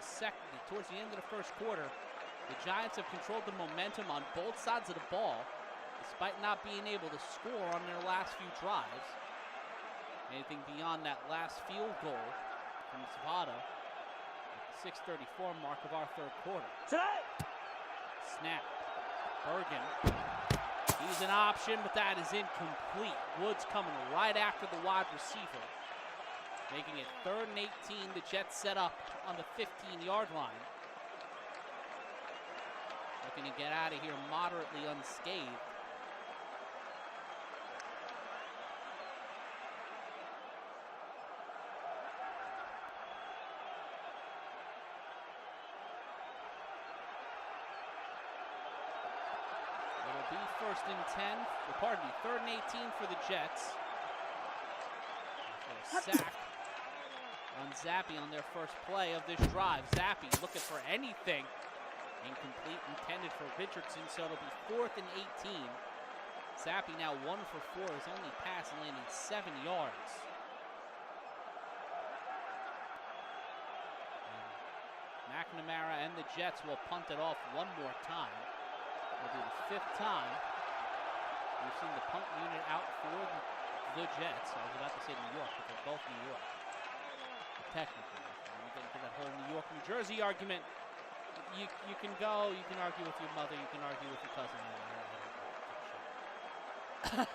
towards the end of the first quarter, the Giants have controlled the momentum on both sides of the ball, despite not being able to score on their last few drives. Anything beyond that last field goal from Zvada at the 6:34 mark of our third quarter. Snap. Bergen. He's an option, but that is incomplete. Woods coming right after the wide receiver. Making it 3rd and 18. The Jets set up on the 15-yard line. Looking to get out of here moderately unscathed. It'll be 1st and 10, pardon me, 3rd and 18 for the Jets. For a sack on Zappe on their first play of this drive. Zappe looking for anything. Incomplete, intended for Richardson, so it'll be 4th and 18. Zappe now 1 for 4. His only pass landing 7 yards. And McNamara and the Jets will punt it off one more time. It'll be the 5th time we've seen the punt unit out for the Jets. I was about to say New York, but they're both New York. But technically, when we get into that whole New York, New Jersey argument, you can argue with your mother, you can argue with your cousin.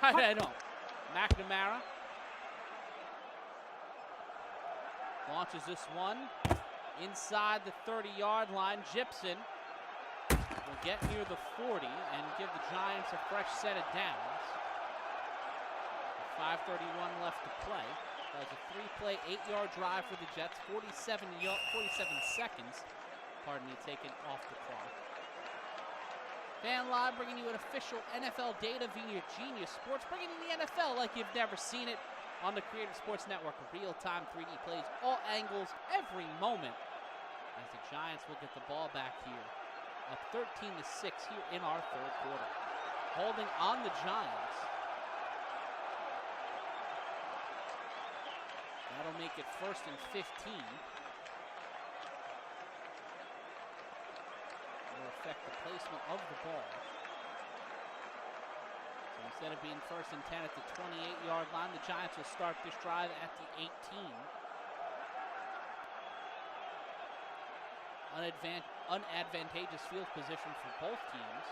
I don't. McNamara launches this one inside the 30-yard line. Gibson will get near the 40 and give the Giants a fresh set of downs. 5:31 left to play. That was a 3-play, 8-yard drive for the Jets. 47 seconds. Taken off the clock. FanLive bringing you an official NFL data via Genius Sports, bringing you the NFL like you've never seen it on the Creative Sports Network. Real-time 3D plays, all angles, every moment. As the Giants will get the ball back here, up 13-6 here in our third quarter. Holding on the Giants. That'll make it 1st and 15. Affect the placement of the ball. So instead of being 1st and 10 at the 28-yard line, the Giants will start this drive at the 18. Unadvantageous field position for both teams.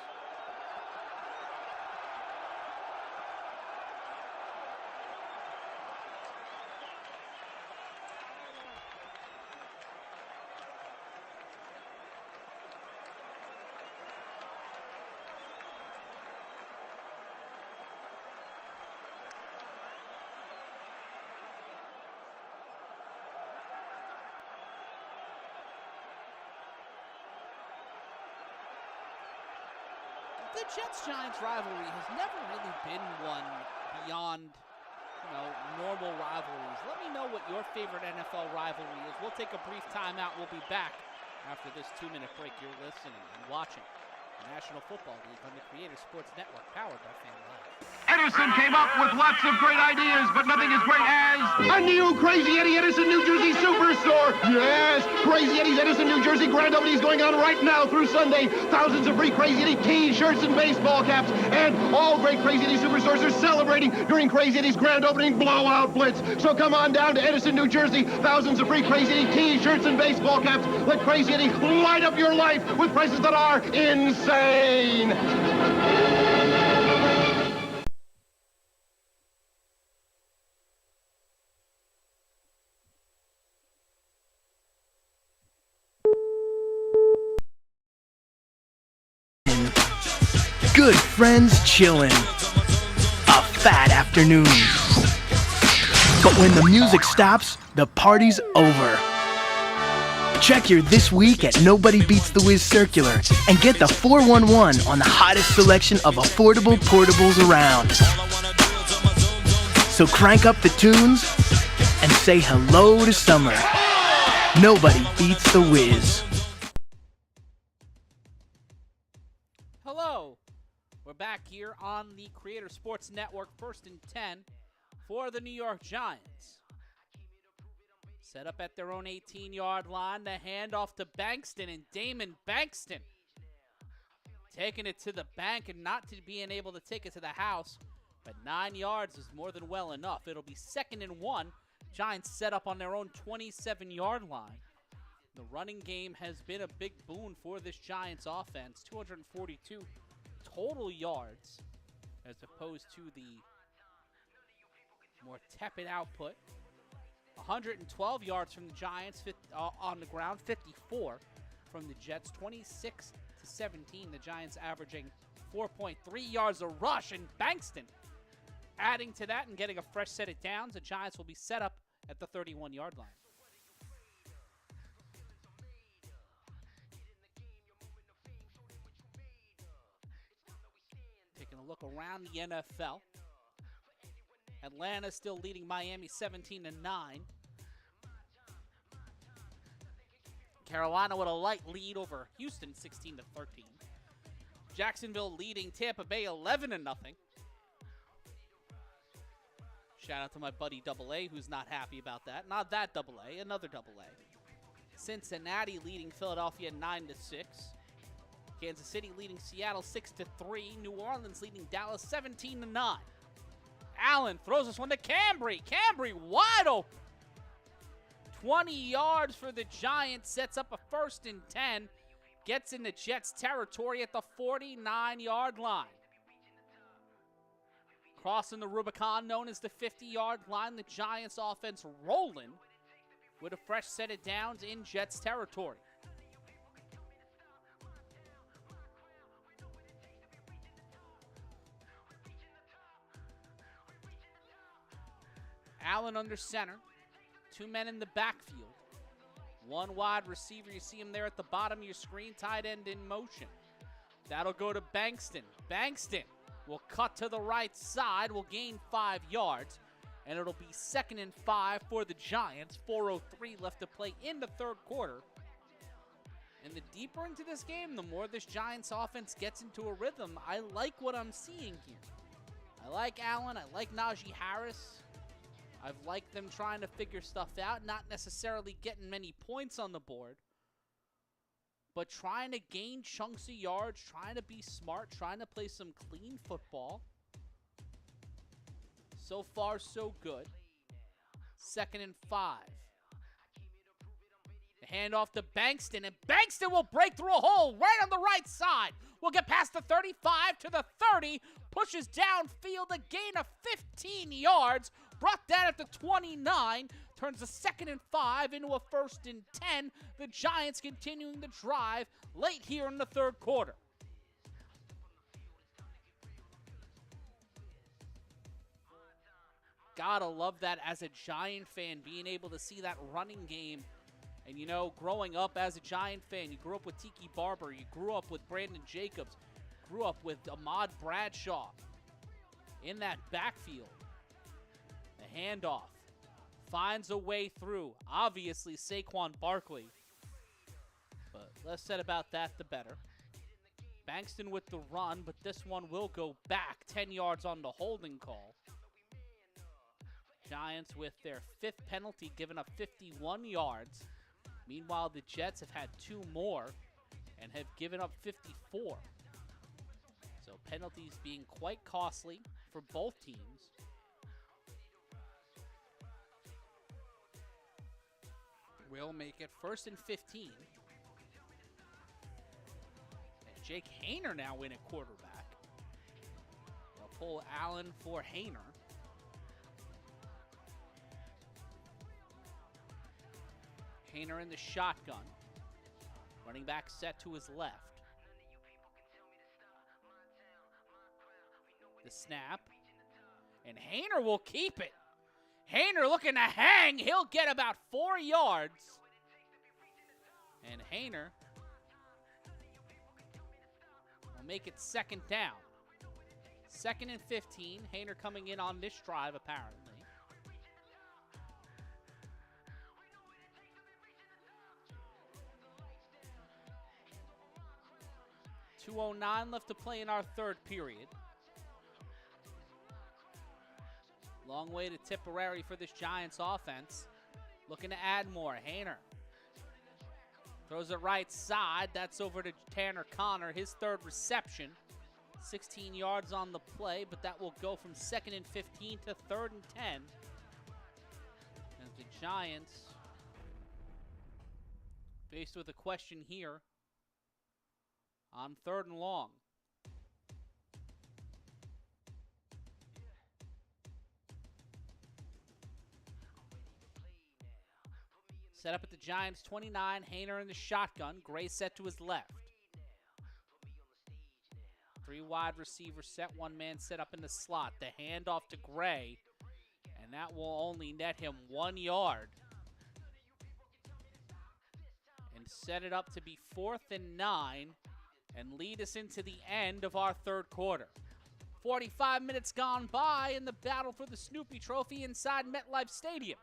The Jets-Giants rivalry has never really been one beyond, normal rivalries. Let me know what your favorite NFL rivalry is. We'll take a brief timeout. We'll be back after this 2-minute break. You're listening and watching the National Football League on the Creative Sports Network, powered by FanLive. Edison came up with lots of great ideas, but nothing as great as a new Crazy Eddie Edison, New Jersey Superstore. Yes, Crazy Eddie's Edison, New Jersey grand opening is going on right now through Sunday. Thousands of free Crazy Eddie T-shirts and baseball caps, and all great Crazy Eddie Superstores are celebrating during Crazy Eddie's grand opening blowout blitz. So come on down to Edison, New Jersey. Thousands of free Crazy Eddie T-shirts and baseball caps. Let Crazy Eddie light up your life with prices that are insane. Good friends chillin'. A fat afternoon. But when the music stops, the party's over. Check your This Week at Nobody Beats the Wiz Circular and get the 411 on the hottest selection of affordable portables around. So crank up the tunes and say hello to summer. Nobody beats the Wiz. Hello. We're back here on the Creator Sports Network, 1st and 10 for the New York Giants. Set up at their own 18-yard line. The handoff to Bankston, and Damon Bankston taking it to the bank and not to being able to take it to the house. But 9 yards is more than well enough. It'll be 2nd and 1. Giants set up on their own 27-yard line. The running game has been a big boon for this Giants offense. 242 total yards as opposed to the more tepid output. 112 yards from the Giants on the ground, 54 from the Jets, 26 to 17. The Giants averaging 4.3 yards a rush, and Bankston adding to that and getting a fresh set of downs. The Giants will be set up at the 31-yard line. Taking a look around the NFL. Atlanta still leading Miami 17-9. Carolina with a light lead over Houston 16-13. Jacksonville leading Tampa Bay 11-0. Shout out to my buddy Double A, who's not happy about that. Not that Double A, another Double A. Cincinnati leading Philadelphia 9-6. Kansas City leading Seattle 6-3. New Orleans leading Dallas 17-9. Allen throws this one to Cambry. Cambry wide open. 20 yards for the Giants. Sets up a 1st and 10. Gets into Jets territory at the 49-yard line. Crossing the Rubicon, known as the 50-yard line. The Giants offense rolling with a fresh set of downs in Jets territory. Allen under center. 2 men in the backfield. 1 wide receiver. You see him there at the bottom of your screen. Tight end in motion. That'll go to Bankston. Bankston will cut to the right side. Will gain 5 yards. And it'll be 2nd and 5 for the Giants. 4:03 left to play in the third quarter. And the deeper into this game, the more this Giants offense gets into a rhythm. I like what I'm seeing here. I like Allen. I like Najee Harris. I've liked them trying to figure stuff out, not necessarily getting many points on the board, but trying to gain chunks of yards, trying to be smart, trying to play some clean football. So far, so good. 2nd and 5. The handoff to Bankston, and Bankston will break through a hole right on the right side. We'll get past the 35 to the 30, pushes downfield, a gain of 15 yards. Brought down at the 29, turns a 2nd and 5 into a 1st and 10. The Giants continuing the drive late here in the third quarter. Gotta love that as a Giant fan, being able to see that running game. And, you know, growing up as a Giant fan, you grew up with Tiki Barber, you grew up with Brandon Jacobs, grew up with Ahmad Bradshaw in that backfield. The handoff finds a way through. Obviously, Saquon Barkley. But less said about that, the better. Bankston with the run, but this one will go back 10 yards on the holding call. Giants with their 5th penalty, giving up 51 yards. Meanwhile, the Jets have had 2 more and have given up 54. So penalties being quite costly for both teams. Will make it 1st and 15. And Jake Haener now in at quarterback. They'll pull Allen for Haener. Haener in the shotgun. Running back set to his left. The snap. And Haener will keep it. Haener looking to hang. He'll get about 4 yards. And Haener will make it 2nd down. 2nd and 15. Haener coming in on this drive, apparently. .209 left to play in our 3rd period. Long way to Tipperary for this Giants offense. Looking to add more. Haener throws it right side. That's over to Tanner Connor, his 3rd reception. 16 yards on the play, but that will go from 2nd and 15 to 3rd and 10. As the Giants faced with a question here on 3rd and long. Set up at the Giants 29, Haener in the shotgun. Gray set to his left. 3 wide receivers set, 1 man set up in the slot. The handoff to Gray, and that will only net him 1 yard. And set it up to be 4th and 9 and lead us into the end of our 3rd quarter. 45 minutes gone by in the battle for the Snoopy Trophy inside MetLife Stadium.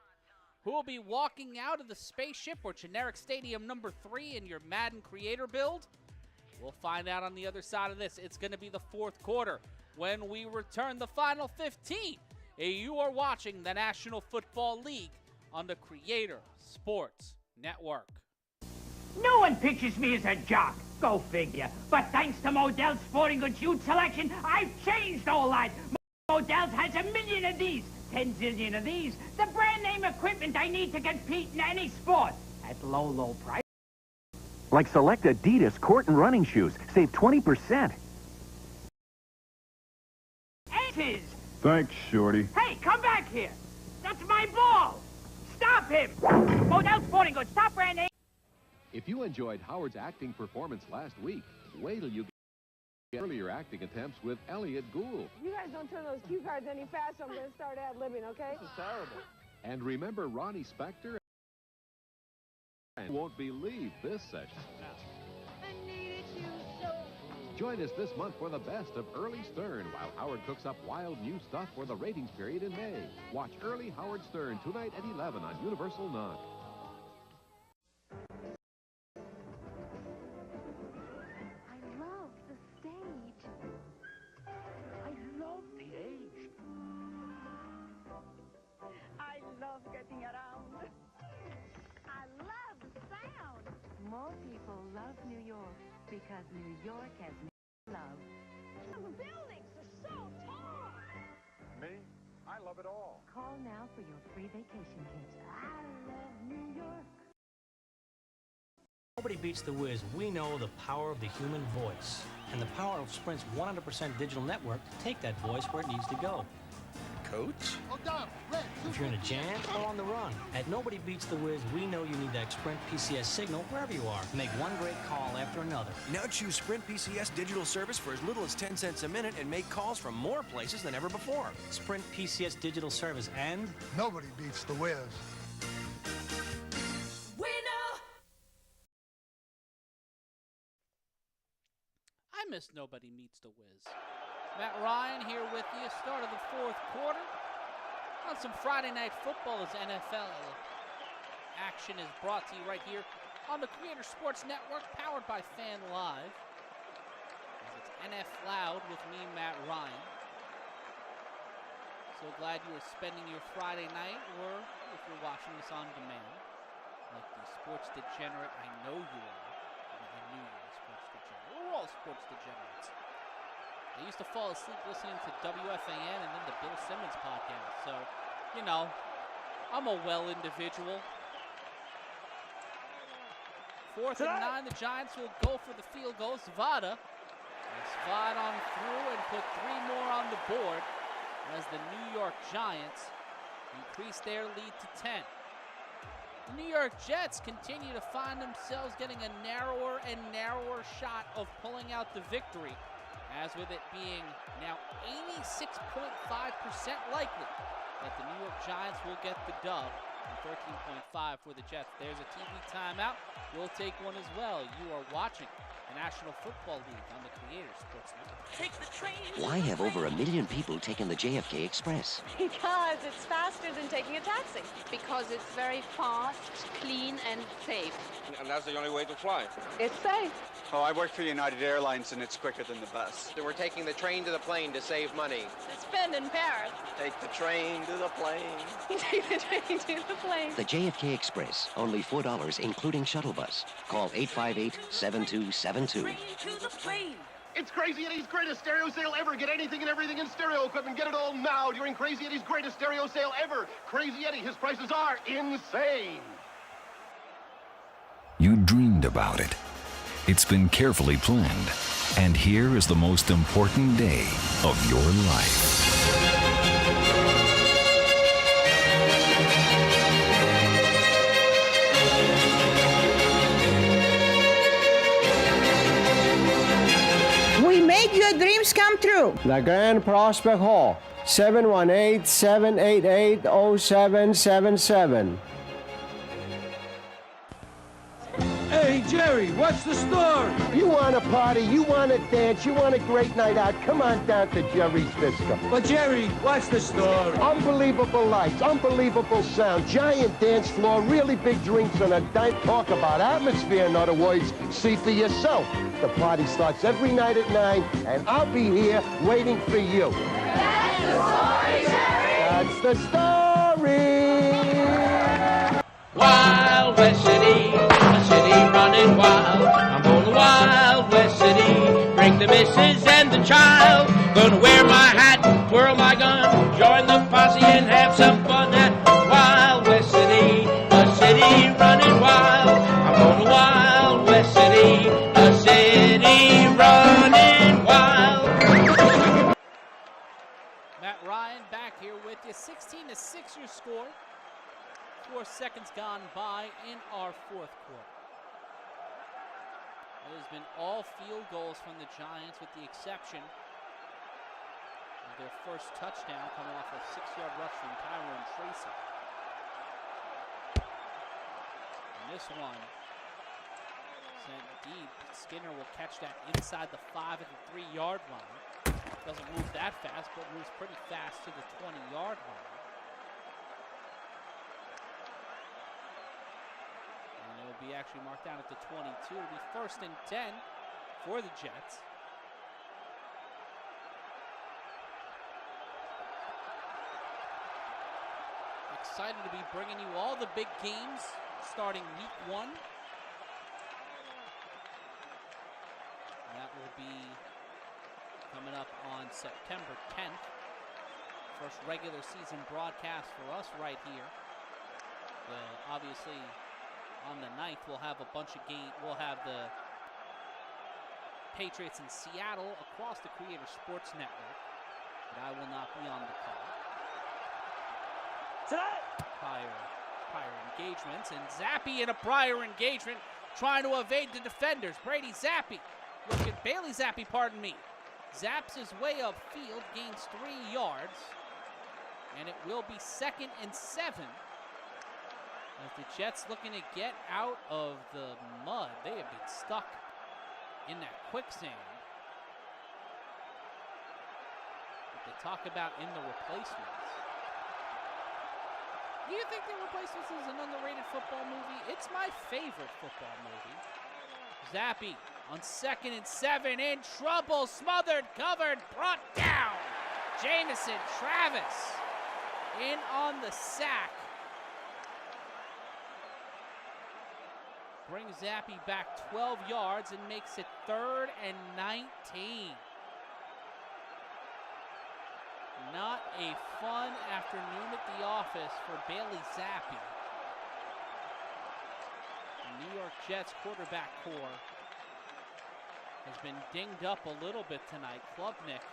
Who will be walking out of the spaceship or generic stadium number 3 in your Madden creator build? We'll find out on the other side of this. It's going to be the 4th quarter when we return the final 15. You are watching the National Football League on the Creator Sports Network. No one pictures me as a jock. Go figure. But thanks to Modell's Sporting Goods youth selection, I've changed all that. Modell's has a million of these. 10 zillion of these, the brand name equipment I need to compete in any sport at low, low price. Like select Adidas court and running shoes. Save 20%. Aces! Thanks, Shorty. Hey, come back here! That's my ball! Stop him! Modell's Sporting Goods, top brand name. If you enjoyed Howard's acting performance last week, wait till you get earlier acting attempts with Elliot Gould. You guys don't turn those cue cards any faster, I'm going to start ad-libbing, okay? This is terrible. And remember Ronnie Spector? You won't believe this session. I needed you so. Join us this month for the best of Early Stern while Howard cooks up wild new stuff for the ratings period in May. Watch Early Howard Stern tonight at 11 on Universal Knock. Getting around. I love the sound. More people love New York because New York has love. The buildings are so tall. Me? I love it all. Call now for your free vacation kit. I love New York. Nobody beats the whiz. We know the power of the human voice and the power of Sprint's 100% digital network to take that voice where it needs to go. Coach? If you're in a jam or on the run, at Nobody Beats the Whiz, we know you need that Sprint PCS signal wherever you are. Make one great call after another. Now choose Sprint PCS digital service for as little as 10 cents a minute and make calls from more places than ever before. Sprint PCS digital service and... Nobody beats the whiz. I miss Nobody Meets the Whiz. Matt Ryan here with you. Start of the 4th quarter. On some Friday Night Football as NFL action is brought to you right here on the Creator Sports Network, powered by Fan Live. NFLoud with me, Matt Ryan. So glad you are spending your Friday night, or if you're watching this on demand, like the sports degenerate I know you are. I knew you were a sports degenerate. We're all sports degenerates. I used to fall asleep listening to WFAN and then the Bill Simmons podcast. So, you know, I'm a well individual. 4th and 9, the Giants will go for the field goal. Zvada on through and put 3 more on the board as the New York Giants increase their lead to 10. The New York Jets continue to find themselves getting a narrower and narrower shot of pulling out the victory, as with it being now 86.5% likely that the New York Giants will get the dub, and 13.5 for the Jets. There's a TV timeout. We'll take one as well. You are watching the National Football League on the Creators Sports Network. Take the train. Why have over 1 million people taken the JFK Express? Because it's faster than taking a taxi. Because it's very fast, clean, and safe. And that's the only way to fly. It's safe. Oh, I work for United Airlines, and it's quicker than the bus. So we're taking the train to the plane to save money. Spend in Paris. Take the train to the plane. Take the train to the plane. The JFK Express, only $4, including shuttle bus. Call 858-7272. Train to the plane. It's Crazy Eddie's greatest stereo sale ever. Get anything and everything in stereo equipment. Get it all now during Crazy Eddie's greatest stereo sale ever. Crazy Eddie, his prices are insane. You dreamed about it. It's been carefully planned. And here is the most important day of your life. We make your dreams come true. The Grand Prospect Hall, 718-788-0777. Hey, Jerry, what's the story? You want a party, you want to dance, you want a great night out, come on down to Jerry's Disco. But, Jerry, what's the story? Unbelievable lights, unbelievable sound, giant dance floor, really big drinks and a dime. Talk about atmosphere, in other words. See for yourself. The party starts every night at 9, and I'll be here waiting for you. That's the story, Jerry. That's the story. Wild West City, a city running wild. I'm going to Wild West City, bring the missus and the child. Gonna wear my hat, twirl my gun, join the posse and have some fun at Wild West City, a city running wild. I'm going to Wild West City, a city running wild. Matt Ryan back here with you. 16-6 your score. 4 seconds gone by in our 4th quarter. It has been all field goals from the Giants with the exception of their first touchdown coming off a 6-yard rush from Tyrone Tracy. And this one sent deep. Skinner will catch that inside the 5 at the 3-yard line. Doesn't move that fast, but moves pretty fast to the 20-yard line. It will be actually marked down at the 22. It will be 1st and 10 for the Jets. Excited to be bringing you all the big games starting week 1. And that will be coming up on September 10th. First regular season broadcast for us right here. Obviously, on the 9th, we'll have a bunch of games. We'll have the Patriots in Seattle across the Creator Sports Network, but I will not be on the call. Prior engagements, and Zappi in a prior engagement trying to evade the defenders. Brady Zappi, Bailey Zappi, pardon me, zaps his way upfield, gains 3 yards, and it will be 2nd and 7. As the Jets looking to get out of the mud. They have been stuck in that quicksand. But they talk about in the replacements. Do you think The Replacements is an underrated football movie? It's my favorite football movie. Zappi on 2nd and 7, in trouble, smothered, covered, brought down. Jamison Travis in on the sack. Brings Zappi back 12 yards and makes it 3rd and 19. Not a fun afternoon at the office for Bailey Zappi. The New York Jets quarterback core has been dinged up a little bit tonight. Klubnik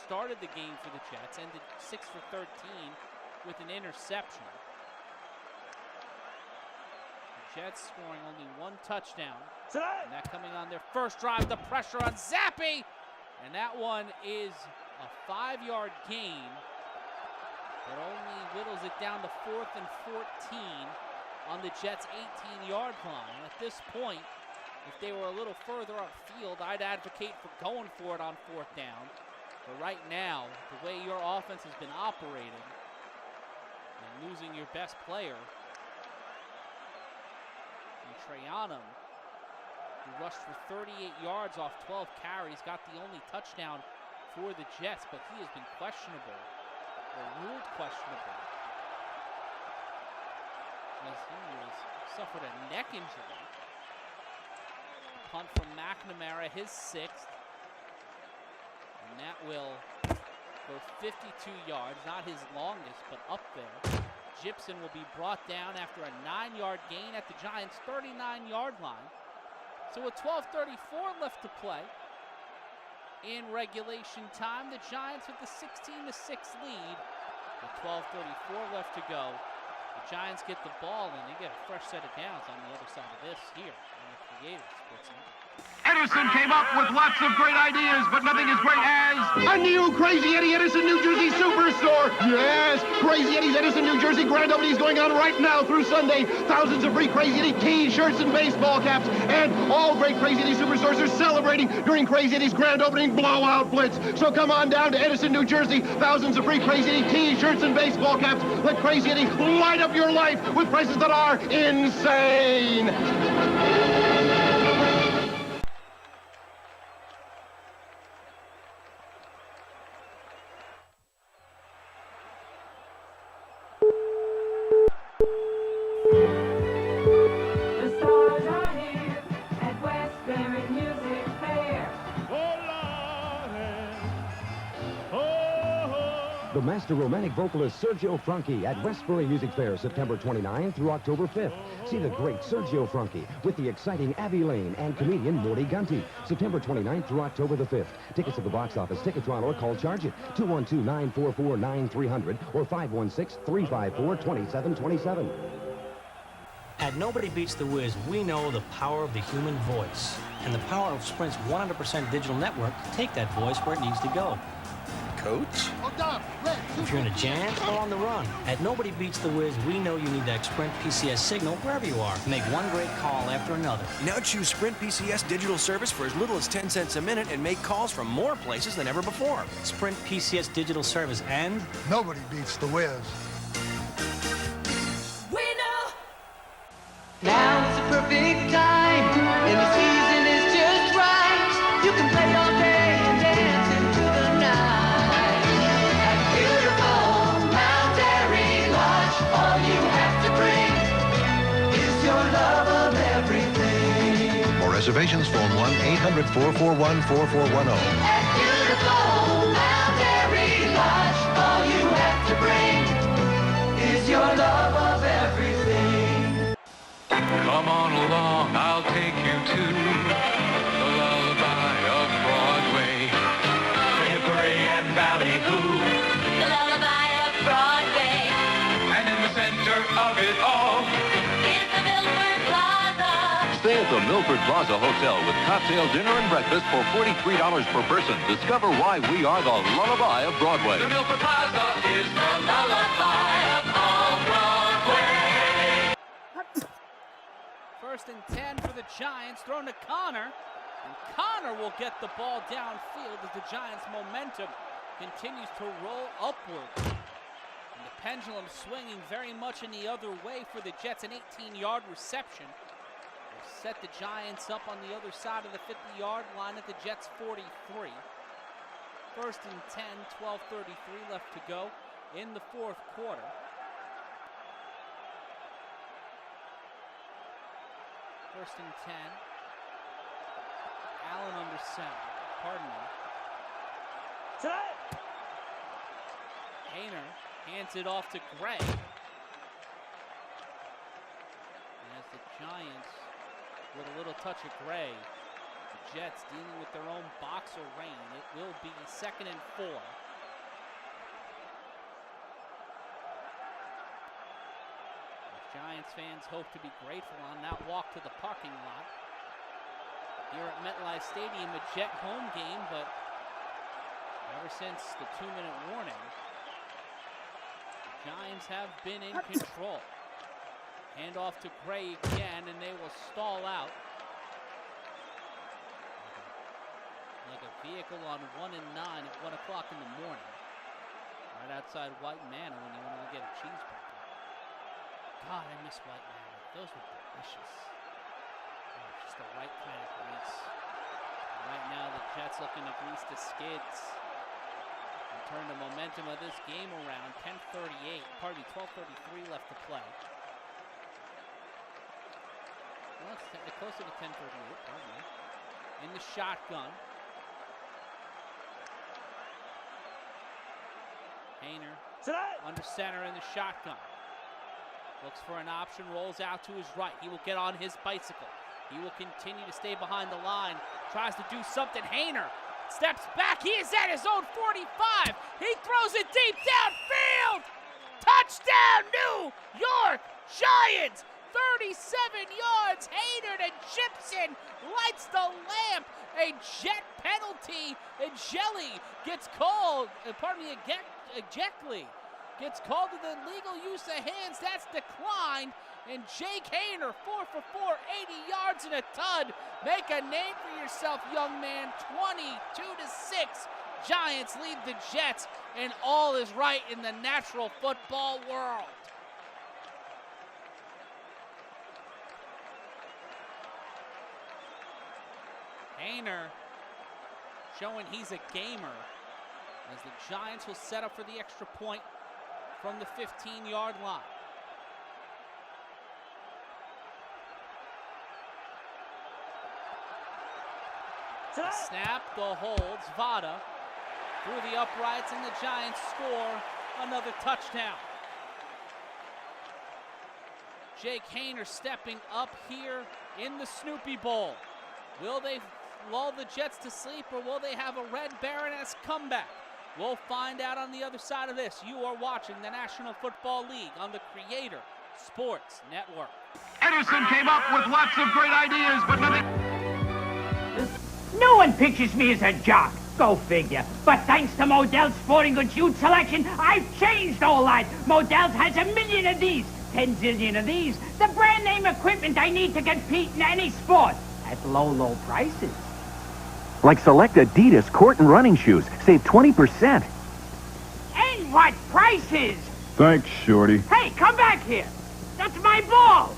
started the game for the Jets, ended 6 for 13 with an interception. The Jets scoring only 1 touchdown. And that coming on their first drive, the pressure on Zappi. And that one is a 5-yard gain, but only whittles it down to 4th and 14 on the Jets' 18-yard line. At this point, if they were a little further upfield, I'd advocate for going for it on 4th down. But right now, the way your offense has been operating and losing your best player, and Trayanum, who rushed for 38 yards off 12 carries, got the only touchdown for the Jets, but he has been questionable, or ruled questionable, as he suffered a neck injury. Punt from McNamara, his 6th. And that will go 52 yards, not his longest, but up there. Gibson will be brought down after a 9-yard gain at the Giants' 39-yard line. So with 12:34 left to play in regulation time, the Giants with the 16-6 lead. With 12:34 left to go, the Giants get the ball and they get a fresh set of downs on the other side of this here on the Creative Sports Network. Edison came up with lots of great ideas, but nothing as great as a new Crazy Eddie Edison, New Jersey Superstore. Yes, Crazy Eddie's Edison, New Jersey grand opening is going on right now through Sunday. Thousands of free Crazy Eddie T-shirts and baseball caps, and all great Crazy Eddie Superstores are celebrating during Crazy Eddie's grand opening blowout blitz. So come on down to Edison, New Jersey. Thousands of free Crazy Eddie T-shirts and baseball caps. Let Crazy Eddie light up your life with prices that are insane. The master romantic vocalist Sergio Franchi at Westbury Music Fair, September 29 through October 5th. See the great Sergio Franchi with the exciting Abby Lane and comedian Morty Gunty, September 29th through October the 5th. Tickets at the box office, Ticketron, or call Charge It, 212-944-9300 or 516-354-2727. At Nobody Beats the Wiz, we know the power of the human voice and the power of Sprint's 100% digital network to take that voice where it needs to go. Coach? If you're in a jam or on the run, at Nobody Beats the Wiz, we know you need that Sprint PCS signal wherever you are. Make one great call after another. Now choose Sprint PCS digital service for as little as 10 cents a minute and make calls from more places than ever before. Sprint PCS digital service, and Nobody beats the Wiz. We know. Now is the perfect time, and the season is just right. You can play all day and dance into the night. At beautiful Mount Airy Lodge, all you have to bring is your love of everything. For reservations, phone 1-800-441-4410. At beautiful Mount Airy Lodge, all you have to bring is your love of everything. Come on along, I'll take you to the lullaby of Broadway. Hickory and ballyhoo. The lullaby of Broadway. And in the center of it all is the Milford Plaza. Stay at the Milford Plaza Hotel with cocktail dinner and breakfast for $43 per person. Discover why we are the lullaby of Broadway. The Milford Plaza is the lullaby of all Broadway. First and 10 for the Giants, thrown to Connor, and Connor will get the ball downfield as the Giants' momentum continues to roll upward. And the pendulum swinging very much in the other way for the Jets, an 18-yard reception. set the Giants up on the other side of the 50-yard line at the Jets' 43. First and 10, 12:33 left to go in the fourth quarter. First and 10. Allen under center. Pardon me. Hayner hands it off to Gray. And as the Giants, with a little touch of Gray, the Jets dealing with their own box of rain. It will be 2nd and 4. Giants fans hope to be grateful on that walk to the parking lot here at MetLife Stadium, a Jet home game, but ever since the 2-minute warning, the Giants have been in control. Hand off to Gray again, and they will stall out like a vehicle on 1 and 9 at 1 o'clock in the morning, right outside White Manor when you want to get a cheeseburger. God, I miss White Manor. Those were delicious. Oh, just the right kind of grease. And right now, the Jets looking to grease the skids and turn the momentum of this game around. 12:33 left to play. Well, it's closer to 10:38, pardon me. In the shotgun. Hayner under center in the shotgun. Looks for an option, rolls out to his right. He will get on his bicycle. He will continue to stay behind the line. Tries to do something. Hayner steps back. He is at his own 45. He throws it deep downfield. Touchdown, New York Giants. 37 yards. Hayner to Gibson. Lights the lamp. A Jet penalty. And Jelly gets called. Ejectly gets called to the legal use of hands. That's declined. And Jake Hayner, 4 for 4, 80 yards and a tud. Make a name for yourself, young man. 22-6. Giants lead the Jets, and all is right in the natural football world. Hayner showing he's a gamer as the Giants will set up for the extra point from the 15-yard line. The snap, the holds, Vada through the uprights, and the Giants score another touchdown. Jake Hayner stepping up here in the Snoopy Bowl. Will they lull the Jets to sleep, or will they have a Red Baroness comeback? We'll find out on the other side of this. You are watching the National Football League on the Creator Sports Network. Edison came up with lots of great ideas, but nothing. No one pictures me as a jock. Go figure. But thanks to Modell's sporting goods youth selection, I've changed all that. Modell's has 1 million of these, 10 zillion of these. The brand name equipment I need to compete in any sport at low, low prices. Like select Adidas court and running shoes. Save 20%. And what prices? Thanks, Shorty. Hey, come back here. That's my ball.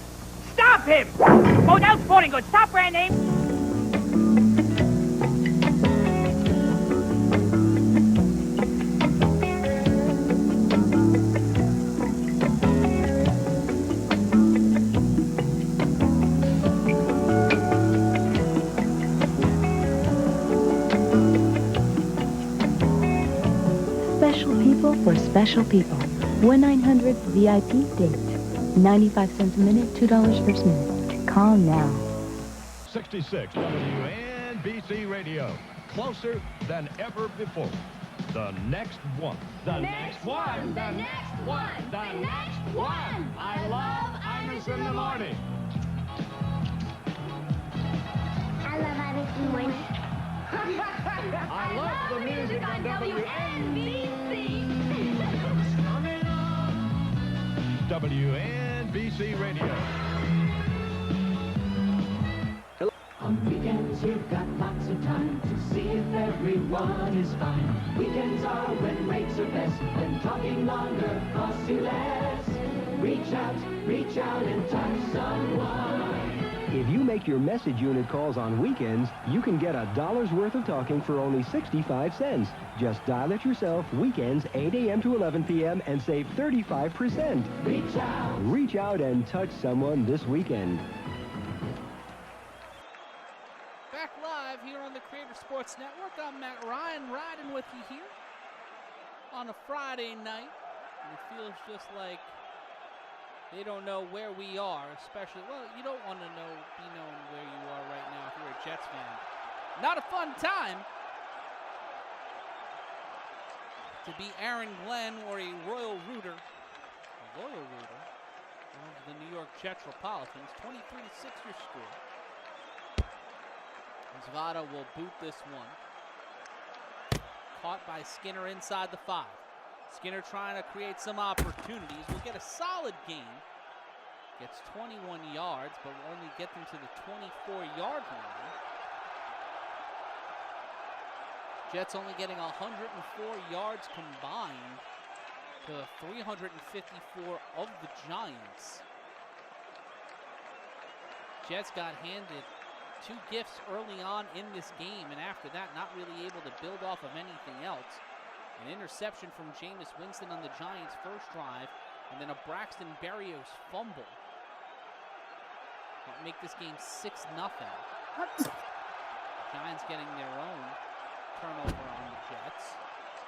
Stop him. Modell Sporting Goods. Stop brand name. Special people for special people. 1-900-VIP-DATE. 95 cents a minute, $2 first minute. Call now. 66 WNBC Radio. Closer than ever before. The next one. The next one. The next one. The next one. I love Imus in the morning. I love Imus in the morning. I love the music on WNBC. WNBC Radio. On weekends you've got lots of time to see if everyone is fine. Weekends are when rates are best, when talking longer costs you less. Reach out and touch someone. If you make your message unit calls on weekends, you can get $1's worth of talking for only 65 cents. Just dial it yourself weekends 8 a.m. to 11 p.m. and save 35%. Reach out. Reach out and touch someone this weekend. Back live here on the Creator Sports Network. I'm Matt Ryan, riding with you here on a Friday night. And it feels just like they don't know where we are, especially, well, you don't want to be known where you are right now if you're a Jets fan. Not a fun time to be Aaron Glenn or a loyal rooter of the New York Jets Republicans. 23-6 your score. Zavada will boot this one. Caught by Skinner inside the 5. Skinner trying to create some opportunities. Will get a solid gain. Gets 21 yards, but will only get them to the 24-yard line. Jets only getting 104 yards combined to the 354 of the Giants. Jets got handed 2 gifts early on in this game, and after that, not really able to build off of anything else. An interception from Jameis Winston on the Giants' first drive, and then a Braxton Berrios fumble. That'll make this game 6-0. Giants getting their own turnover on the Jets.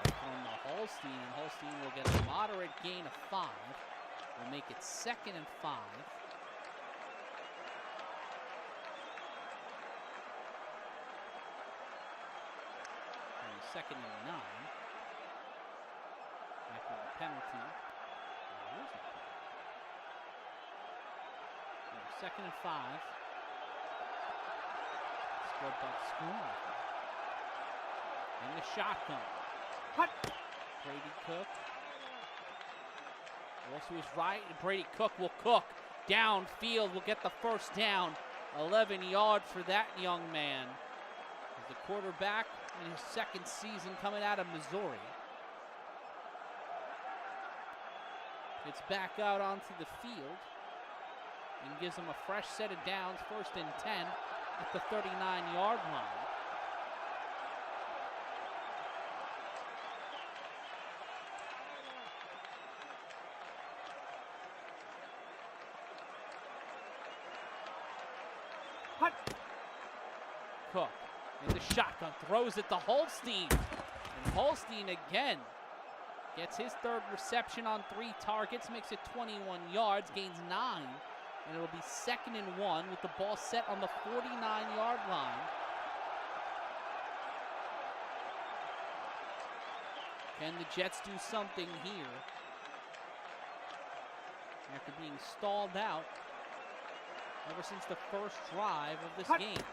They're throwing to Holstein, and Holstein will get a moderate gain of 5. Will make it 2nd and 5. And 2nd and 9. After the penalty. And 2nd and 5. Scored by Schoon. In the shotgun. Brady Cook. Also is right. Brady Cook will cook. Downfield will get the first down. 11 yards for that young man. As the quarterback in his 2nd season coming out of Missouri. Gets back out onto the field and gives him a fresh set of downs, 1st and 10 at the 39-yard line. Cook in the shotgun, throws it to Holstein. And Holstein again gets his 3rd reception on 3 targets, makes it 21 yards, gains 9. And it'll be 2nd and 1 with the ball set on the 49-yard line. Can the Jets do something here after being stalled out ever since the first drive of this game?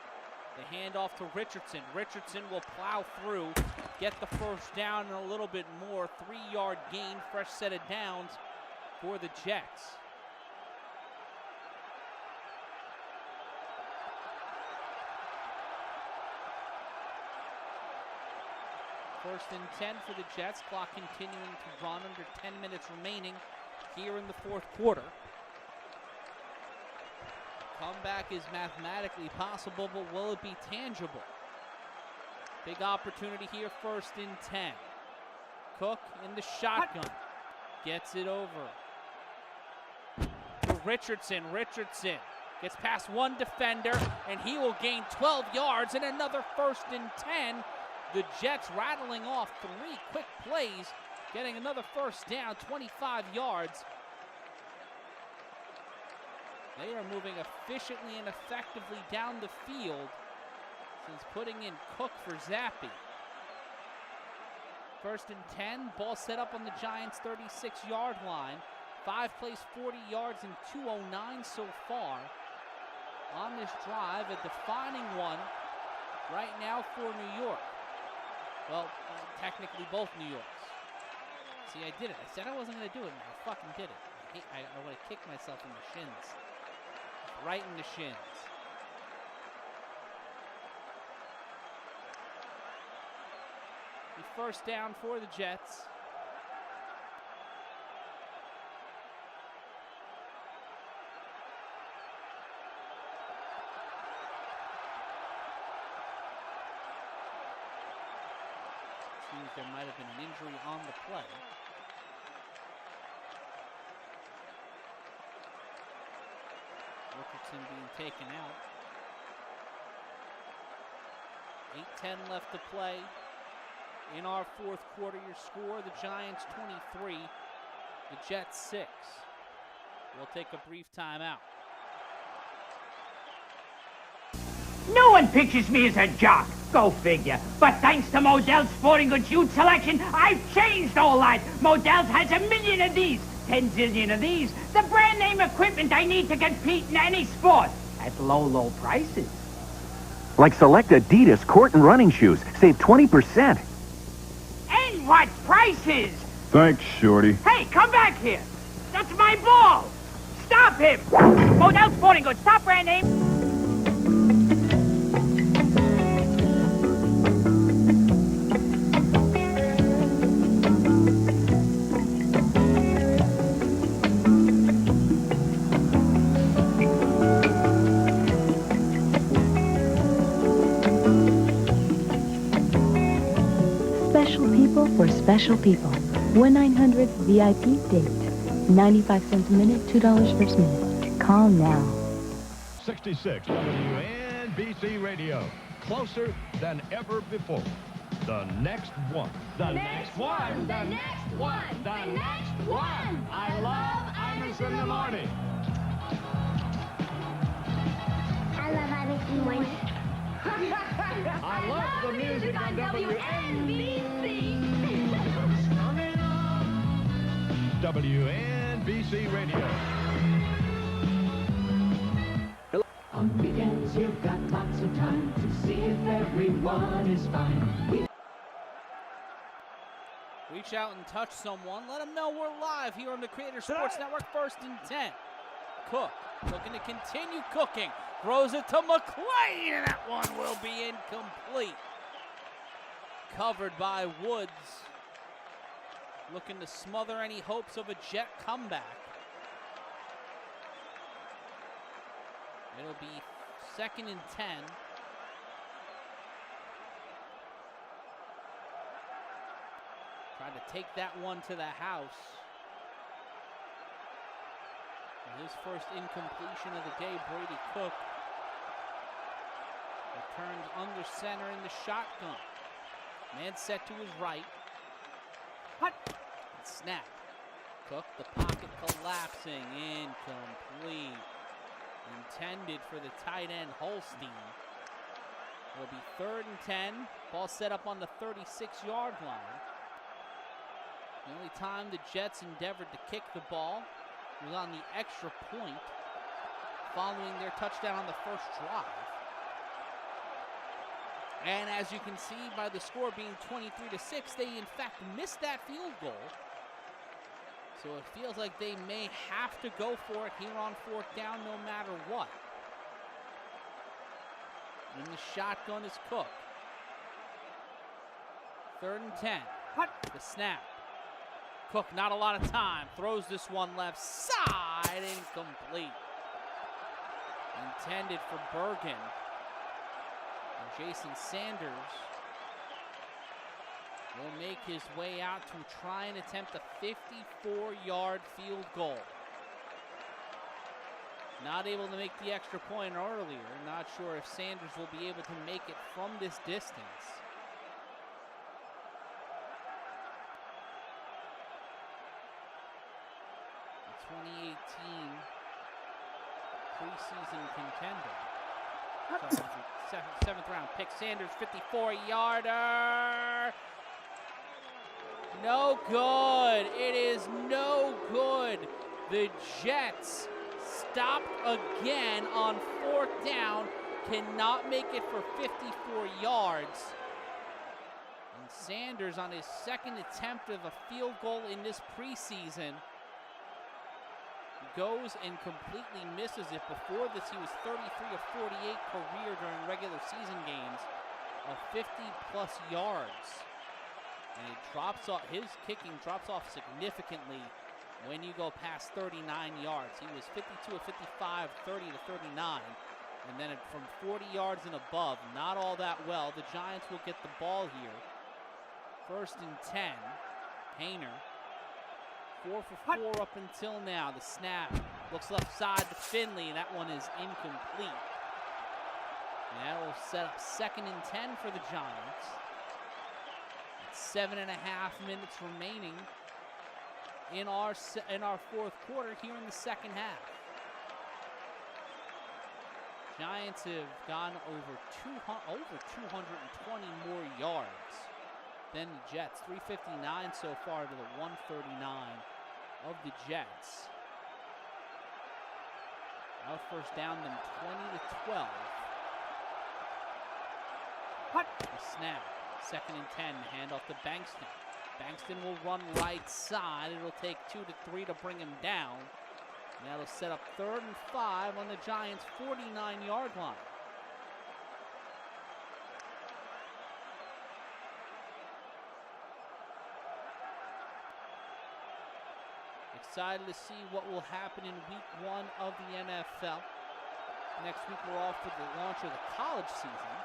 The handoff to Richardson. Richardson will plow through, get the first down and a little bit more. 3-yard gain, fresh set of downs for the Jets. First and 10 for the Jets. Clock continuing to run, under 10 minutes remaining here in the 4th quarter. Comeback is mathematically possible, but will it be tangible? Big opportunity here, 1st and 10. Cook in the shotgun. Gets it over to Richardson. Richardson gets past one defender, and he will gain 12 yards and another 1st and 10. The Jets rattling off 3 quick plays, getting another first down, 25 yards. They are moving efficiently and effectively down the field since putting in Cook for Zappi. 1st and 10, ball set up on the Giants' 36-yard line. 5 plays, 40 yards, and 2:09 so far on this drive. A defining one right now for New York. Well, technically both New Yorks. See, I did it. I said I wasn't going to do it, and I fucking did it. I would have kicked myself in the shins. Right in the shins. The first down for the Jets. there might have been an injury on the play. Richardson being taken out. 8:10 left to play. In our fourth quarter, your score, the Giants 23, the Jets 6. We'll take a brief timeout. No one pictures me as a jock. Go figure. But thanks to Modell's sporting goods youth selection, I've changed all that. Modell's has a million of these, 10 zillion of these. The brand name equipment I need to compete in any sport at low, low prices. Like select Adidas court and running shoes. Save 20%. And what prices? Thanks, Shorty. Hey, come back here. That's my ball. Stop him. Modell's sporting goods. Stop brand name. For special people. 1-900-VIP-DATE. 95 cents a minute, $2 first minute. Call now. 66 WNBC Radio. Closer than ever before. The next one. The next one. The next one. The next one. I love Imus in the morning. I love Imus in the morning. I love the music on WNBC. WNBC Radio. On weekends, you've got lots of time to see if everyone is fine. Reach out and touch someone. Let them know we're live here on the Creator Sports Network. 1st and 10. Cook looking to continue cooking. Throws it to McClain, and that one will be incomplete. Covered by Woods. Looking to smother any hopes of a Jet comeback. It'll be 2nd and 10. Trying to take that one to the house. And his first incompletion of the day, Brady Cook. Returns under center in the shotgun. Man set to his right. Hut. And snap. Cook, the pocket collapsing. Incomplete. Intended for the tight end, Holstein. It'll be 3rd and 10. Ball set up on the 36-yard line. The only time the Jets endeavored to kick the ball was on the extra point following their touchdown on the first drive. And as you can see by the score being 23-6, they in fact missed that field goal. So it feels like they may have to go for it here on 4th down no matter what. And the shotgun is Cook. 3rd and 10. The snap. Cook, not a lot of time. Throws this one left side. Incomplete. Intended for Bergen. And Jason Sanders will make his way out to try and attempt a 54-yard field goal. Not able to make the extra point earlier. Not sure if Sanders will be able to make it from this distance. The 2018 preseason contender. 7th round pick. Sanders, 54-yarder. No good. It is no good. The Jets stopped again on 4th down. Cannot make it for 54 yards. And Sanders on his 2nd attempt of a field goal in this preseason goes and completely misses it. Before this, he was 33 of 48 career during regular season games of 50-plus yards. And it drops off, his kicking drops off significantly when you go past 39 yards. He was 52 of 55, 30 to 39. And then from 40 yards and above, not all that well. The Giants will get the ball here. First and 10. Hayner. 4 for 4 up until now. The snap looks left side to Finley, and that one is incomplete. And that will set up 2nd and 10 for the Giants. At 7.5 minutes remaining in our fourth quarter here in the second half. Giants have gone over 220 more yards than the Jets. 359 so far to the 139 of the Jets. Now first down them 20-12. The snap. 2nd and 10. Hand off to Bankston. Bankston will run right side. It'll take 2 to 3 to bring him down. And that'll set up 3rd and 5 on the Giants' 49-yard line. Excited to see what will happen in week 1 of the NFL. Next week we're off for the launch of the college season.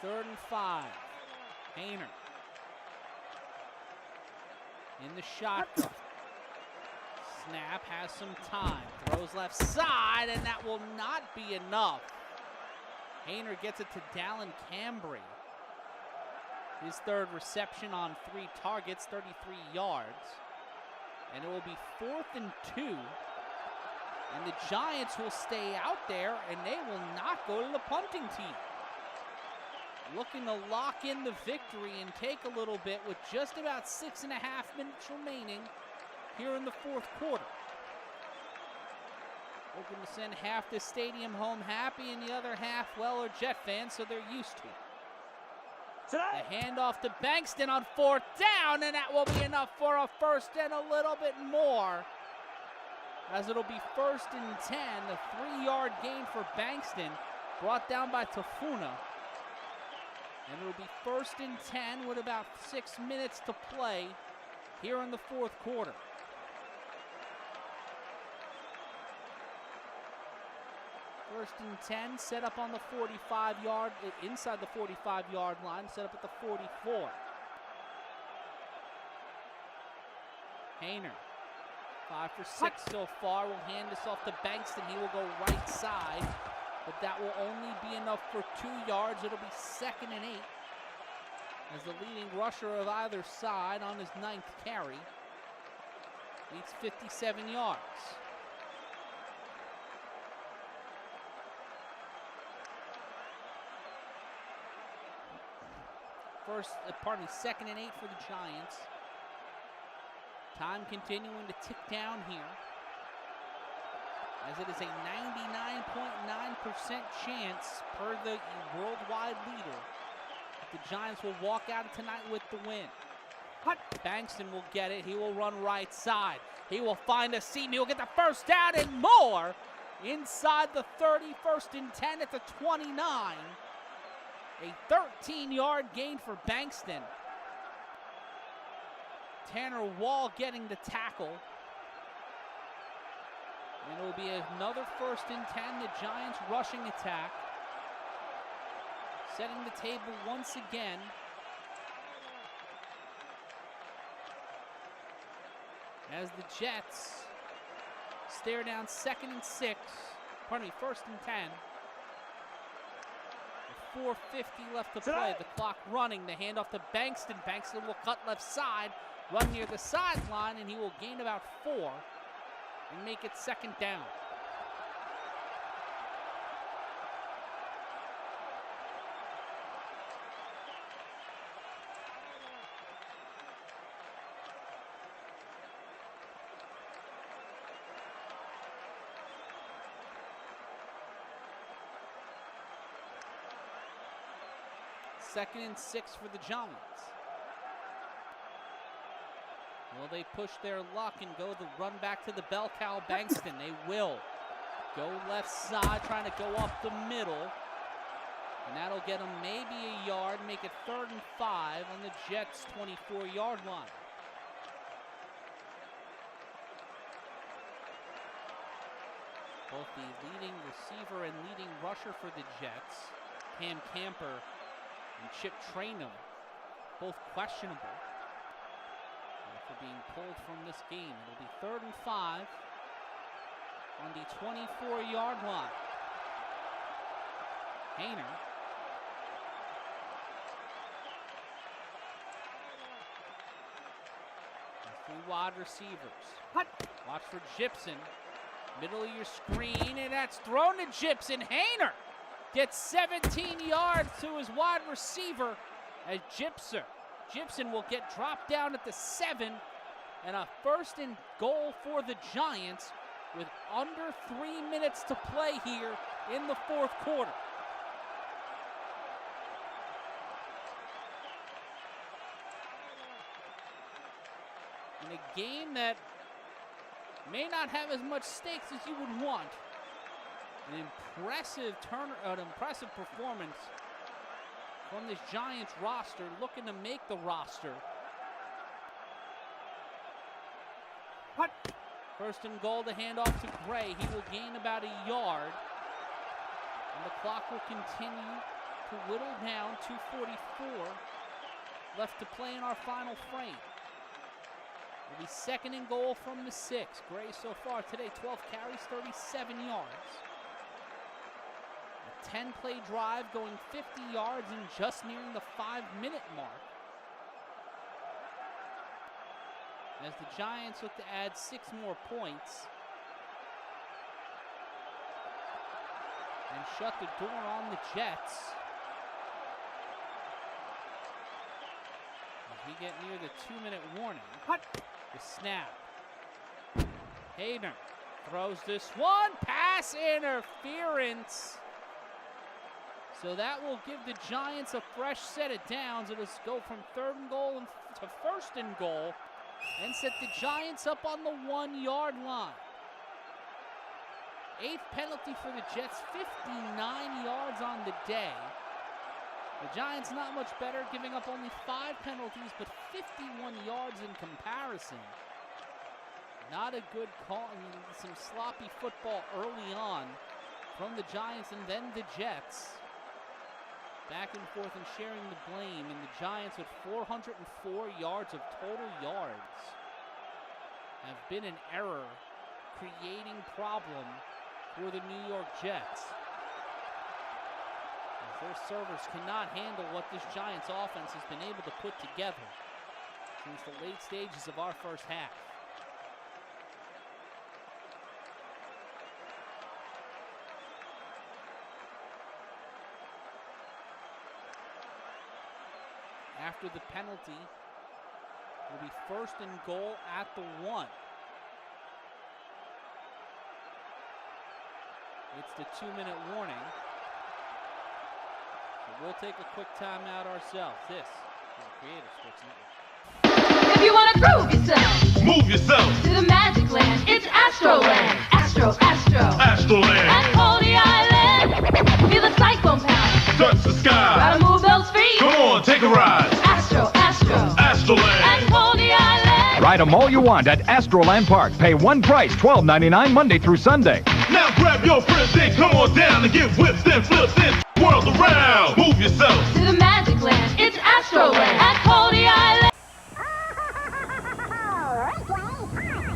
3rd and 5. Hayner. In the shotgun. Snap has some time. Throws left side, and that will not be enough. Hayner gets it to Dallin Cambry. His 3rd reception on 3 targets, 33 yards. And it will be 4th and 2. And the Giants will stay out there, and they will not go to the punting team. Looking to lock in the victory and take a little bit with just about 6.5 minutes remaining here in the fourth quarter. Looking to send half the stadium home happy and the other half, well, are Jet fans, so they're used to it. The handoff to Bankston on 4th down, and that will be enough for a first and a little bit more. As it'll be 1st and 10, a 3-yard gain for Bankston, brought down by Tafuna. And it'll be 1st and 10 with about 6 minutes to play here in the fourth quarter. First and 10, set up on the 45-yard, inside the 45-yard line, set up at the 44. Hayner, 5 for 6 so far, will hand this off to Bankston. He will go right side, but that will only be enough for 2 yards. It'll be 2nd and 8 as the leading rusher of either side on his 9th carry needs 57 yards. Second and 8 for the Giants. Time continuing to tick down here, as it is a 99.9% chance per the worldwide leader that the Giants will walk out of tonight with the win. Bankston will get it. He will run right side. He will find a seam. He will get the first down and more inside the 30. 1st and 10 at the 29. A 13-yard gain for Bankston. Tanner Wall getting the tackle. And it will be another 1st and 10. The Giants rushing attack. Setting the table once again. As the Jets stare down 2nd and 6. Pardon me, 1st and 10. 4:50 left to play. The clock running. The handoff to Bankston. Bankston will cut left side, run near the sideline, and he will gain about 4 and make it 2nd down. Second and 6 for the Giants. Will they push their luck and go the run back to the bell cow Bankston? They will. Go left side, trying to go up the middle. And that'll get them maybe a yard, make it 3rd and 5 on the Jets' 24-yard line. Both the leading receiver and leading rusher for the Jets, Cam Camper, and Chip Traynham, both questionable after being pulled from this game. It'll be 3rd and 5 on the 24-yard line. Hayner. Three wide receivers. Watch for Gibson. Middle of your screen, and that's thrown to Gibson. Hayner gets 17 yards to his wide receiver as Gibson will get dropped down at the 7, and a 1st and goal for the Giants with under 3 minutes to play here in the 4th quarter. In a game that may not have as much stakes as you would want. An impressive performance from this Giants roster, looking to make the roster. 1st and goal to hand off to Gray. He will gain about a yard. And the clock will continue to whittle down. 2:44 left to play in our final frame. It'll be 2nd and goal from the 6. Gray so far today, 12 carries, 37 yards. A 10-play drive going 50 yards and just nearing the 5-minute mark. As the Giants look to add 6 more points and shut the door on the Jets. As we get near the 2-minute warning. The snap. Hayner throws this one. Pass interference. So that will give the Giants a fresh set of downs. It'll go from 3rd and goal to 1st and goal and set the Giants up on the 1-yard line. 8th penalty for the Jets, 59 yards on the day. The Giants not much better, giving up only 5 penalties, but 51 yards in comparison. Not a good call. I mean, some sloppy football early on from the Giants and then the Jets. Back and forth and sharing the blame, and the Giants with 404 yards of total yards have been an error, creating problem for the New York Jets. Their servers cannot handle what this Giants offense has been able to put together since the late stages of our first half. After the penalty, it will be 1st and goal at the 1. It's the 2-minute warning. We'll take a quick timeout ourselves. This is the Creative Sports Network. If you want to prove yourself, move yourself to the Magic Land, it's Astroland. Astroland. At Coney Island, feel the cyclone power. Touch the sky. Gotta move those feet. Come on, take a ride. Astroland. At Coney Island. Ride them all you want at Astroland Park. Pay one price, $12.99 Monday through Sunday. Now grab your friends and come on down and get whipped and flipped and world around. Move yourself to the Magic Land. It's Astroland at Coney Island.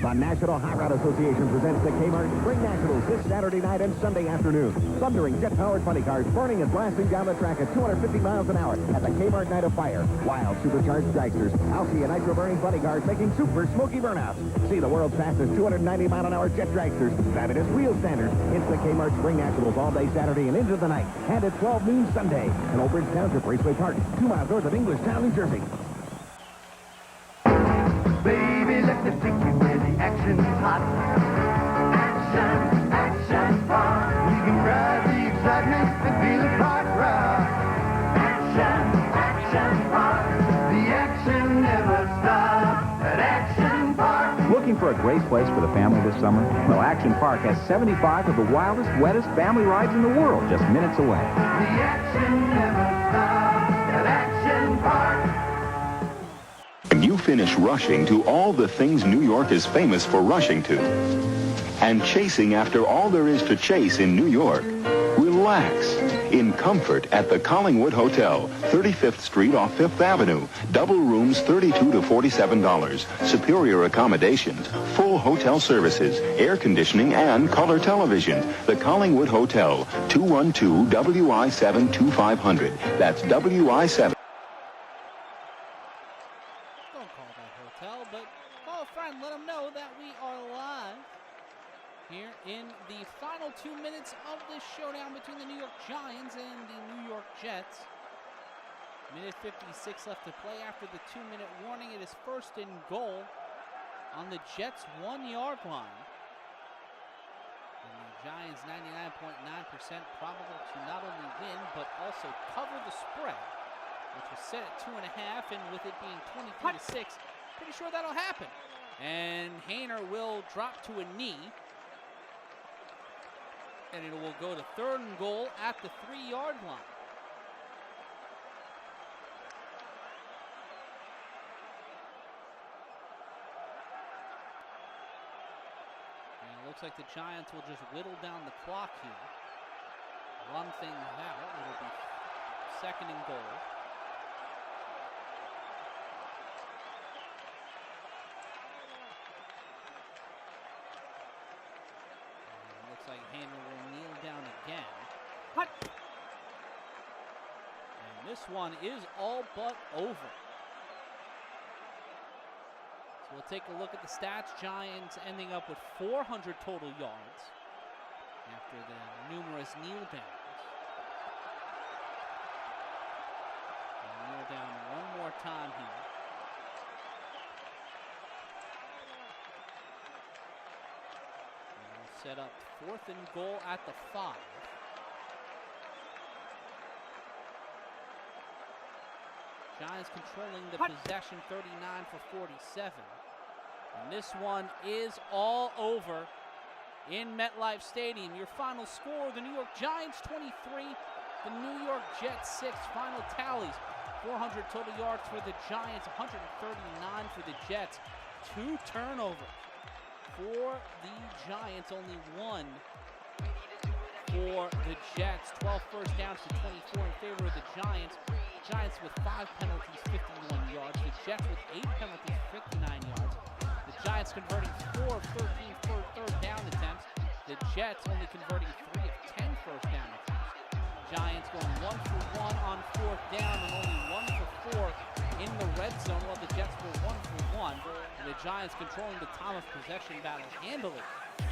The National Hot Rod Association presents the Kmart Spring Nationals this Saturday night and Sunday afternoon. Thundering jet-powered funny cars burning and blasting down the track at 250 miles an hour at the Kmart Night of Fire. Wild supercharged dragsters, alky and nitro-burning funny cars making super smoky burnouts. See the world's fastest 290-mile-an-hour jet dragsters, fabulous wheel standards. It's the Kmart Spring Nationals all day Saturday and into the night, and at 12 noon Sunday in Old Bridge Township Raceway Park, 2 miles north of Englishtown, New Jersey. Baby, let me take you where the action's hot. Action park. We can ride the excitement and feel the park rock. Action park. The action never stops at Action Park. Looking for a great place for the family this summer? Well, Action Park has 75 of the wildest, wettest family rides in the world just minutes away. The action never stops at Action Park. You finish rushing to all the things New York is famous for rushing to, and chasing after all there is to chase in New York. Relax. in comfort at the Collingwood Hotel, 35th Street off 5th Avenue. Double rooms $32 to $47. Superior accommodations, full hotel services, air conditioning, and color television. The Collingwood Hotel, 212-WI-7-2500. That's WI-7. Don't call that hotel, but call a friend. Let them know that we are live here in the final 2 minutes of this showdown between the New York Giants and the New York Jets. Minute 56 left to play after the 2-minute warning. It is first and goal on the Jets' 1-yard line. And the Giants 99.9% probable to not only win, but also cover the spread, which was set at 2.5, and with it being 23-6, pretty sure that'll happen. And Hainer will drop to a knee. And it will go to third and goal at the 3-yard line. And it looks like the Giants will just whittle down the clock here. Run things out. It'll be second and goal. Looks like Hainer will kneel down again. And this one is all but over. So we'll take a look at the stats. Giants ending up with 400 total yards after the numerous kneel downs. And kneel down one more time here. Set up fourth and goal at the 5. Giants controlling the possession, 39 for 47. And this one is all over in MetLife Stadium. Your final score, the New York Giants 23, the New York Jets 6. Final tallies, 400 total yards for the Giants, 139 for the Jets. 2 turnovers for the Giants, only 1 for the Jets. 12 first downs to 24 in favor of the Giants. Giants with 5 penalties, 51 yards. The Jets with 8 penalties, 59 yards. The Giants converting 4 of 13 for third down attempts. The Jets only converting 3 of 10 first down attempts. Giants going 1 for 1 on fourth down and only 1 for 4 in the red zone, while the Jets were 1 for 1. And the Giants controlling the time of possession battle handily,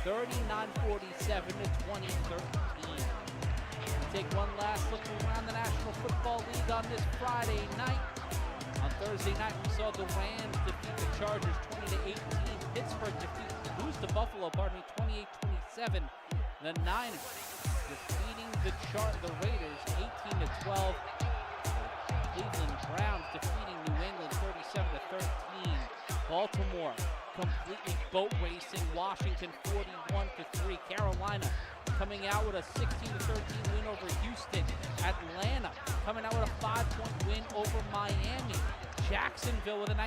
39-47 to 2013. We take one last look around the National Football League on this Friday night. On Thursday night, we saw the Rams defeat the Chargers 20-18. Pittsburgh lose to Buffalo, 28-27. The Niners defeating the Raiders 18-12. The Cleveland Browns defeating New England 37-13. Baltimore completely boat racing Washington 41-3. Carolina coming out with a 16-13 win over Houston. Atlanta coming out with a 5-point win over Miami. Jacksonville with a 19-0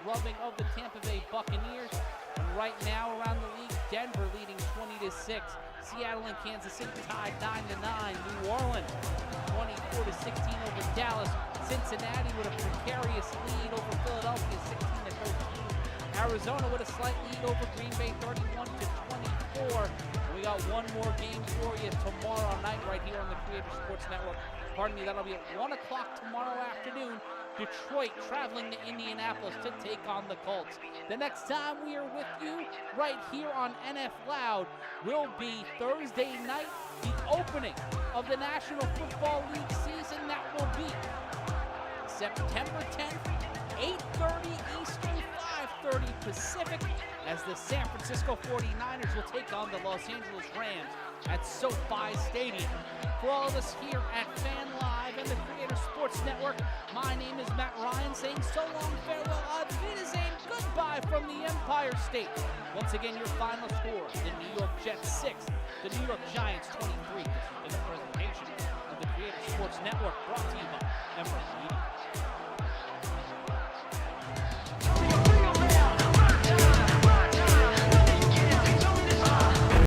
drubbing of the Tampa Bay Buccaneers. And right now around the league, Denver leading 20-6. Seattle and Kansas City tied 9-9. New Orleans 24-16 over Dallas. Cincinnati with a precarious lead over Philadelphia 16-13. Arizona with a slight lead over Green Bay 31-24. We got one more game for you tomorrow night right here on the Creator Sports Network. Pardon me, that'll be at 1 o'clock tomorrow afternoon. Detroit traveling to Indianapolis to take on the Colts. The next time we are with you right here on NFLoud will be Thursday night, the opening of the National Football League season. That will be September 10th, 8:30 Eastern, 5:30 Pacific, as the San Francisco 49ers will take on the Los Angeles Rams at SoFi Stadium. For all of us here at Fan Live and the Creator Sports Network, my name is Matt Ryan, saying so long, farewell, auf Wiedersehen, goodbye from the Empire State. Once again, your final score, the New York Jets 6, the New York Giants 23. This has been a presentation of the Creator Sports Network, brought to you by Empire.